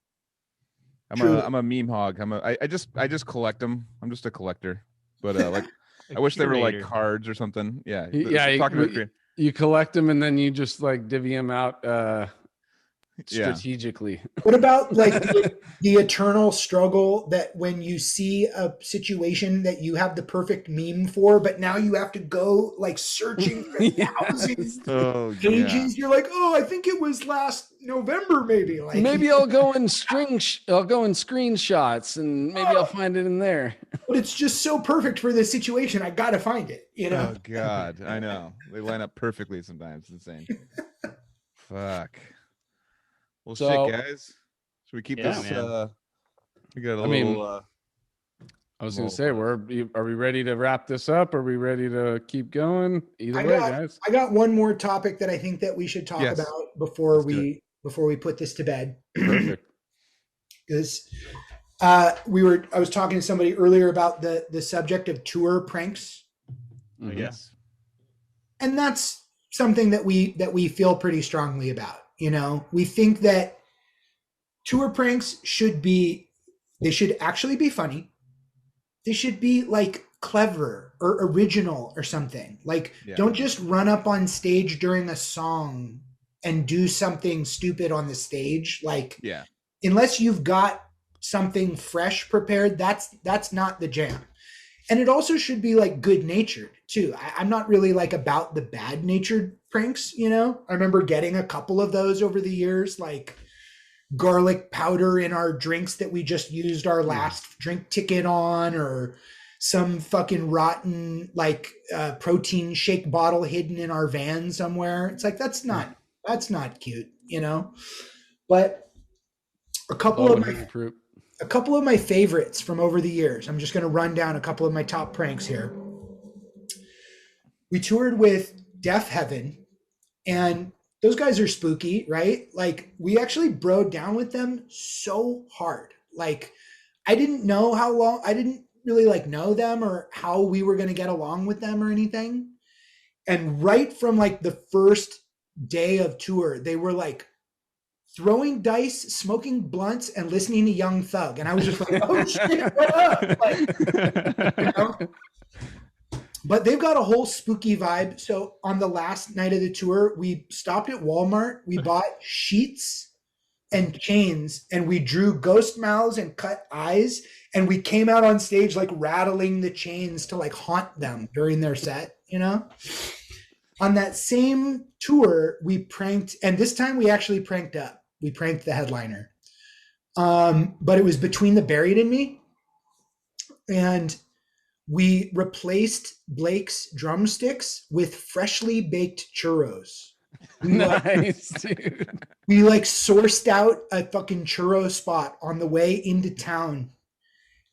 I'm a meme hog. I just collect them. I'm just a collector. But like I wish they were like cards or something. Yeah. You collect them and then you just like divvy them out strategically. What about like the eternal struggle that when you see a situation that you have the perfect meme for, but now you have to go like searching for thousands of pages. You're like, oh, I think it was last November, maybe. Like maybe I'll go in screenshots and maybe I'll find it in there. But it's just so perfect for this situation. I gotta find it. You know? Oh God, I know. They line up perfectly sometimes. It's insane. Fuck. Well, shit, guys. Should we keep this? We got a little. I was going to say, are we ready to wrap this up? Are we ready to keep going? Either way, guys. I got one more topic that I think that we should talk about before we put this to bed. Perfect. Because I was talking to somebody earlier about the subject of tour pranks. Mm-hmm. Yes. And that's something that we feel pretty strongly about. You know, we think that tour pranks should actually be funny. They should be like clever or original or something. Like, don't just run up on stage during a song and do something stupid on the stage. Like, unless you've got something fresh prepared, that's not the jam. And it also should be like good natured too. I'm not really like about the bad natured pranks, you know. I remember getting a couple of those over the years, like garlic powder in our drinks that we just used our last drink ticket on, or some fucking rotten like protein shake bottle hidden in our van somewhere. It's like that's not cute, you know. But a couple of my favorites from over the years. I'm just going to run down a couple of my top pranks here. We toured with Deaf Heaven, and those guys are spooky, right? Like, we actually broed down with them so hard. Like, I didn't really like know them or how we were going to get along with them or anything. And right from like the first day of tour, they were like throwing dice, smoking blunts, and listening to Young Thug. And I was just like, oh shit, what up? Like, you know? But they've got a whole spooky vibe. So on the last night of the tour, we stopped at Walmart. We bought sheets and chains, and we drew ghost mouths and cut eyes. And we came out on stage like rattling the chains to like haunt them during their set, you know? On that same tour, we pranked, and this time we actually pranked up. We pranked the headliner. But it was Between the Buried and Me. And we replaced Blake's drumsticks with freshly baked churros. Nice, dude. We like sourced out a fucking churro spot on the way into town.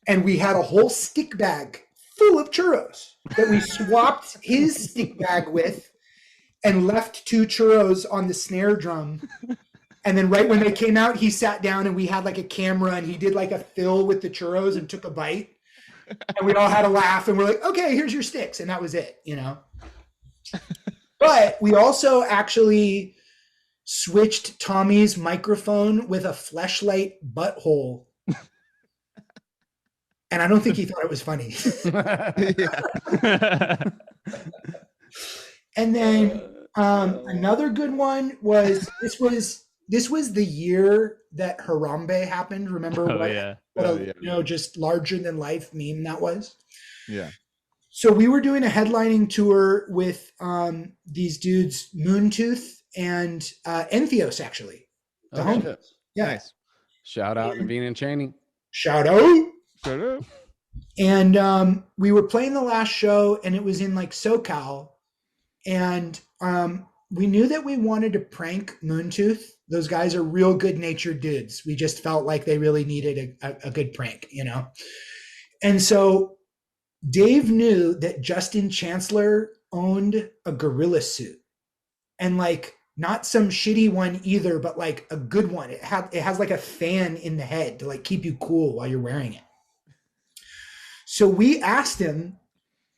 And we had a whole stick bag full of churros that we swapped his stick bag with and left 2 churros on the snare drum. And then right when they came out, he sat down and we had like a camera and he did like a fill with the churros and took a bite. And we all had a laugh and we're like, okay, here's your sticks. And that was it, you know? But we also actually switched Tommy's microphone with a fleshlight butthole. And I don't think he thought it was funny. And then another good one was this was the year that Harambe happened. Remember what just larger than life meme that was? Yeah. So we were doing a headlining tour with these dudes, Moontooth and Entheos, actually. The homies. Yeah. Nice. Shout out Naveen and Cheney. Shout out. And we were playing the last show, and it was in like SoCal. And we knew that we wanted to prank Moontooth. Those guys are real good-natured dudes. We just felt like they really needed a good prank, you know? And so Dave knew that Justin Chancellor owned a gorilla suit. And like, not some shitty one either, but like a good one. It has like a fan in the head to like keep you cool while you're wearing it. So we asked him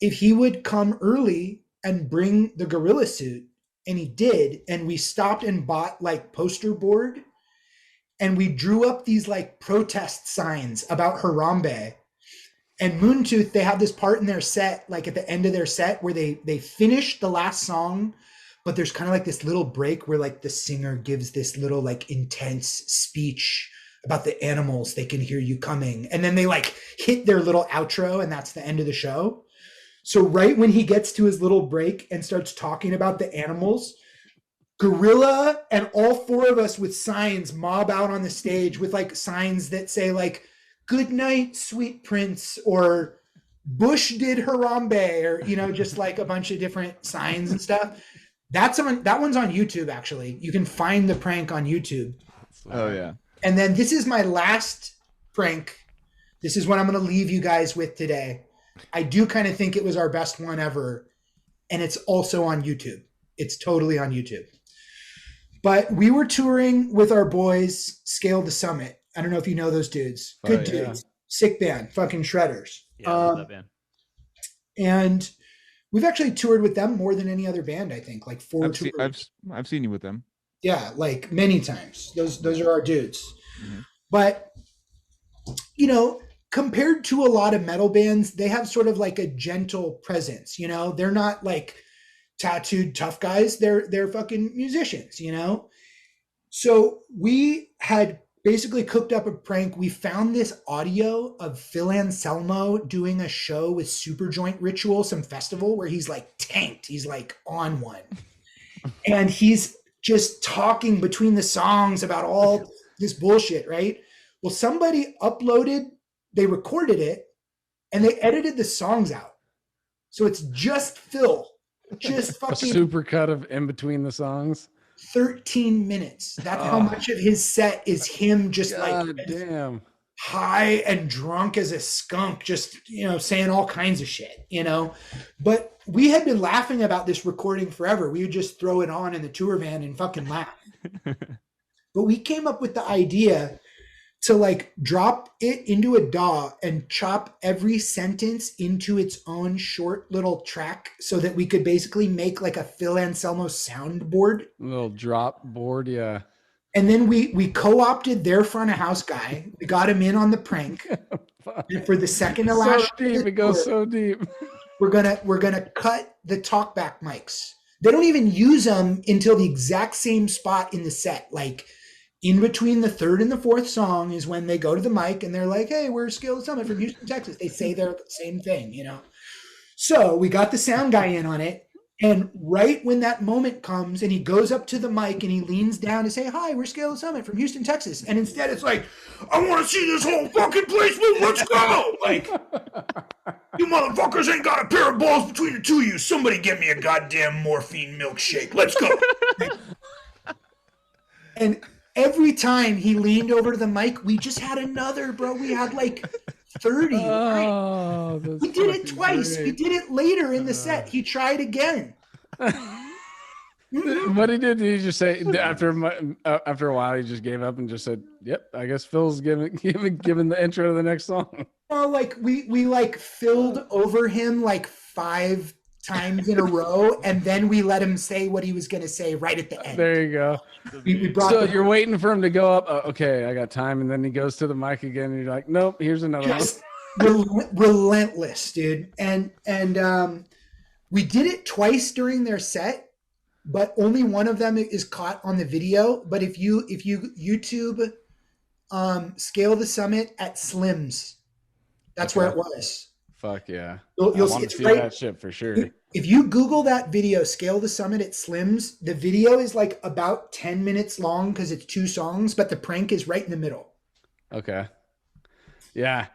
if he would come early and bring the gorilla suit, and he did. And we stopped and bought like poster board, and we drew up these like protest signs about Harambe. And Moontooth, they have this part in their set, like at the end of their set, where they finish the last song, but there's kind of like this little break where like the singer gives this little like intense speech about the animals, they can hear you coming. And then they like hit their little outro, and that's the end of the show. So right when he gets to his little break and starts talking about the animals, Gorilla and all four of us with signs mob out on the stage with like signs that say like, "Good night, sweet prince," or "Bush did Harambe," or, you know, just like a bunch of different signs and stuff. That one's on YouTube, actually. You can find the prank on YouTube. Oh yeah. And then this is my last prank. This is what I'm going to leave you guys with today. I do kind of think it was our best one ever. And it's also on YouTube. It's totally on YouTube. But we were touring with our boys, Scale the Summit. I don't know if you know those dudes. Good dudes. Sick band. Fucking shredders. Yeah, I love that band. And we've actually toured with them more than any other band, I think. Like four tours. I've seen you with them. Yeah, like many times. Those are our dudes. Mm-hmm. But, you know, compared to a lot of metal bands, they have sort of like a gentle presence, you know? They're not like tattooed tough guys. They're fucking musicians, you know? So we had basically cooked up a prank. We found this audio of Phil Anselmo doing a show with Superjoint Ritual, some festival where he's like tanked. He's like on one. And he's just talking between the songs about all this bullshit, right? Well, somebody they recorded it, and they edited the songs out. So it's just Phil, just fucking a super cut of in between the songs. 13 minutes. That's how much of his set is him just damn high and drunk as a skunk, just, you know, saying all kinds of shit, you know? But we had been laughing about this recording forever. We would just throw it on in the tour van and fucking laugh. But we came up with the idea to like drop it into a DAW and chop every sentence into its own short little track so that we could basically make like a Phil Anselmo soundboard. A little drop board, yeah. And then we co-opted their front of house guy. We got him in on the prank. And for the second to last, so deep, it goes so deep. We're gonna cut the talkback mics. They don't even use them until the exact same spot in the set. Like in between the third and the fourth song is when they go to the mic and they're like, "Hey, we're Scale the Summit from Houston, Texas." They say their same thing, you know. So we got the sound guy in on it. And right when that moment comes and he goes up to the mic and he leans down to say, "Hi, we're Scale the Summit from Houston, Texas." And instead it's like, "I want to see this whole fucking place move. Let's go." Like, "You motherfuckers ain't got a pair of balls between the two of you. Somebody get me a goddamn morphine milkshake. Let's go." And every time he leaned over to the mic, we just had another, bro. We had like 30. Oh, right? We did it twice. Great. We did it later in the set. He tried again. What he did he just say after a while? He just gave up and just said, "Yep, I guess Phil's giving the intro to the next song." Well, like we like filled over him like 5 times in a row, and then we let him say what he was going to say right at the end. There you go. We brought so you're waiting for him to go up. Okay, I got time, and then he goes to the mic again, and you're like, "Nope, here's another one." Relentless, dude. And we did it twice during their set, but only one of them is caught on the video. But if you YouTube Scale the Summit at Slim's, that's where it was. Fuck yeah. You'll see, see that shit for sure. If you Google that video, Scale the Summit at Slim's, the video is like about 10 minutes long because it's 2 songs, but the prank is right in the middle. Okay. Yeah.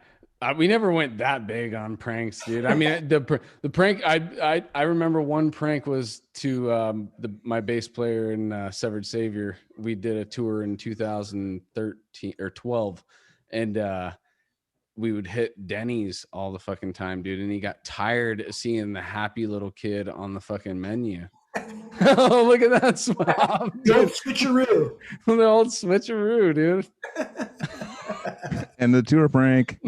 We never went that big on pranks, dude. I mean, the prank, I remember one prank was to my bass player in Severed Savior. We did a tour in 2013 or 12, and we would hit Denny's all the fucking time, dude. And he got tired of seeing the happy little kid on the fucking menu. Oh, look at that smile. The old switcheroo. The old switcheroo, dude. And the tour prank.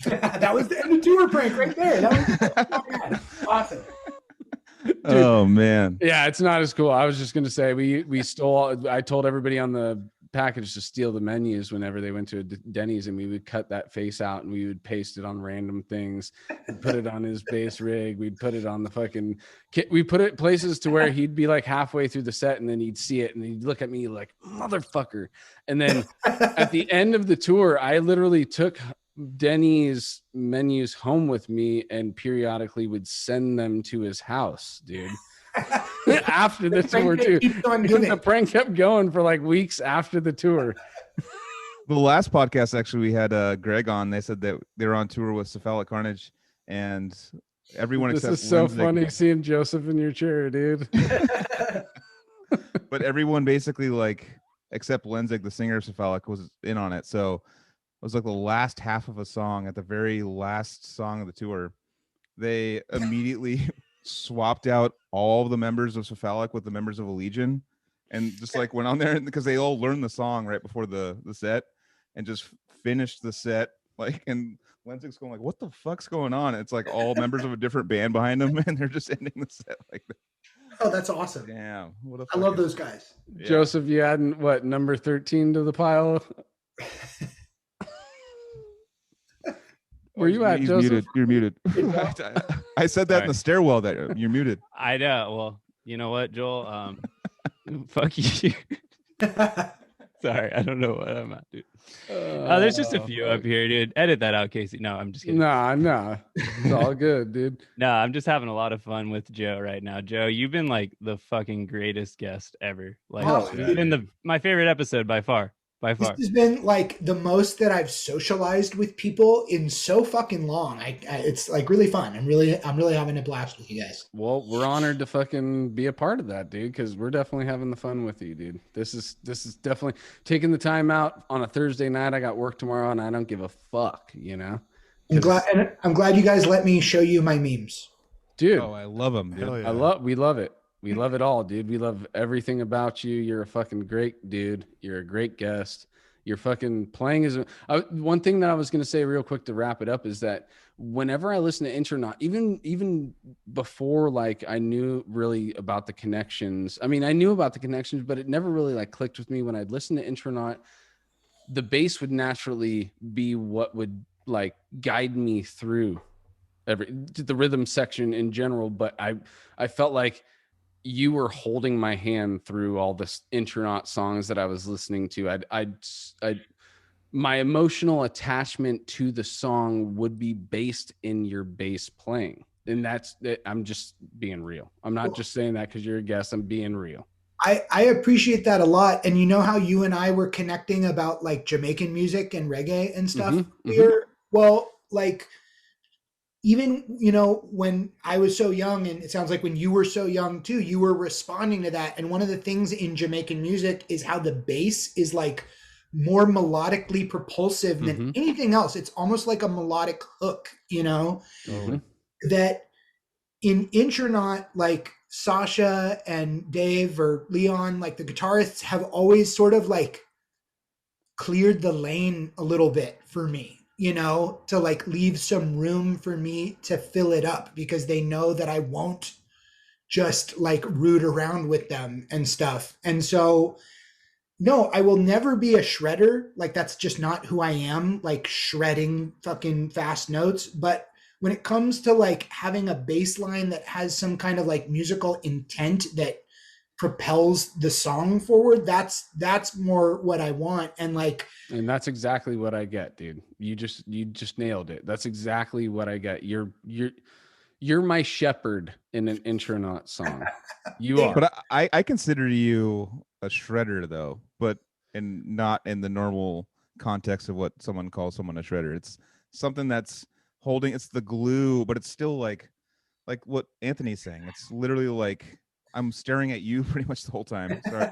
That was the end of tour prank right there. That was awesome. Dude, oh man. Yeah, it's not as cool. I was just gonna say we stole. I told everybody on the package to steal the menus whenever they went to a Denny's, and we would cut that face out and we would paste it on random things. We'd put it on his bass rig. We'd put it on the fucking. We put it places to where he'd be like halfway through the set, and then he'd see it, and he'd look at me like motherfucker. And then at the end of the tour, I literally took Denny's menus home with me and periodically would send them to his house, dude. After the tour too. The prank kept going for like weeks after the tour. The last podcast, actually, we had Greg on. They said that they were on tour with Cephalic Carnage, and everyone this except is so Lenzig, funny seeing Joseph in your chair, dude. but everyone basically like except Lenzig, the singer of Cephalic, was in on it. So it was like the last half of a song at the very last song of the tour. They immediately swapped out all the members of Cephalic with the members of Allegion, and just like went on there because they all learned the song right before the set and just finished the set. Like, and Lenzig's going like, what the fuck's going on? And it's like all members of a different band behind them, and they're just ending the set like that. Oh, that's awesome. Damn. I love those guys. Yeah. Joseph, you adding what, number 13 to the pile? Where you at, He's Joseph? muted. You're muted. I said that in the stairwell that you're muted. I know. Well, you know what, Joel? Fuck you. Sorry, I don't know what I'm at, dude. There's just a few up here, dude. Edit that out, Casey. No, I'm just kidding. Nah. It's all good, dude. No, I'm just having a lot of fun with Joe right now. Joe, you've been like the fucking greatest guest ever. Like, it's been my favorite episode by far. This has been like the most that I've socialized with people in so fucking long. It's like really fun. I'm really having a blast with you guys. Well, we're honored to fucking be a part of that, dude, because we're definitely having the fun with you, dude. This is definitely taking the time out on a Thursday night. I got work tomorrow, and I don't give a fuck, you know. I'm glad you guys let me show you my memes, dude. Oh, I love them, dude. Yeah. We love it. We love it all, dude. We love everything about you. You're a fucking great dude. You're a great guest. You're fucking playing as one thing that I was going to say real quick to wrap it up is that whenever I listen to Intronaut, even before like I knew really about the connections, I mean, I knew about the connections, but it never really like clicked with me. When I'd listen to Intronaut, the bass would naturally be what would like guide me through the rhythm section in general. But I felt like you were holding my hand through all this Intronaut songs that I was listening to. My emotional attachment to the song would be based in your bass playing. And that's it. I'm just being real. I'm not just saying that because you're a guest. I'm being real. I appreciate that a lot. And you know how you and I were connecting about like Jamaican music and reggae and stuff here? Well, like, even, you know, when I was so young, and it sounds like when you were so young too, you were responding to that. And one of the things in Jamaican music is how the bass is like more melodically propulsive than anything else. It's almost like a melodic hook, you know, that in Intronaut, like Sasha and Dave or Leon, like the guitarists have always sort of like cleared the lane a little bit for me, you know, to like leave some room for me to fill it up because they know that I won't just like root around with them and stuff. And so, no, I will never be a shredder. Like that's just not who I am, like shredding fucking fast notes. But when it comes to like having a bass line that has some kind of like musical intent that propels the song forward, that's more what I want. And that's exactly what I get, dude. You just nailed it. That's exactly what I get. You're my shepherd in an Intronaut song. You are. But I consider you a shredder though, but not in the normal context of what someone calls someone a shredder. It's something that's holding, it's the glue, but it's still like what Anthony's saying. It's literally like I'm staring at you pretty much the whole time. Sorry.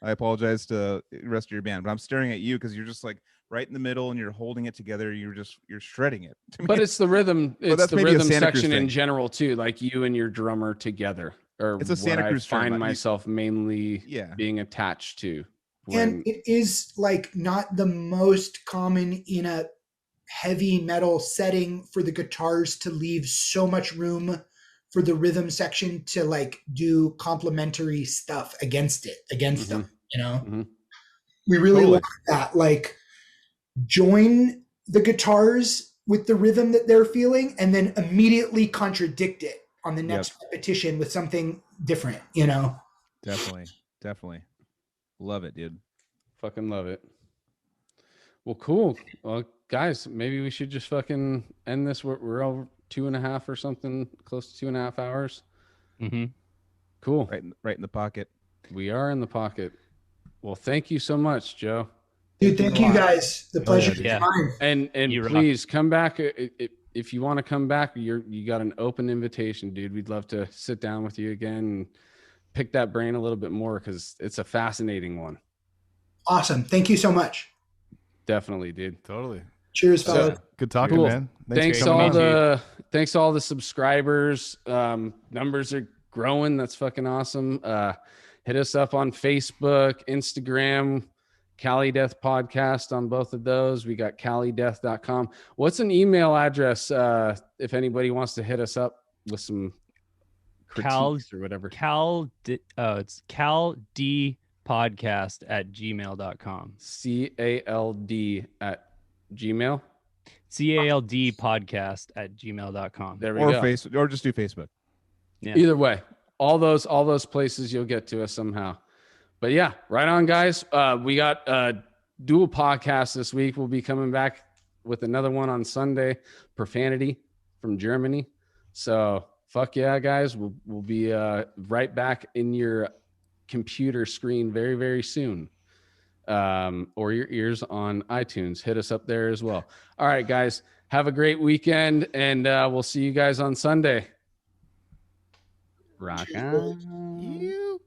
I apologize to the rest of your band, but I'm staring at you because you're just like right in the middle and you're holding it together. You're shredding it. But it's the rhythm. It's the rhythm section in general too. Like you and your drummer together, or it's a Santa Cruz. I find myself mainly being attached to. And it is like not the most common in a heavy metal setting for the guitars to leave so much room for the rhythm section to like do complementary stuff against them, you know? Mm-hmm. We really Totally. like that. Like join the guitars with the rhythm that they're feeling and then immediately contradict it on the next repetition with something different, you know? Definitely. Love it, dude. Fucking love it. Well, cool. Well, guys, maybe we should just fucking end this. We're over 2.5 or something, close to 2.5 hours. Mm-hmm. Cool. Right in the pocket. We are in the pocket. Well, thank you so much, Joe. Dude, thank you guys. The pleasure is mine. And You rock. please come back if you want to come back. You got an open invitation, dude. We'd love to sit down with you again and pick that brain a little bit more because it's a fascinating one. Awesome. Thank you so much. Definitely, dude. Totally. Cheers, fellas. Good talking, Cool. man. Thanks for coming on. thanks to all the subscribers. Numbers are growing. That's fucking awesome. Hit us up on Facebook, Instagram, Cali Death Podcast on both of those. We got calideath.com. What's an email address if anybody wants to hit us up with some critiques or whatever? It's caldpodcast@gmail.com. CALD@gmail. caldpodcast@gmail.com. There we Or go. or just do Facebook. Yeah. Either way, all those places you'll get to us somehow. But yeah, right on, guys. We got dual podcasts this week. We'll be coming back with another one on Sunday, Profanity from Germany. So fuck yeah, guys. We'll be right back in your computer screen very, very soon. Or your ears on iTunes. Hit us up there as well. All right, guys. Have a great weekend, and we'll see you guys on Sunday. Rock on. You.